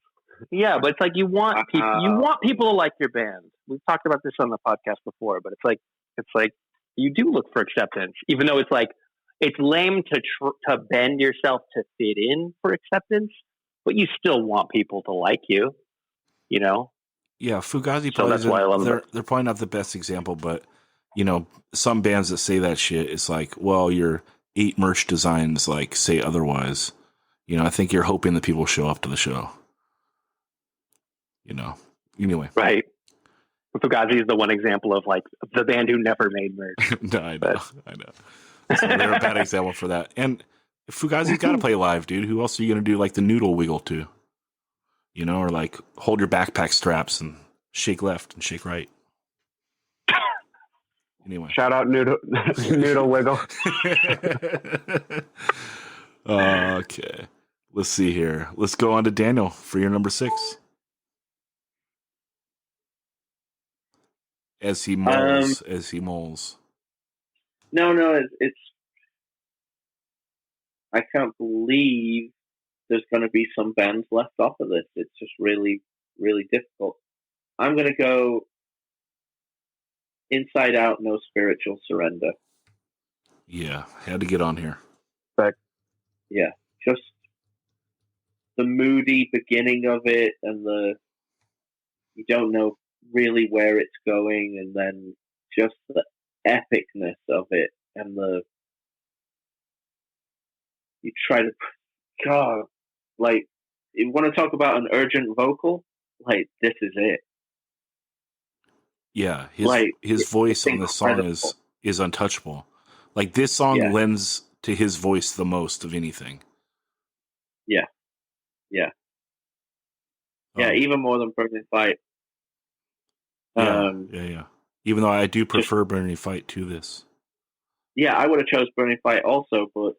Yeah, but it's like you want people to like your band. We've talked about this on the podcast before, but it's like you do look for acceptance, even though it's like it's lame to bend yourself to fit in for acceptance, but you still want people to like you. You know? Yeah, Fugazi So probably that's why I love them. they're probably not the best example, but you know, some bands that say that shit, it's like, well, your 8 merch designs like say otherwise. You know, I think you're hoping that people show up to the show. You know. Anyway. Right. Fugazi is the one example of like the band who never made merch. No, I know. So they're a bad example for that. And Fugazi's got to play live, dude. Who else are you going to do like the noodle wiggle to? You know, or like hold your backpack straps and shake left and shake right. Anyway. Shout out Noodle Wiggle. Okay. Let's see here. Let's go on to Daniel for your number 6. As he moles. No, it's. I can't believe there's going to be some bands left off of this. It's just really, really difficult. I'm going to go Inside Out, No Spiritual Surrender. Yeah, had to get on here. Yeah, just the moody beginning of it, and you don't know really where it's going, and then just the epicness of it, and you try to, God, like, you want to talk about an urgent vocal? Like, this is it. Yeah, his voice it's on this song is untouchable. Like this song lends to his voice the most of anything. Yeah. Even more than Burning Fight. Yeah. Even though I do prefer Burning Fight to this. Yeah, I would have chose Burning Fight also, but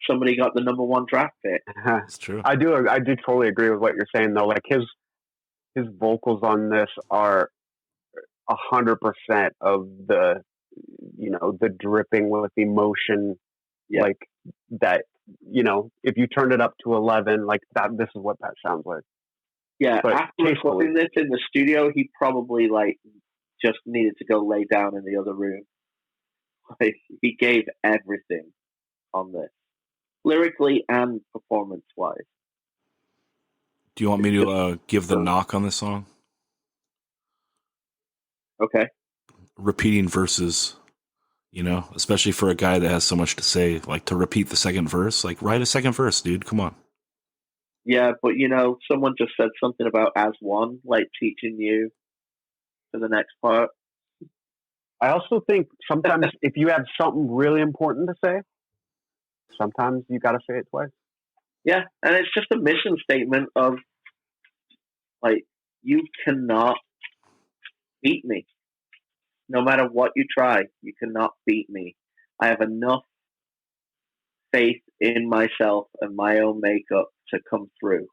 somebody got the number 1 draft pick. That's true. I do totally agree with what you're saying though. Like his vocals on this are 100% of the dripping with emotion, like that. If you turned it up to 11, like that, this is what that sounds like. Yeah, but after recording this in the studio, he probably just needed to go lay down in the other room. Like, he gave everything on this, lyrically and performance-wise. Do you want me to give the knock on this song? Okay. Repeating verses, especially for a guy that has so much to say, like to repeat the second verse, like write a second verse, dude. Come on. Yeah, but someone just said something about as one, like teaching you for the next part. I also think sometimes if you have something really important to say, sometimes you got to say it twice. Yeah, and it's just a mission statement of, like, you cannot beat me. No matter what you try, you cannot beat me. I have enough faith in myself and my own makeup to come through.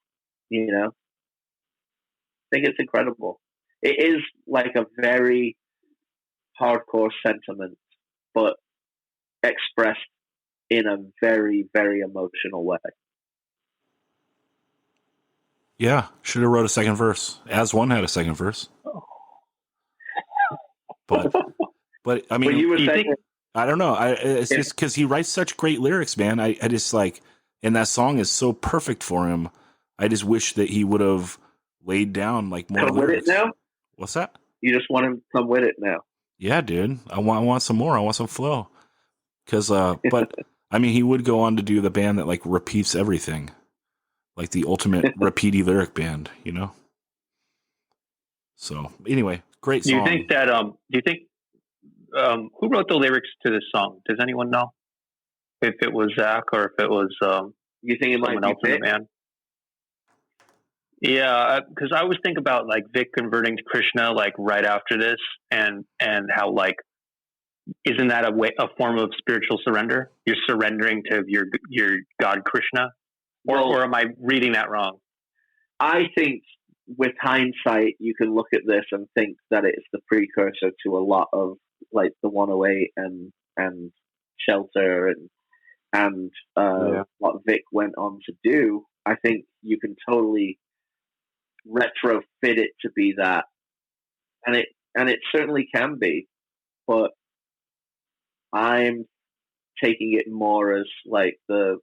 You know, I think it's incredible. It is like a very hardcore sentiment, but expressed in a very, very emotional way. Yeah, should have wrote a second verse. As One had a second verse. But I mean, you were saying, I don't know. It's just because he writes such great lyrics, man. I just like, and that song is so perfect for him. I just wish that he would have laid down like more come lyrics. with it now? What's that? You just want him to come with it now? Yeah, dude. I want some more. I want some flow. Because, but I mean, he would go on to do the band that like repeats everything, like the ultimate repeaty lyric band, you know. So anyway, great song. Do you think that? Do you think who wrote the lyrics to this song? Does anyone know? If it was Zach or if it was you think it might someone be else in the band? Yeah, because I always think about like Vic converting to Krishna like right after this, and how like isn't that a form of spiritual surrender? You're surrendering to your God Krishna, or am I reading that wrong? I think with hindsight, you can look at this and think that it's the precursor to a lot of like the 108 and Shelter and what Vic went on to do. I think you can totally retrofit it to be that, and it certainly can be, but I'm taking it more as like the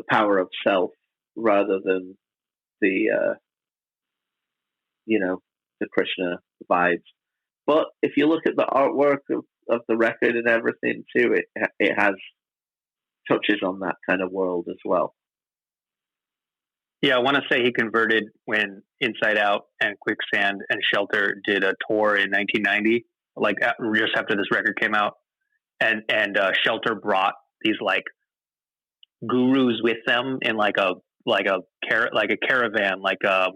power of self rather than the the Krishna vibes. But if you look at the artwork of the record and everything too, it has touches on that kind of world as well. Yeah, I want to say he converted when Inside Out and Quicksand and Shelter did a tour in 1990, like just after this record came out, and Shelter brought these like gurus with them in like a caravan, like a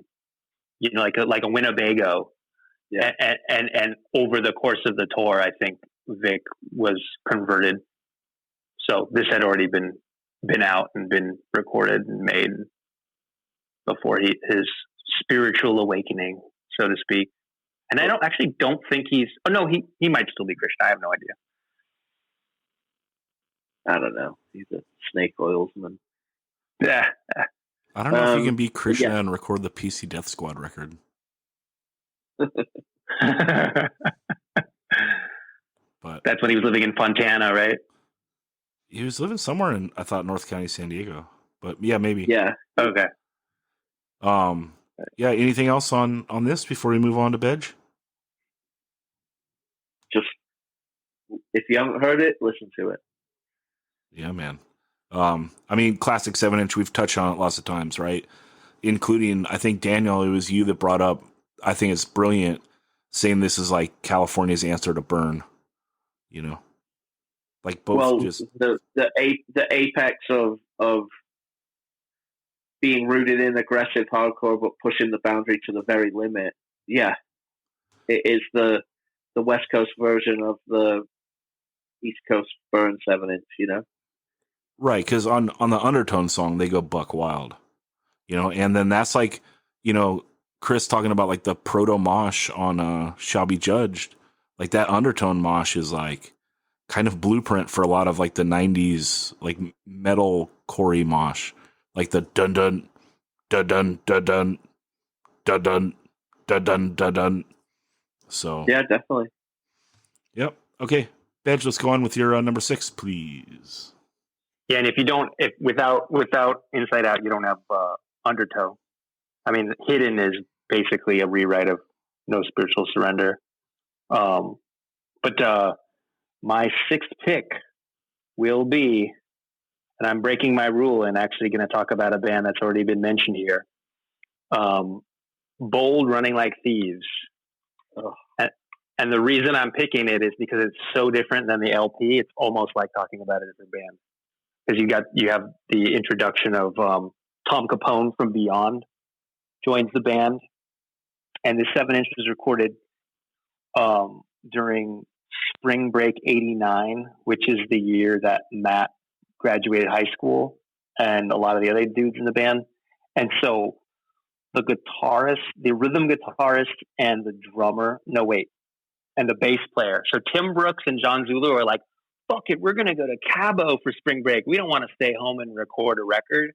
Winnebago. Yeah. And over the course of the tour, I think Vic was converted. So this had already been out and been recorded and made before his spiritual awakening, so to speak. And I don't think he's. Oh no, he might still be Krishna. I have no idea. I don't know. He's a snake oilsman. Yeah. I don't know if you can be Krishna and record the PC Death Squad record. But that's when he was living in Fontana, right? He was living somewhere in, I thought, North County, San Diego. But yeah, maybe. Yeah. Okay. Yeah. Anything else on this before we move on to Bedge? Just if you haven't heard it, listen to it. Yeah, man. I mean, classic 7-inch. We've touched on it lots of times, right? Including, I think Daniel, it was you that brought up. I think it's brilliant, saying this is like California's answer to Burn. You know, like both just the apex of being rooted in aggressive hardcore, but pushing the boundary to the very limit. Yeah, it is the West Coast version of the East Coast Burn 7-inch. You know, right? Because on the Undertone song, they go buck wild. You know, and then that's like, you know, Chris talking about like the proto mosh on Shall Be Judged. Like that Undertone mosh is like kind of blueprint for a lot of like the 90s like metal core mosh. Like the dun dun dun dun dun dun dun dun dun dun dun dun. So yeah, definitely. Yep. Okay. Bedge, let's go on with your number 6, please. Yeah, and if without Inside Out, you don't have Undertow. I mean, Hidden is basically a rewrite of No Spiritual Surrender. But my 6th pick will be, and I'm breaking my rule and actually going to talk about a band that's already been mentioned here. Bold, Running Like Thieves. Oh. And the reason I'm picking it is because it's so different than the LP. It's almost like talking about a different band. Because you have the introduction of Tom Capone from Beyond joins the band, and the 7-inch was recorded during Spring Break '89, which is the year that Matt graduated high school, and a lot of the other dudes in the band. And so the guitarist, the rhythm guitarist, and the drummer, and the bass player. So Tim Brooks and John Zulu are like, fuck it, we're going to go to Cabo for spring break. We don't want to stay home and record a record.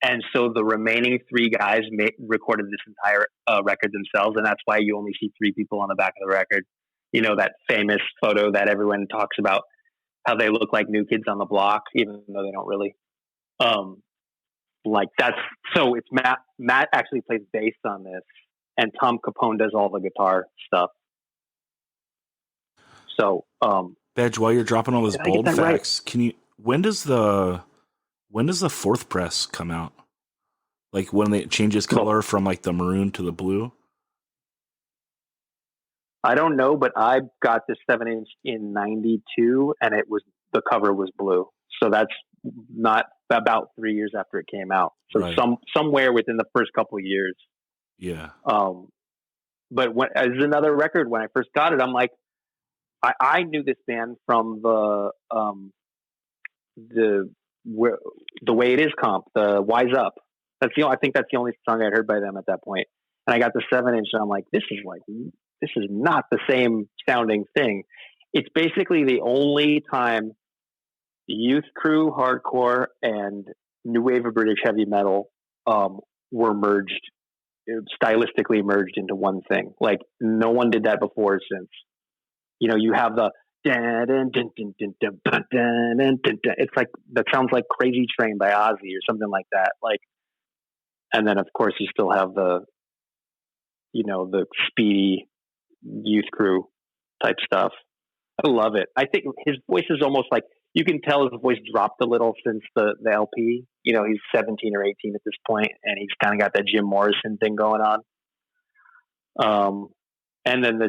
And so the remaining 3 guys recorded this entire record themselves. And that's why you only see 3 people on the back of the record. You know, that famous photo that everyone talks about, how they look like New Kids on the Block, even though they don't really. So it's Matt actually plays bass on this, and Tom Capone does all the guitar stuff. So, Badge, while you're dropping all those bold facts, right? when does the 4th press come out? Like when it changes color from like the maroon to the blue? I don't know, but I got the 7-inch in 92 and the cover was blue. So that's not about 3 years after it came out. So right. Somewhere within the first couple of years. Yeah. But as another record, when I first got it, I'm like, I knew this band from the Way It Is comp, the Wise Up. I think that's the only song I'd heard by them at that point. And I got the 7-inch and I'm like, this is not the same sounding thing. It's basically the only time youth crew, hardcore, and new wave of British heavy metal were stylistically merged into one thing. Like no one did that before or since. You know, you have the it's like that sounds like Crazy Train by Ozzy or something like that. Like, and then of course you still have the speedy youth crew type stuff. I love it. I think his voice is almost like, you can tell his voice dropped a little since the LP. You know, he's 17 or 18 at this point, and he's kind of got that Jim Morrison thing going on. And then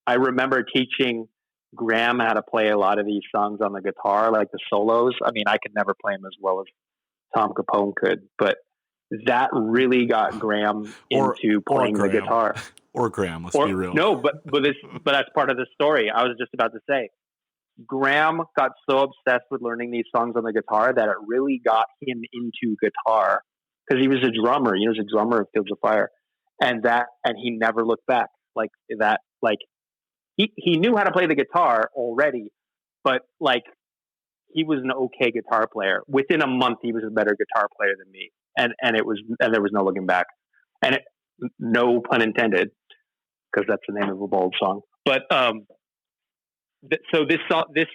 I remember teaching Graham how to play a lot of these songs on the guitar, like the solos. I mean, I could never play them as well as Tom Capone could, but that really got Graham into playing the guitar. Or Graham, let's be real. No, but that's part of the story. I was just about to say, Graham got so obsessed with learning these songs on the guitar that it really got him into guitar, because he was a drummer. He was a drummer of Fields of Fire, and he never looked back. Like that, like he knew how to play the guitar already, but like he was an okay guitar player. Within a month, he was a better guitar player than me, and there was no looking back. And no pun intended, because that's the name of a bold song. But so this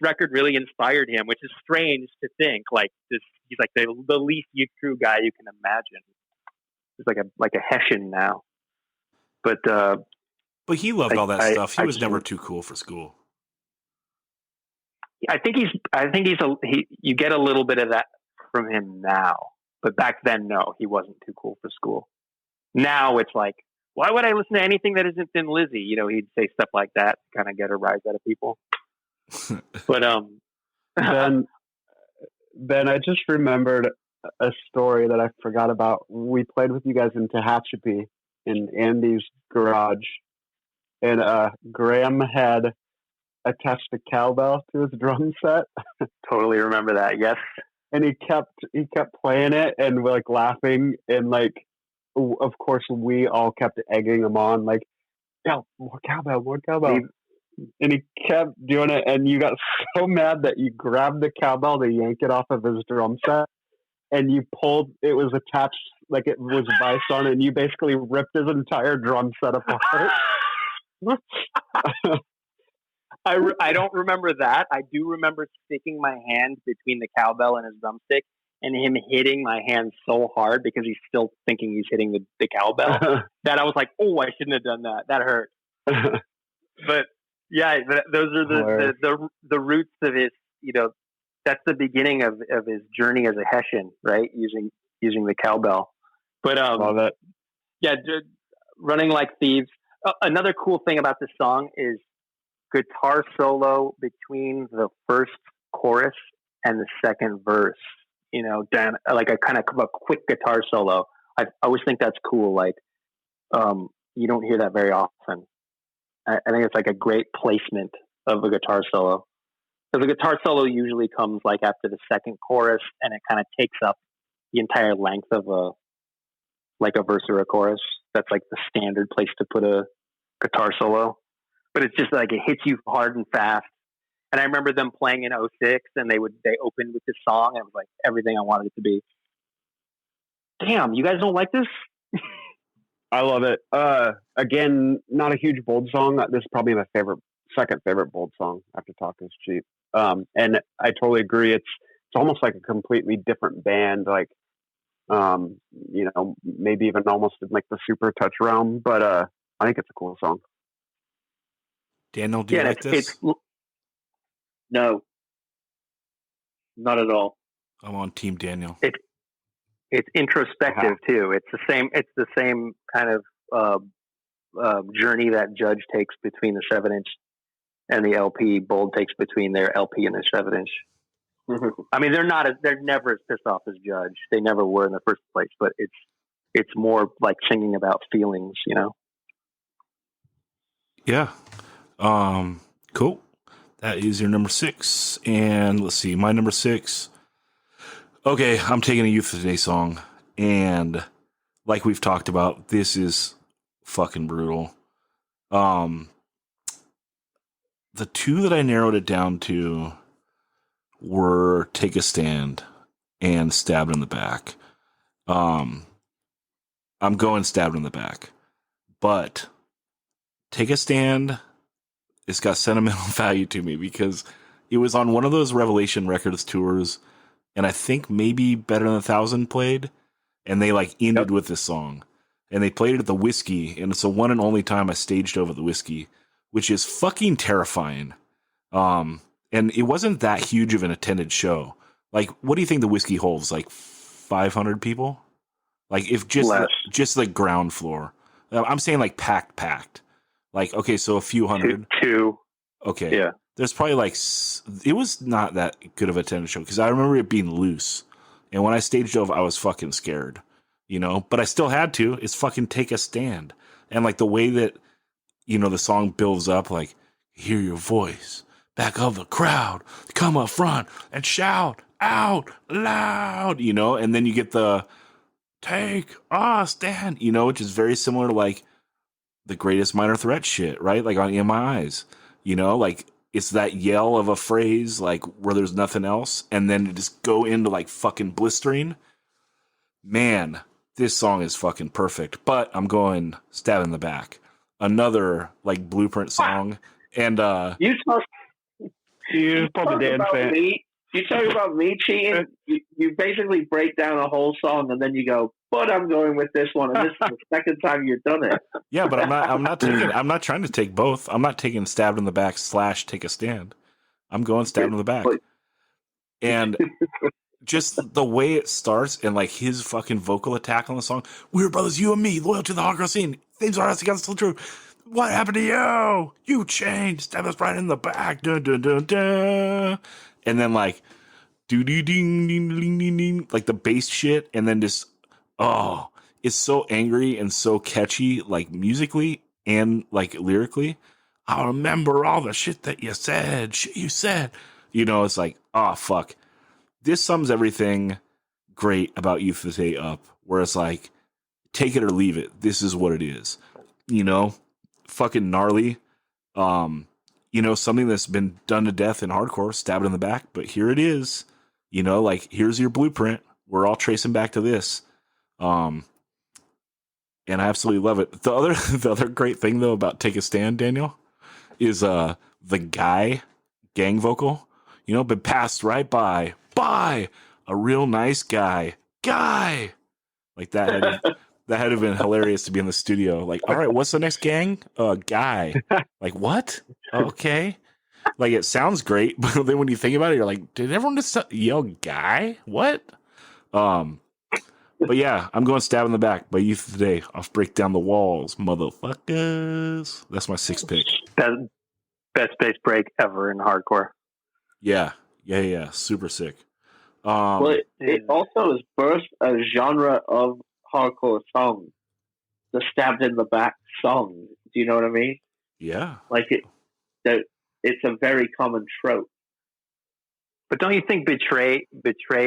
record really inspired him, which is strange to think. Like this, he's like the least youth crew guy you can imagine. He's like a Hessian now. But he loved all that stuff. He was never too cool for school. I think you get a little bit of that from him now, but back then, no, he wasn't too cool for school. Now it's like, why would I listen to anything that isn't Thin Lizzy? You know, he'd say stuff like that, kind of get a rise out of people. But Ben, I just remembered a story that I forgot about. We played with you guys in Tehachapi in Andy's garage, and Graham had attached a cowbell to his drum set. Totally remember that. Yes. And he kept playing it and like laughing, and like, of course we all kept egging him on, like, yeah, more cowbell. And he kept doing it, and you got so mad that you grabbed the cowbell to yank it off of his drum set, and you pulled, it was attached, like it was vice on it, and you basically ripped his entire drum set apart. I don't remember that. I do remember sticking my hand between the cowbell and his drumstick, and him hitting my hand so hard because he's still thinking he's hitting the cowbell that I was like, oh, I shouldn't have done that. That hurt. But yeah, those are the roots of his, you know, that's the beginning of his journey as a Hessian, right? Using the cowbell. But love it. Yeah, Running Like Thieves. Another cool thing about this song is guitar solo between the first chorus and the second verse. You know, like a kind of a quick guitar solo. I always think that's cool. Like, you don't hear that very often. I think it's like a great placement of a guitar solo. Because the guitar solo usually comes like after the second chorus, and it kind of takes up the entire length of a verse or a chorus. That's like the standard place to put a guitar solo. But it's just like it hits you hard and fast. And I remember them playing in '06, and they opened with this song, and it was like everything I wanted it to be. Damn, you guys don't like this? I love it. Again, not a huge Bold song. This is probably my second favorite Bold song after Talk Is Cheap. And I totally agree. It's almost like a completely different band, like, maybe even almost in like the super touch realm, but, I think it's a cool song. Daniel, do you like this? No, not at all. I'm on Team Daniel. It's introspective too. It's the same kind of journey that Judge takes between the 7-inch and the LP. Bold takes between their LP and their 7-inch. I mean, they're never as pissed off as Judge. They never were in the first place. But it's more like singing about feelings, you know. Yeah. Cool. That is your number 6. And let's see, my number 6. Okay, I'm taking a Youth of Today song. And like we've talked about, this is fucking brutal. The two that I narrowed it down to were Take a Stand and Stabbed in the Back. I'm going Stabbed in the Back. But Take a Stand, it's got sentimental value to me because it was on one of those Revelation Records tours, and I think maybe Better Than 1,000 played, and they like ended with this song. And they played it at the Whiskey, and it's the one and only time I staged over the Whiskey, which is fucking terrifying. And it wasn't that huge of an attended show. Like, what do you think the Whiskey holds? Like 500 people? Like, if just the ground floor. I'm saying like packed. Like, okay, so a few hundred. Two. Okay. Yeah. There's probably like, it was not that good of a attended show because I remember it being loose. And when I staged over, I was fucking scared, you know, but I still had to. It's fucking Take a Stand. And like the way that, you know, the song builds up, like, hear your voice back of the crowd, come up front and shout out loud, you know, and then you get the Take a Stand, you know, which is very similar to like the Greatest Minor Threat shit, right? Like on In My Eyes, you know, like it's that yell of a phrase, like where there's nothing else, and then to just go into like fucking blistering. Man, this song is fucking perfect, but I'm going Stab in the Back. Another like Blueprint song. And You talk about me cheating. You basically break down a whole song and then you go, but I'm going with this one, and this is the second time you've done it. Yeah, but I'm not trying to take both. I'm not taking Stabbed in the Back / Take a Stand. I'm going Stabbed in the Back. And just the way it starts and like his fucking vocal attack on the song. We're brothers, you and me, loyal to the hardcore scene. Things are together, still true. What happened to you? You changed. Stab us right in the back. Dun, dun, dun, dun. And then like doo doo ding ding ding ding ding, like the bass shit, and then just it's so angry and so catchy, like musically and like lyrically. I remember all the shit that you said. You know, it's like, oh fuck. This sums everything great about Youth of the Day up, where it's like, take it or leave it. This is what it is. You know, fucking gnarly. You know, something that's been done to death in hardcore, stabbed in the back, but here it is. You know, like, here's your blueprint. We're all tracing back to this. And I absolutely love it. The other great thing though about Take a Stand, Daniel, is the gang vocal, you know, been passed right by a real nice guy. Like that had to have been hilarious to be in the studio. Like, all right, what's the next gang? Guy. Like, what? Okay. Like, it sounds great, but then when you think about it, you're like, did everyone just yell guy? What? But yeah, I'm going Stab in the Back by Youth of the Day. I'll break down the walls, motherfuckers. That's my 6th pick. Best bass break ever in hardcore. Yeah. Super sick. Well, it also has birthed a genre of hardcore song, the stabbed in the back song. Do you know what I mean? Yeah. Like it's a very common trope. But don't you think "Betray"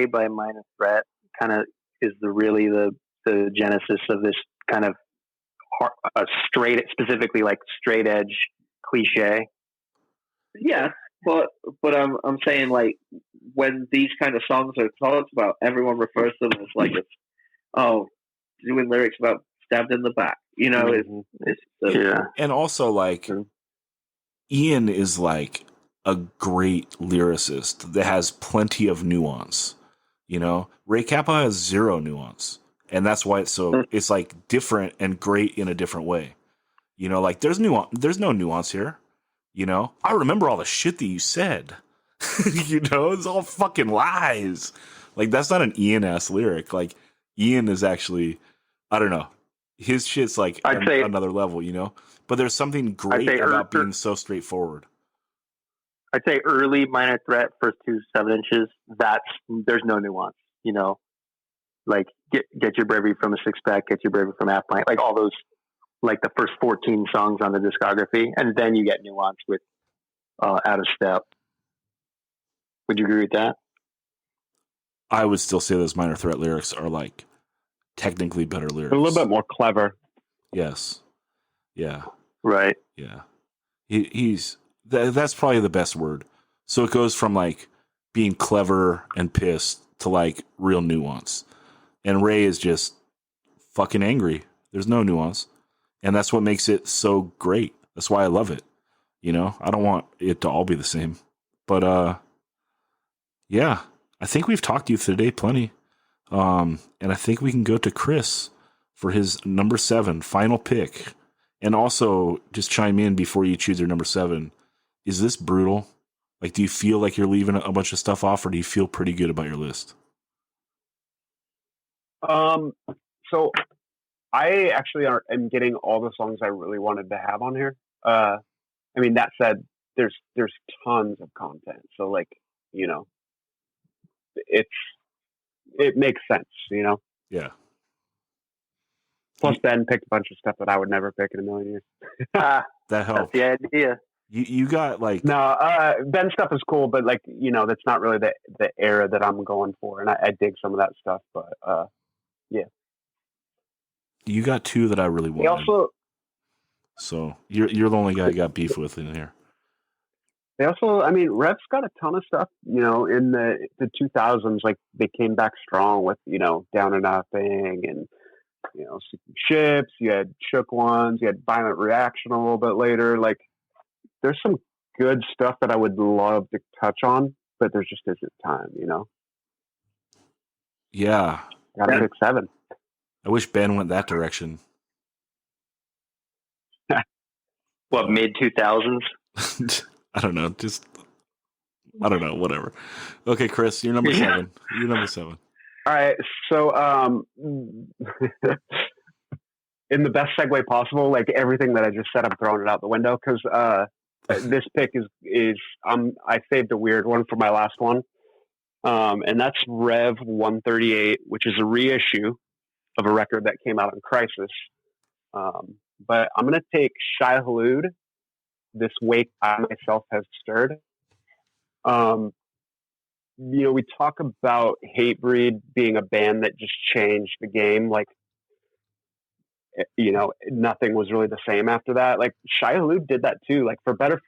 by Minor Threat kind of is the genesis of this kind of specifically like straight edge cliche? Yeah, but I'm saying, like, when these kind of songs are talked about, everyone refers to them as like doing lyrics about stabbed in the back. You know, Yeah. And also, like, Ian is like a great lyricist that has plenty of nuance. You know, Ray Kappa has zero nuance, and that's why it's like different and great in a different way. You know, like there's no nuance here. You know, I remember all the shit that you said. You know, it's all fucking lies. Like, that's not an Ian ass lyric. Like, Ian is actually, I don't know, his shit's like another level, you know? But there's something great about being so straightforward. I'd say early Minor Threat, first 2 7-inches, there's no nuance, you know? Like, get your bravery from a six pack, get your bravery from half pint, like all those, like the first 14 songs on the discography. And then you get nuance with Out of Step. Would you agree with that? I would still say those Minor Threat lyrics are like technically better lyrics. A little bit more clever. Yes. Yeah. Right. Yeah. That's probably the best word. So it goes from like being clever and pissed to like real nuance. And Ray is just fucking angry. There's no nuance. And that's what makes it so great. That's why I love it. You know, I don't want it to all be the same. But yeah, I think we've talked to you today plenty. And I think we can go to Chris for his number 7 final pick. And also just chime in before you choose your number 7. Is this brutal? Like, do you feel like you're leaving a bunch of stuff off, or do you feel pretty good about your list? So I actually am getting all the songs I really wanted to have on here. I mean, that said, there's tons of content. So, like, you know, it makes sense, you know? Yeah. Plus, Ben picked a bunch of stuff that I would never pick in a million years. That helps. That's the idea. You got like no, Ben stuff is cool, but like, you know, that's not really the era that I'm going for, and I dig some of that stuff. But yeah, you got 2 that I really want. Also, so you're the only guy I got beef with in here. They also, I mean, Rev's got a ton of stuff. You know, in the 2000s, like they came back strong with, you know, Down or Nothing and, you know, Ships. You had Shook Ones. You had Violent Reaction a little bit later. Like, there's some good stuff that I would love to touch on, but there just isn't time, you know? Yeah. Gotta pick 7. I wish Ben went that direction. What, mid 2000s? I don't know. I don't know. Whatever. Okay, Chris, you're number 7. You're number 7. All right. So, in the best segue possible, like everything that I just said, I'm throwing it out the window because this pick is I saved a weird one for my last one, and that's Rev 138, which is a reissue of a record that came out on Crisis. But I'm gonna take Shai Hulud, This Wake I Myself Have Stirred. You know, we talk about Hatebreed being a band that just changed the game. Like, you know, nothing was really the same after that. Like, Shai Hulud did that too. Like, for better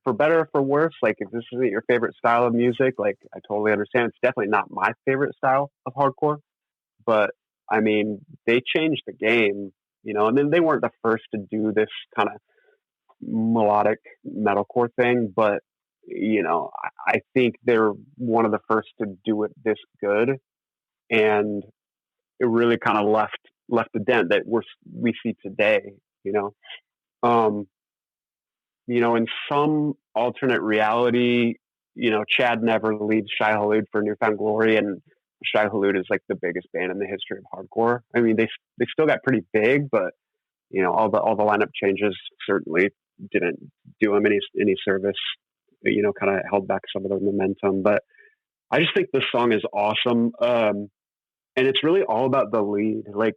or for worse, like, if this isn't your favorite style of music, like, I totally understand. It's definitely not my favorite style of hardcore. But, I mean, they changed the game, you know, and then they weren't the first to do this kind of melodic metalcore thing, but, you know, I think they're one of the first to do it this good, and it really kind of left a dent that we see today. You know, in some alternate reality, you know, Chad never leaves Shai Hulud for Newfound Glory, and Shai Hulud is like the biggest band in the history of hardcore. I mean, they still got pretty big, but you know, all the lineup changes certainly didn't do them any service. You know, kind of held back some of the momentum. But I just think this song is awesome. And it's really all about the lead. Like,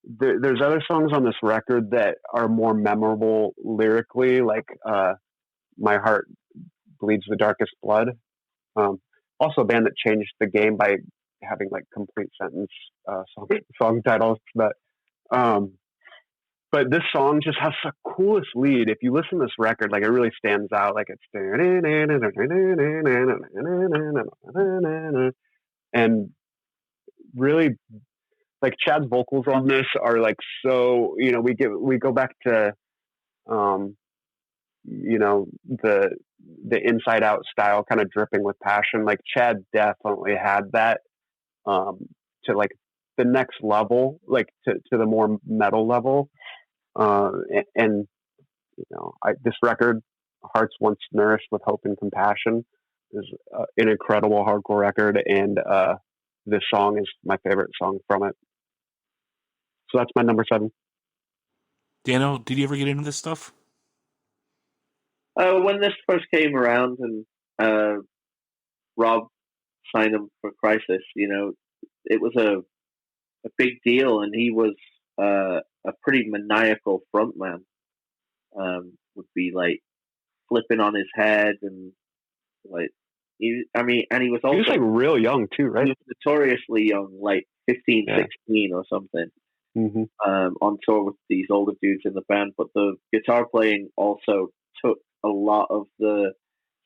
there's other songs on this record that are more memorable lyrically, like My Heart Bleeds the Darkest Blood. also a band that changed the game by having like complete sentence song titles. But this song just has the coolest lead. If you listen to this record, like it really stands out. Like it's and really like Chad's vocals on this are like so. We go back to the Inside Out style, kind of dripping with passion. Like Chad definitely had that to like the next level, like to the more metal level. And this record, Hearts Once Nourished with Hope and Compassion, is an incredible hardcore record, and this song is my favorite song from it. So that's my number 7. Dano, did you ever get into this stuff? When this first came around and Rob signed him for Crisis, it was a big deal, and he was a pretty maniacal frontman. Would be like flipping on his head and like he was also, he was like real young too, right? He was notoriously young, like 15, 16 or something. Mm-hmm. On tour with these older dudes in the band, but the guitar playing also took a lot of the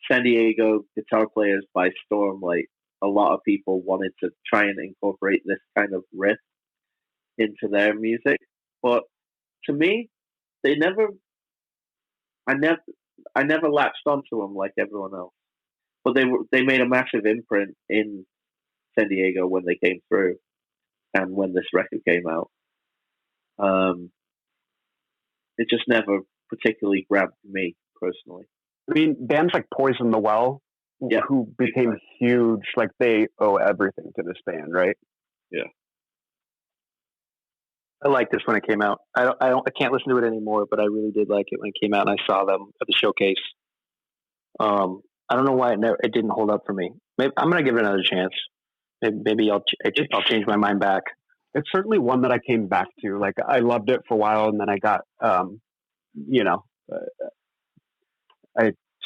San Diego guitar players by storm. Like a lot of people wanted to try and incorporate this kind of riff into their music, but to me, I never latched onto them like everyone else. But they made a massive imprint in San Diego when they came through, and when this record came out. It just never particularly grabbed me personally. I mean, bands like Poison the Well, who became huge, like they owe everything to this band, right? Yeah. I liked this when it came out. I can't listen to it anymore, but I really did like it when it came out, and I saw them at the showcase. I don't know why it didn't hold up for me. Maybe I'm gonna give it another chance. Maybe I'll change my mind back. It's certainly one that I came back to. Like I loved it for a while, and then I got, I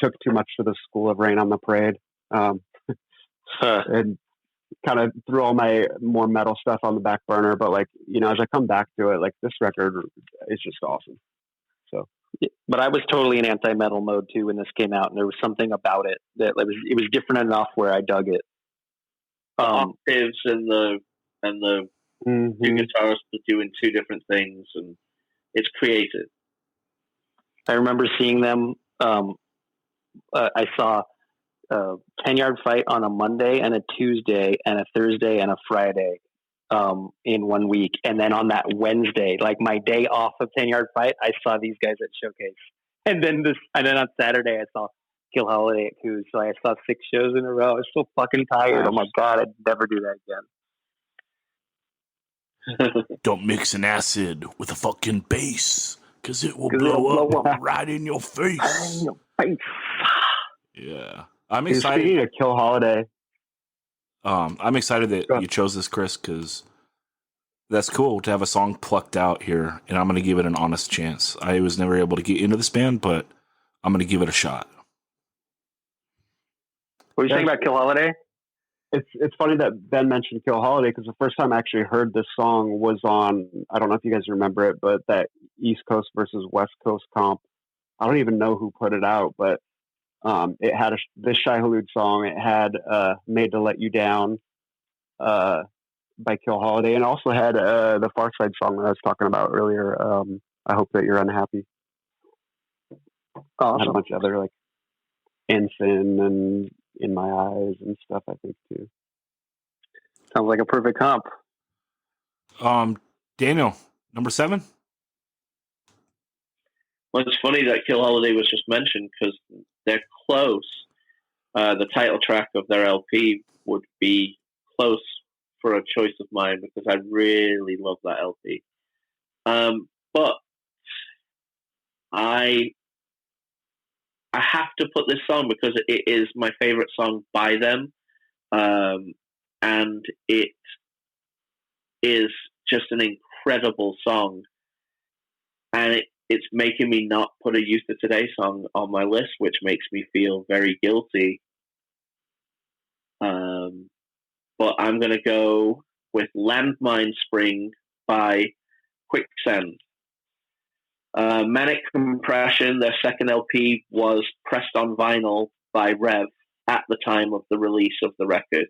took too much to the School of Rain on the Parade, and kind of threw all my more metal stuff on the back burner. But like, as I come back to it, like this record is just awesome. So, but I was totally in anti-metal mode too when this came out, and there was something about it that it was different enough where I dug it. The octaves and the mm-hmm. two guitarists are doing two different things, and it's creative. I remember seeing them. I saw 10-Yard Fight on a Monday and a Tuesday and a Thursday and a Friday in 1 week. And then on that Wednesday, like my day off of 10-Yard Fight, I saw these guys at Showcase. And then on Saturday, I saw Kill Holiday at Coos. So I saw 6 shows in a row. I was so fucking tired. Oh my God, I'd never do that again. Don't mix an acid with a fucking bass, because it will blow up right in your face. Yeah. I'm excited. Speaking of Kill Holiday, I'm excited that you chose this, Chris, because that's cool to have a song plucked out here, and I'm going to give it an honest chance. I was never able to get into this band, but I'm going to give it a shot. What are you saying about Kill Holiday? It's funny that Ben mentioned Kill Holiday, because the first time I actually heard this song was on, I don't know if you guys remember it, but that East Coast versus West Coast comp. I don't even know who put it out, but it had this Shai Hulud song. It had Made to Let You Down by Kill Holiday, and also had the Far Side song that I was talking about earlier, I Hope That You're Unhappy. Awesome. Had a bunch of other like Ensign and In My Eyes and stuff, I think, too. Sounds like a perfect comp. Daniel, number 7? Well, it's funny that Kill Holiday was just mentioned, because they're close. The title track of their LP would be close for a choice of mine, because I really love that LP. But I have to put this song because it is my favorite song by them. And it is just an incredible song. And it's making me not put a Youth of Today song on my list, which makes me feel very guilty. But I'm going to go with Landmine Spring by Quicksand. Manic Compression, their second LP, was pressed on vinyl by Rev at the time of the release of the record.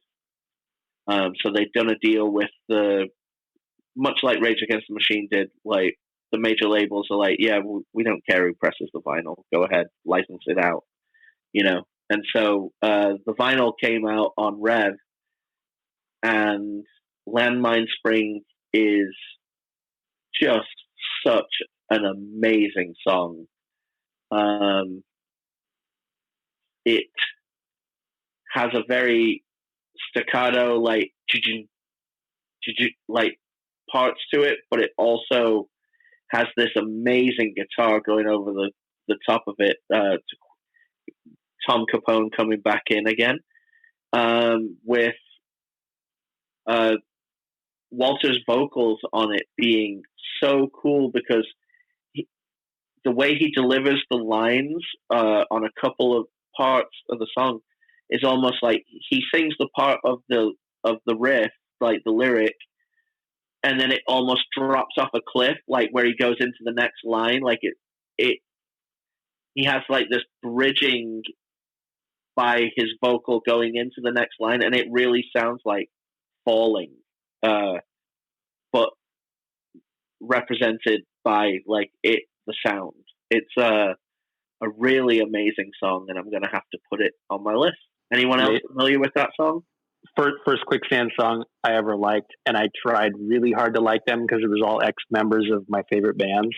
So they'd done a deal with much like Rage Against the Machine did, like the major labels are like, yeah, we don't care who presses the vinyl. Go ahead, license it out, you know. And so the vinyl came out on Rev, and Landmine Spring is just such an amazing song. It has a very staccato, like parts to it, but it also has this amazing guitar going over the top of it. Tom Capone coming back in again, with Walter's vocals on it being so cool, because the way he delivers the lines on a couple of parts of the song is almost like he sings the part of the riff, like the lyric, and then it almost drops off a cliff, like where he goes into the next line. Like he has like this bridging by his vocal going into the next line, and it really sounds like falling, but represented by like the sound. It's a really amazing song, and I'm going to have to put it on my list. Anyone else familiar with that song? First Quicksand song I ever liked, and I tried really hard to like them because it was all ex-members of my favorite bands,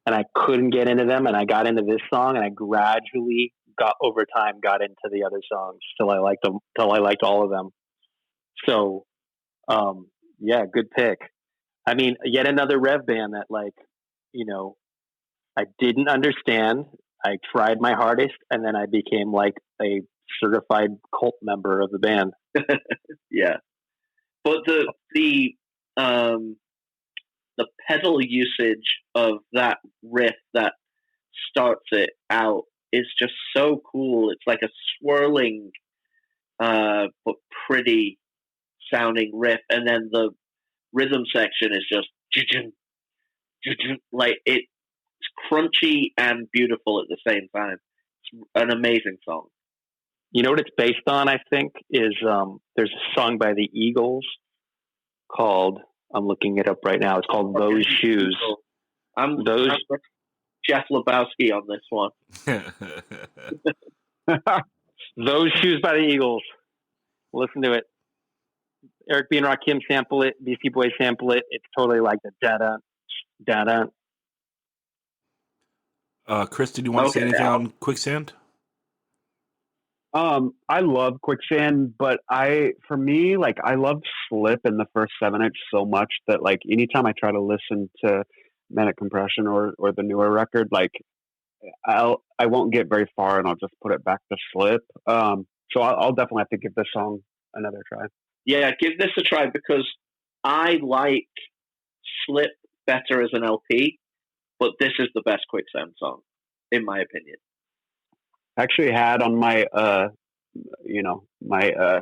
and I couldn't get into them, and I got into this song, and I gradually got into the other songs till I liked all of them. So, yeah, good pick. I mean, yet another Rev band that, like, you know, I didn't understand. I tried my hardest, and then I became like a certified cult member of the band. Yeah, but the pedal usage of that riff that starts it out is just so cool. It's like a swirling, but pretty sounding riff, and then the rhythm section is just like it's crunchy and beautiful at the same time. It's an amazing song. You know what it's based on, I think, is there's a song by the Eagles called, I'm looking it up right now, it's called Those Shoes. I'm Jeff Lebowski on this one. Those Shoes by the Eagles. Listen to it. Eric B. and Rakim sample it, Beastie Boys sample it. It's totally like the da-da, da-da. Chris, did you want to say anything on Quicksand? I love Quicksand, but for me, like, I love Slip in the first 7-inch so much that, like, anytime I try to listen to Manic Compression or the newer record, like, I won't get very far, and I'll just put it back to Slip. So I'll definitely have to give this song another try. Yeah, give this a try, because I like Slip better as an LP, but this is the best Quicksand song, in my opinion. Actually had on my my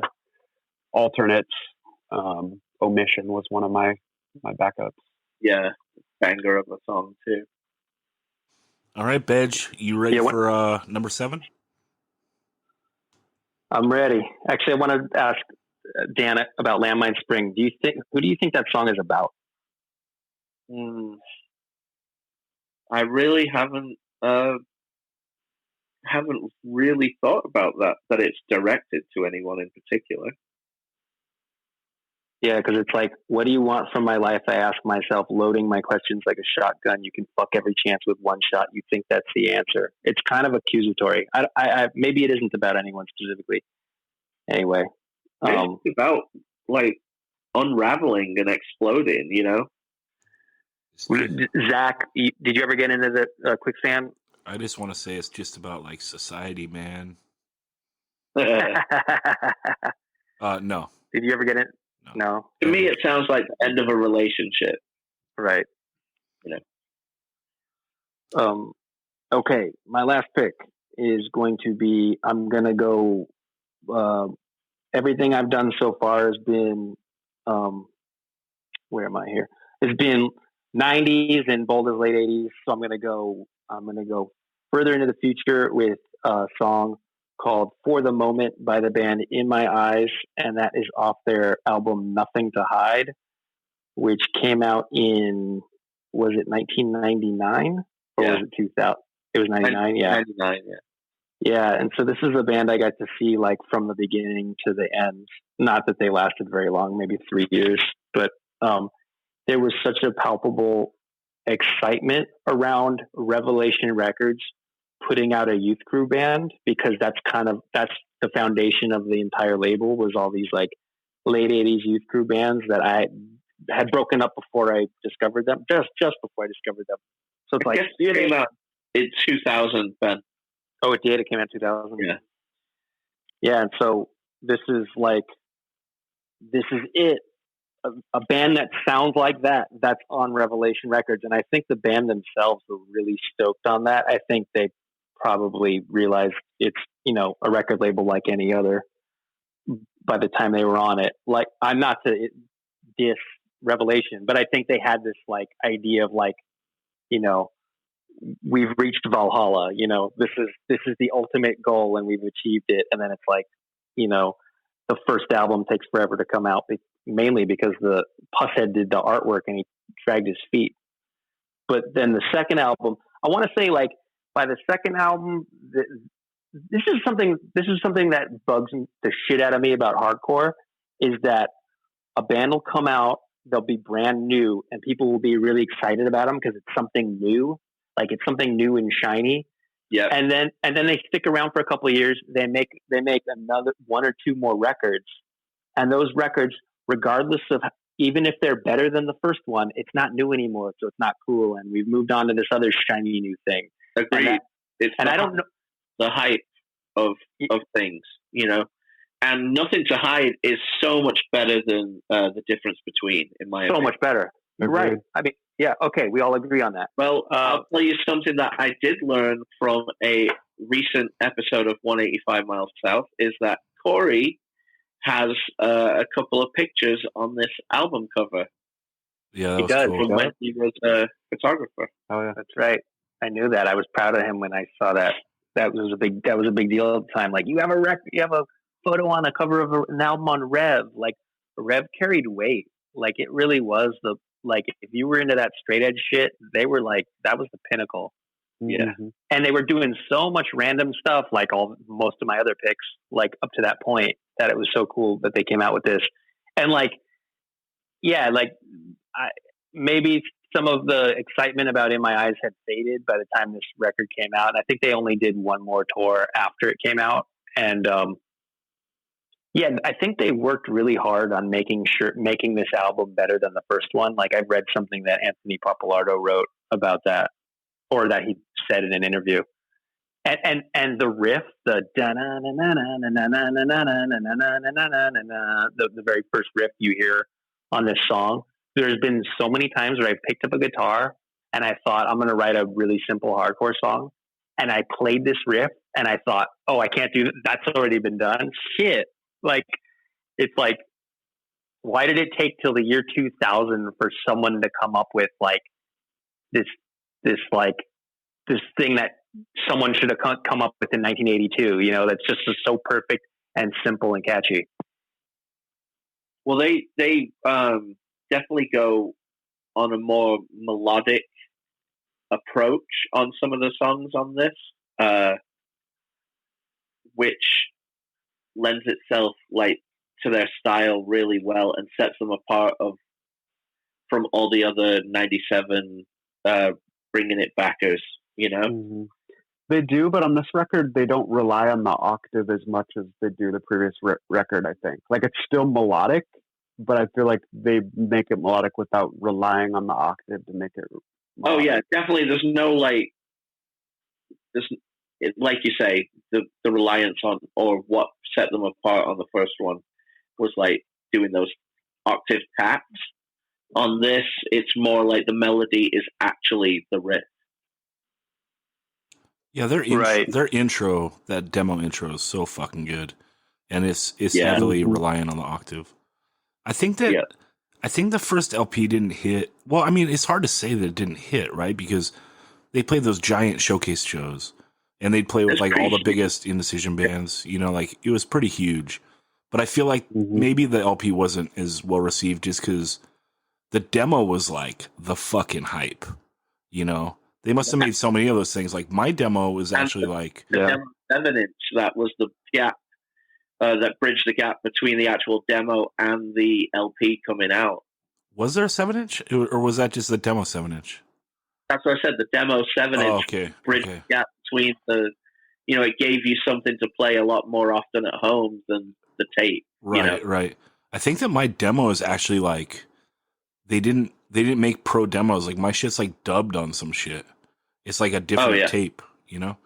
alternates, Omission was one of my backups. Yeah, banger of a song too. All right, Bedge, you ready for number 7? I'm ready. Actually, I want to ask Dan about Landmine Spring. Who do you think that song is about? I really haven't really thought about that it's directed to anyone in particular. Yeah, because it's like, what do you want from my life? I ask myself, loading my questions like a shotgun. You can fuck every chance with one shot. You think that's the answer. It's kind of accusatory. I maybe it isn't about anyone specifically. Anyway. It's about, like, unraveling and exploding, you know? Zach, did you ever get into the Quicksand? I just want to say it's just about, like, society, man. No. Did you ever get it? No. To me, it sounds like the end of a relationship. Right. You know. Okay, my last pick is going to be, I'm going to go everything I've done so far has been, where am I here? It's been 90s and Boulder's late 80s. So I'm gonna go further into the future with a song called "For the Moment" by the band In My Eyes, and that is off their album Nothing to Hide, which came out in, was it 1999 or was it 2000? It was 99. Yeah, 99. Yeah. Yeah, and so this is a band I got to see like from the beginning to the end. Not that they lasted very long, maybe 3 years, but there was such a palpable excitement around Revelation Records putting out a youth crew band, because that's the foundation of the entire label, was all these like late 80s youth crew bands that I had broken up before I discovered them, just before I discovered them. So it's I like, guess it came out in 2000, Ben. Oh, it did. It came out in 2000. Yeah. Yeah, and so this is it. A band that sounds like that, that's on Revelation Records. And I think the band themselves were really stoked on that. I think they probably realized it's, a record label like any other by the time they were on it. Like, I'm not to diss Revelation, but I think they had this like idea of like, we've reached Valhalla, this is the ultimate goal and we've achieved it. And then it's like, the first album takes forever to come out, mainly because the Pusshead did the artwork and he dragged his feet. But then the second album, I want to say like by the second album, this is something that bugs the shit out of me about hardcore, is that a band will come out, they'll be brand new and people will be really excited about them because it's something new. Like it's something new and shiny. Yeah. And then they stick around for a couple of years. They make another one or two more records, and those records, regardless of, even if they're better than the first one, it's not new anymore. So it's not cool. And we've moved on to this other shiny new thing. Agreed. I don't know the hype of things, and Nothing to Hide is so much better than The Difference Between, in my opinion. So much better. Agreed. Right. I mean, yeah. Okay. We all agree on that. Well, I'll tell you something that I did learn from a recent episode of 185 Miles South is that Corey has a couple of pictures on this album cover Yeah, He that was does. cool. from when he was a photographer. Oh yeah. That's right. I knew that. I was proud of him when I saw that. That was a big deal at the time. Like, you have a photo on the cover of an album on Rev. Like, Rev carried weight. Like, it really was if you were into that straight edge shit, they were like, that was the pinnacle. Yeah. Mm-hmm. And they were doing so much random stuff, like most of my other picks, like up to that point, that it was so cool that they came out with this. And maybe some of the excitement about In My Eyes had faded by the time this record came out. And I think they only did one more tour after it came out. And I think they worked really hard on making this album better than the first one. Like, I've read something that Anthony Papalardo wrote about that, or that he said in an interview. And the riff, the the very first riff you hear on this song, there's been so many times where I picked up a guitar and I thought, I'm going to write a really simple hardcore song. And I played this riff and I thought, oh, I can't do that. That's already been done. Shit. Like, it's like, why did it take till the year 2000 for someone to come up with like this thing that someone should have come up with in 1982, that's just so perfect and simple and catchy. Well, they definitely go on a more melodic approach on some of the songs on this, which lends itself to their style really well and sets them apart from all the other 97 bringing it backers, Mm-hmm. They do, but on this record, they don't rely on the octave as much as they do the previous record, I think. Like, it's still melodic, but I feel like they make it melodic without relying on the octave to make it melodic. Oh, yeah, definitely. There's no, like you say, the reliance on, or what set them apart on the first one was, like, doing those octave taps. On this, it's more like the melody is actually the riff. Yeah, their intro, that demo intro is so fucking good. and it's Yeah. heavily reliant on the octave. I think that Yeah. I think the first LP didn't hit. Well, I mean, it's hard to say that it didn't hit, right? Because they played those giant showcase shows, and they'd play with It's like all the pretty biggest Indecision bands. You know, like it was pretty huge. But I feel like Mhm. maybe the LP wasn't as well received just because the demo was like the fucking hype. You know, they must have made so many of those things. Like my demo was actually like, The Yeah. demo 7-inch, that was the gap that bridged the gap between the actual demo and the LP coming out. was there a 7-inch or was that just the demo 7-inch? That's what I said. The demo 7-inch Oh, okay. bridged Okay. the gap between the, it gave you something to play a lot more often at home than the tape. Right, right. I think that my demo is actually like they didn't make pro demos. Like my shit's like dubbed on some shit. It's like a different yeah. tape, you know?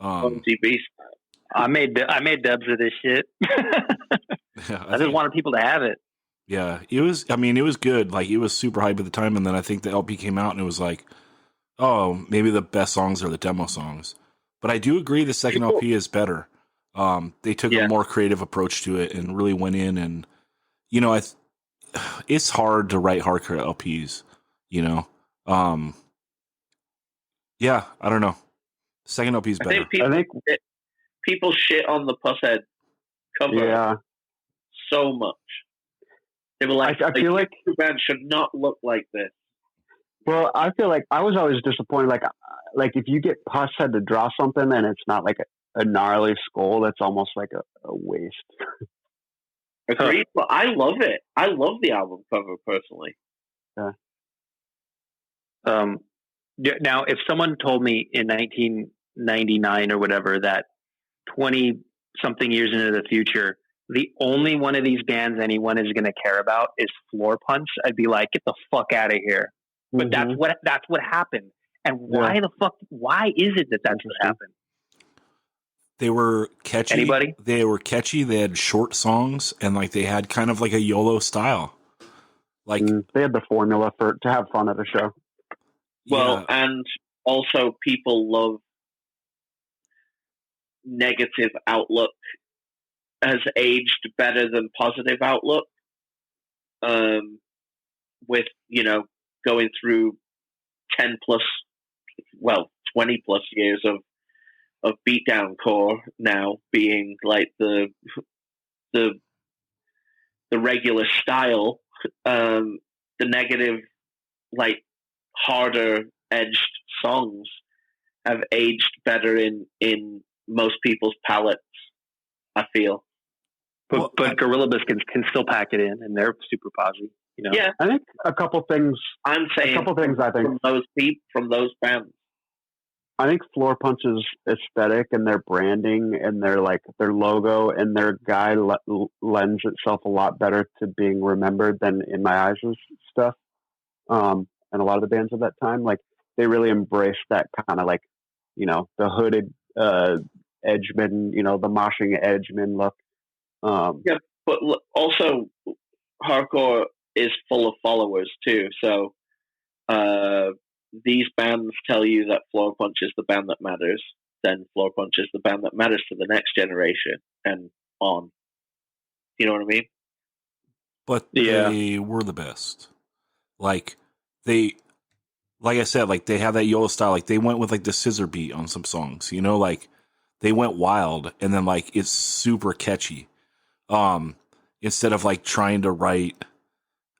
MTV. I made dubs of this shit. I just wanted people to have it. Yeah, it was. I mean, it was good. Like it was super hype at the time, and then I think the LP came out, and it was like, oh, maybe the best songs are the demo songs. But I do agree the second LP is better. They took a more creative approach to it and really went in, and it's hard to write hardcore LPs. Yeah, I don't know. Second LP is better. I think people shit on the Pushead cover Yeah. so much. They were like, I feel like the band should not look like this. Well, I feel like I was always disappointed. Like if you get Pushead to draw something and it's not like a gnarly skull, that's almost like a waste. Agreed, but I love it. I love the album cover personally. Yeah. Now, if someone told me in 1999 or whatever that 20-something years into the future, the only one of these bands anyone is going to care about is Floor Punch, I'd be like, get the fuck out of here. But that's what happened. And why why is it that that's what happened? They were catchy. Anybody? They were catchy. They had short songs, and like they had kind of like a YOLO style. Like they had the formula to have fun at a show. Well, and also people love negative outlook has aged better than positive outlook. With, going through 10 plus, 20 plus years of beatdown core now being like the regular style, the negative, like harder edged songs have aged better in most people's palates, I feel. But Gorilla Biscuits can still pack it in, and they're super positive. Yeah, I think a couple things. I'm saying I think from those bands. I think Floor Punch's aesthetic and their branding and their logo and their guy lends itself a lot better to being remembered than In My Eyes' stuff. And a lot of the bands of that time, like they really embraced that kind of like, the hooded edgeman, the moshing edgeman look. Yeah, but also hardcore is full of followers too. So these bands tell you that Floor Punch is the band that matters. Then Floor Punch is the band that matters to the next generation and on. You know what I mean? But they were the best. Like I said, like they have that YOLO style. Like they went with like the scissor beat on some songs. Like they went wild, and then like it's super catchy. Instead of like trying to write,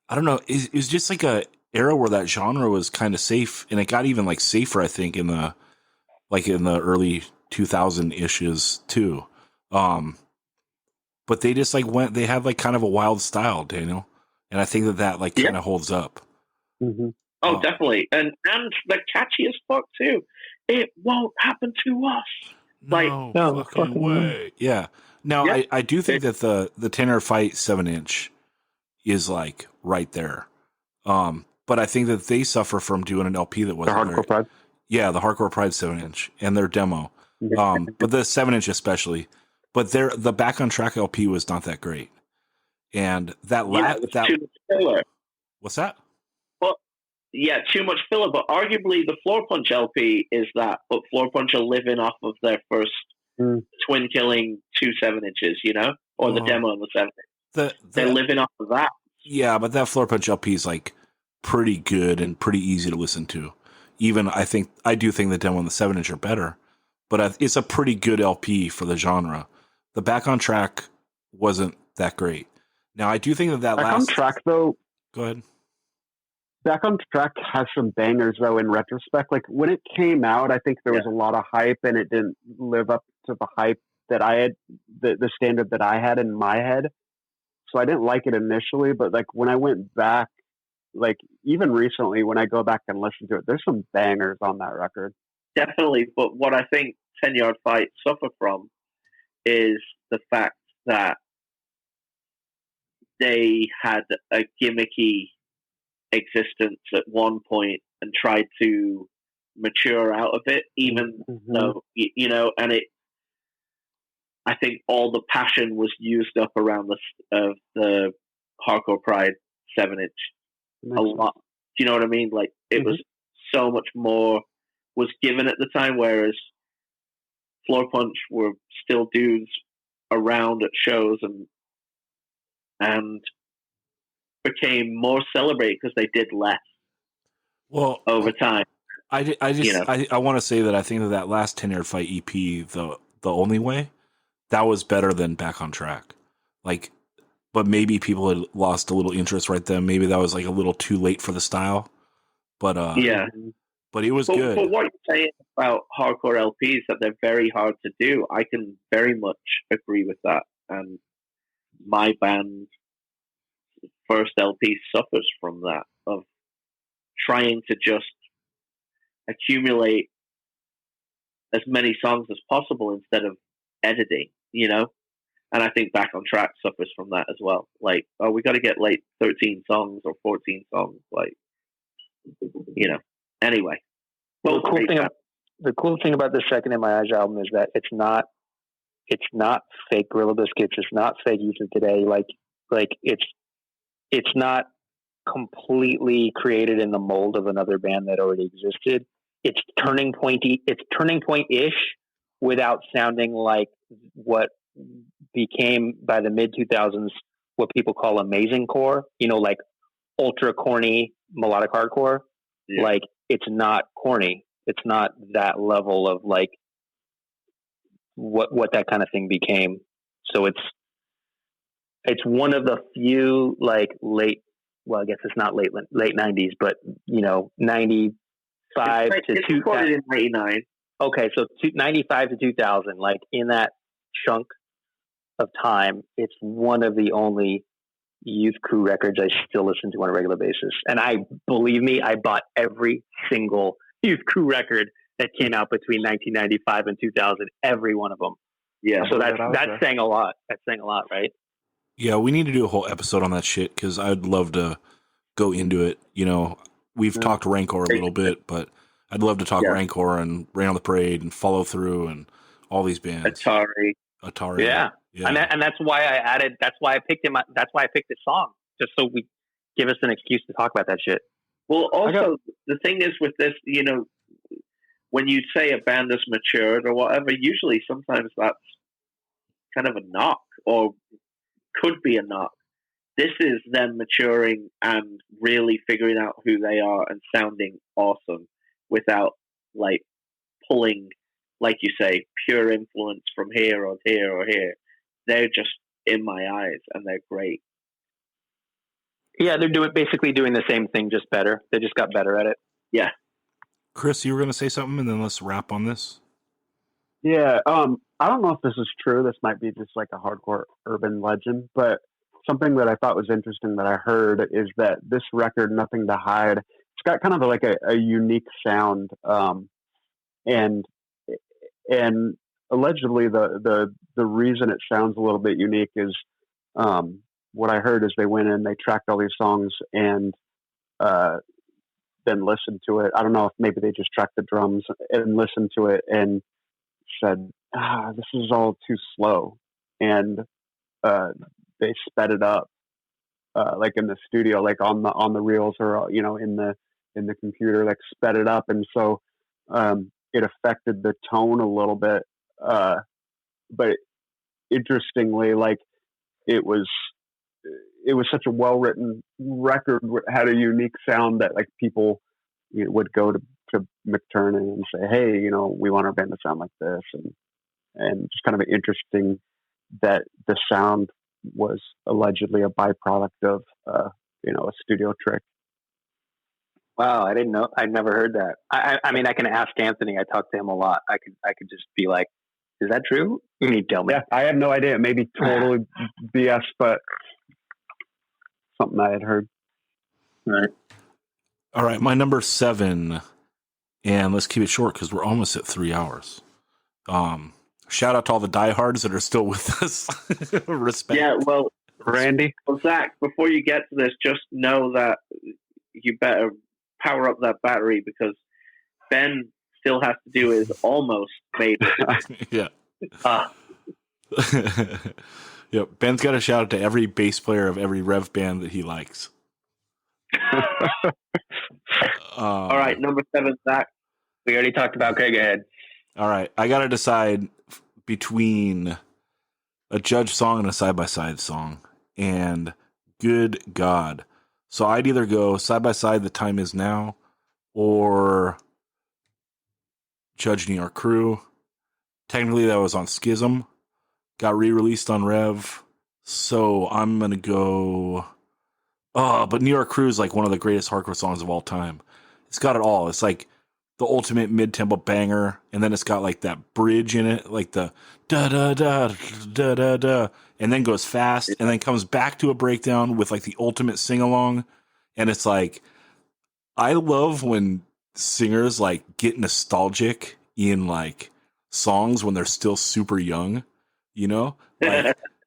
I don't know. It was just like a era where that genre was kind of safe, and it got even like safer, I think, in the early 2000-ishes too. But they just like they had like kind of a wild style, Daniel, and I think that like kind of holds up. Mm-hmm. Oh, definitely, and they're catchy as fuck too. It won't happen to us. No fucking way. Yeah. Now I do think that the Tenor Fight 7-inch is like right there. But I think that they suffer from doing an LP that wasn't the Hardcore Pride. Yeah, the Hardcore Pride 7-inch and their demo. But the 7-inch especially. But the Back on Track LP was not that great. And that too much filler. What's that? Well, too much filler. But arguably, the Floor Punch LP is that. But Floor Punch are living off of their first twin killing 2 7-inches. or the demo on the 7-inch. They're living off of that. Yeah, but that Floor Punch LP is like pretty good and pretty easy to listen to. Even I do think the demo and the 7-inch are better, but it's a pretty good LP for the genre. The Back on Track wasn't that great. Now I do think that Back on Track though. Go ahead. Back on Track has some bangers though. In retrospect, like when it came out, I think there was a lot of hype, and it didn't live up to the hype that I had, the standard that I had in my head. So I didn't like it initially, but like when I went back, like even recently, when I go back and listen to it, there's some bangers on that record. Definitely, but what I think 10 Yard Fight suffer from is the fact that they had a gimmicky existence at one point and tried to mature out of it, even though, you know, and I think all the passion was used up around the Hardcore Pride 7-inch a lot. Do you know what I mean? Like it was so much more was given at the time, whereas Floor Punch were still dudes around at shows and became more celebrated because they did less. Well, over time. I want to say that I think that last 10 Yard Fight EP, the Only Way, that was better than Back on Track. Like, but maybe people had lost a little interest right then. Maybe that was like a little too late for the style. But but it was good. But what you're saying about hardcore LPs, that they're very hard to do, I can very much agree with that. And my band's first LP suffers from that, of trying to just accumulate as many songs as possible instead of editing, you know? And I think Back on Track suffers from that as well. Like, oh, we got to get like 13 songs or 14 songs, like, you know. Anyway. Well, the cool thing about the Second in My Eyes album is that it's not fake Gorilla Biscuits. It's not fake Youth of Today. Like it's not completely created in the mold of another band that already existed. It's turning point-ish without sounding like what became by the mid 2000s what people call amazing core, you know, like ultra corny melodic hardcore. Yeah. Like, it's not corny. It's not that level of like what that kind of thing became. So it's one of the few like late, well, I guess it's not late 90s, but you know, 95 to 2000. In 99. Okay, so 95 to 2000, like in that chunk of time, it's one of the only Youth Crew records I still listen to on a regular basis. And believe me, I bought every single Youth Crew record that came out between 1995 and 2000, every one of them. Yeah, so that's saying a lot. That's saying a lot, right? Yeah, we need to do a whole episode on that shit, because I'd love to go into it. You know, we've talked Rancor a little bit, but I'd love to talk Rancor and Rain on the Parade and Follow Through and all these bands. Atari. Yeah. And that's why I picked him. That's why I picked this song, just so we give us an excuse to talk about that shit. Well, also the thing is with this, you know, when you say a band has matured or whatever, usually sometimes that's kind of a knock, or could be a knock. This is them maturing and really figuring out who they are and sounding awesome without like pulling, like you say, pure influence from here or here or here. They're just in my eyes, and they're great. Yeah, they're basically doing the same thing, just better. They just got better at it. Yeah. Chris, you were going to say something, and then let's wrap on this. Yeah, I don't know if this is true. This might be just like a hardcore urban legend, but something that I thought was interesting that I heard is that this record, Nothing to Hide, it's got kind of like a unique sound, and allegedly the reason it sounds a little bit unique is what I heard is they went in, they tracked all these songs, and then listened to it. I don't know if maybe they just tracked the drums and listened to it and said, this is all too slow, and they sped it up, like in the studio, like on the reels, or you know, in the computer, like sped it up, and so it affected the tone a little bit. But interestingly, like it was such a well written record. Had a unique sound that like people would go to McTernan and say, hey, we want our band to sound like this, and just kind of interesting that the sound was allegedly a byproduct of a studio trick. Wow, I didn't know. I'd never heard that. I mean, I can ask Anthony. I talk to him a lot. I could just be like, "Is that true?" You need to tell me. Yeah, I have no idea. It may be totally BS, but something I had heard. All right, my number 7, and let's keep it short because we're almost at 3 hours. Shout out to all the diehards that are still with us. Respect. Yeah, well, Randy. Well, Zach, before you get to this, just know that you better power up that battery because Ben still has to do his almost made it. Yeah. Yep. Ben's got a shout out to every bass player of every Rev band that he likes. All right, number 7, Zach. We already talked about Craig Ahead. All right, I got to decide between a Judge song and a side-by-side song, and good God. So I'd either go side-by-side, The Time Is Now, or Judge New York Crew. Technically, that was on Schism. Got re-released on Rev. So I'm going to go... Oh, but New York Crew is like one of the greatest hardcore songs of all time. It's got it all. It's like the ultimate mid-tempo banger, and then it's got like that bridge in it, like the da-da-da, da-da-da, and then goes fast, and then comes back to a breakdown with like the ultimate sing-along. And it's like, I love when singers like get nostalgic in like songs when they're still super young,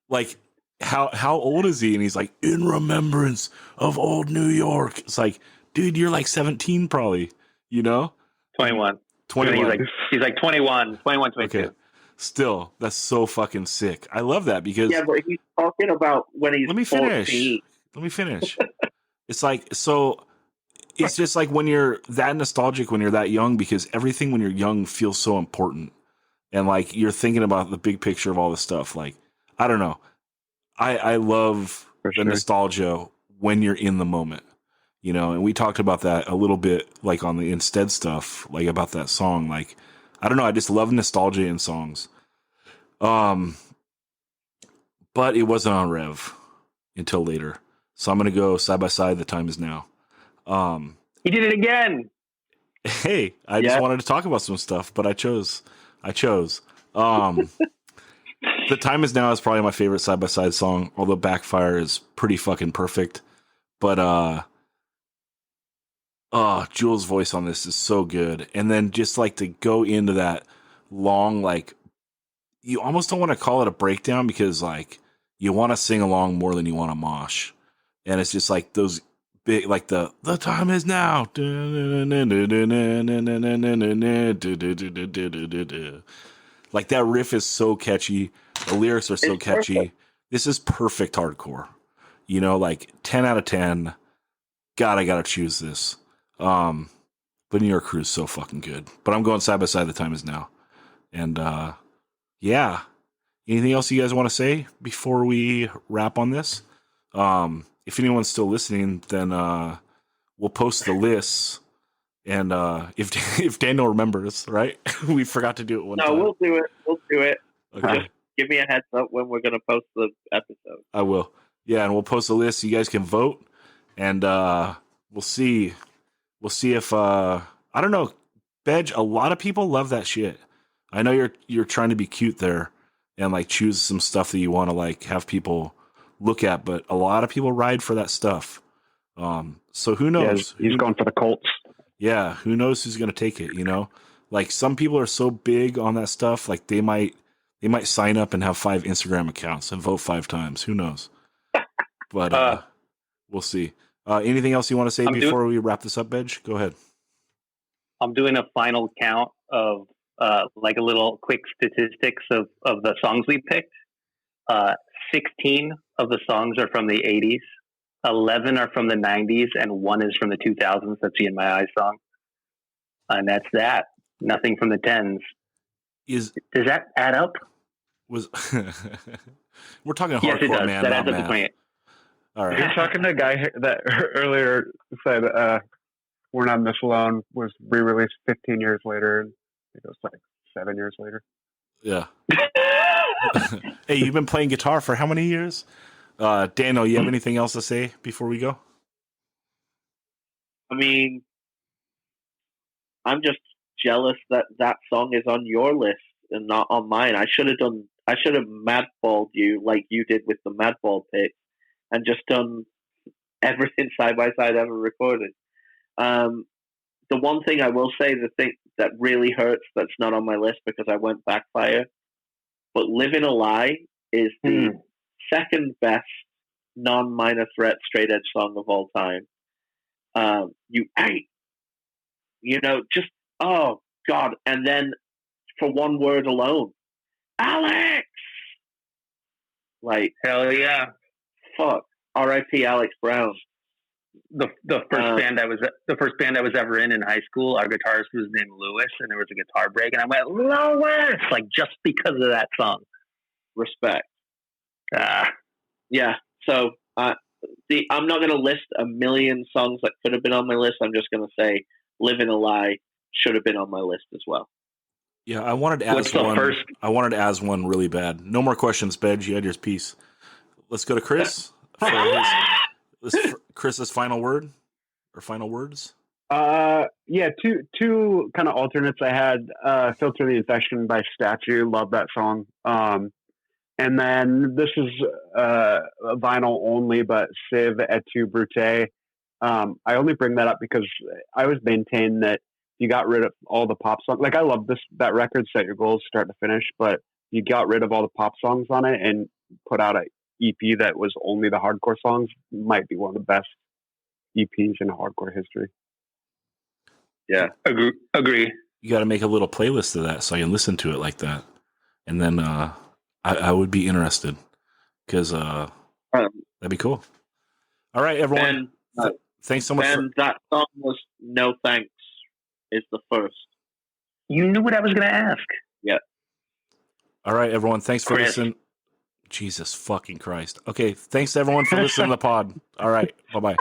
like how old is he? And he's like, in remembrance of old New York. It's like, dude, you're like 17 probably, 21. 21. He's like 21, 22. Okay. Still, that's so fucking sick. I love that because... Yeah, but he's talking about when he's 14. Let me finish. It's like, so it's just like when you're that nostalgic when you're that young, because everything when you're young feels so important. And like, you're thinking about the big picture of all this stuff. Like, I don't know. I love the nostalgia when you're in the moment, and we talked about that a little bit, like on the Instead stuff, like about that song. Like, I don't know. I just love nostalgia in songs. But it wasn't on Rev until later. So I'm going to go side by side. The Time Is Now. He did it again. Hey, I just wanted to talk about some stuff, but I chose. The Time Is Now is probably my favorite side by side song, although Backfire is pretty fucking perfect. But Jules' voice on this is so good. And then just like to go into that long, like, you almost don't want to call it a breakdown because like you want to sing along more than you want to mosh. And it's just like those big, like the time is now. Like that riff is so catchy. The lyrics are so catchy. Perfect. This is perfect hardcore. Like 10 out of 10. God, I gotta choose this. But New York Crew is so fucking good. But I'm going side by side. The Time Is Now. And yeah. Anything else you guys want to say before we wrap on this? If anyone's still listening, then we'll post the lists. And if Daniel remembers, right? We forgot to do it one time. No, we'll do it. Okay. Give me a heads up when we're going to post the episode. I will. Yeah, and we'll post a list. You guys can vote, and we'll see. We'll see if I don't know, Bedge. A lot of people love that shit. I know you're trying to be cute there and like choose some stuff that you want to like have people look at, but a lot of people ride for that stuff. So who knows? Yeah, he's going for the Colts. Yeah, who knows who's going to take it, Like some people are so big on that stuff, like they might sign up and have 5 Instagram accounts and vote 5 times. Who knows? But we'll see. Anything else you want to say before we wrap this up, Bedge? Go ahead. I'm doing a final count of like a little quick statistics of the songs we picked. 16 of the songs are from the 80s. 11 are from the 90s, and 1 is from the 2000s. That's the In My Eyes song. And that's that. Nothing from the 10s. Does that add up? Was we're talking Yes, it hardcore, does. man, That not ends up math. 28. All right. You're talking to a guy that earlier said We're Not in This Alone was re-released 15 years later. And I think it was like 7 years later. Yeah. Hey, you've been playing guitar for how many years? Daniel, you have anything else to say before we go? I mean, I'm just jealous that that song is on your list and not on mine. I should have madballed you like you did with the madball pick and just done everything side by side ever recorded. The one thing I will say, the thing that really hurts that's not on my list because I went backfire, but Living a Lie is the second best non-Minor Threat straight edge song of all time. You ain't, just, oh God. And then for one word alone, Alex! Like, Hell yeah. fuck. R.I.P. Alex Brown. The first band I was ever in high school, our guitarist was named Lewis, and there was a guitar break, and I went Lewis, like just because of that song. Respect. Yeah. So I'm not going to list a million songs that could have been on my list. I'm just going to say "Living a Lie" should have been on my list as well. Yeah, I wanted to ask one. I wanted to ask one really bad. No more questions, Bedge. You had your piece. Let's go to Chris. Chris's final word or final words. Yeah, two kind of alternates I had. Filter the Infection by Statue. Love that song. And then this is vinyl only, but Civ et tu Brute. I only bring that up because I always maintain that you got rid of all the pop songs. Like I love that record, Set Your Goals, start to finish, but you got rid of all the pop songs on it and put out a EP that was only the hardcore songs. Might be one of the best EPs in hardcore history. Yeah, agree. You got to make a little playlist of that so I can listen to it like that, and then I would be interested because that'd be cool. All right, everyone. Thanks so much. And that song was "No Thanks" is the first. You knew what I was going to ask. Yeah. All right, everyone. Thanks for listening. Jesus fucking Christ. Okay, thanks everyone for listening to the pod. All right, bye-bye.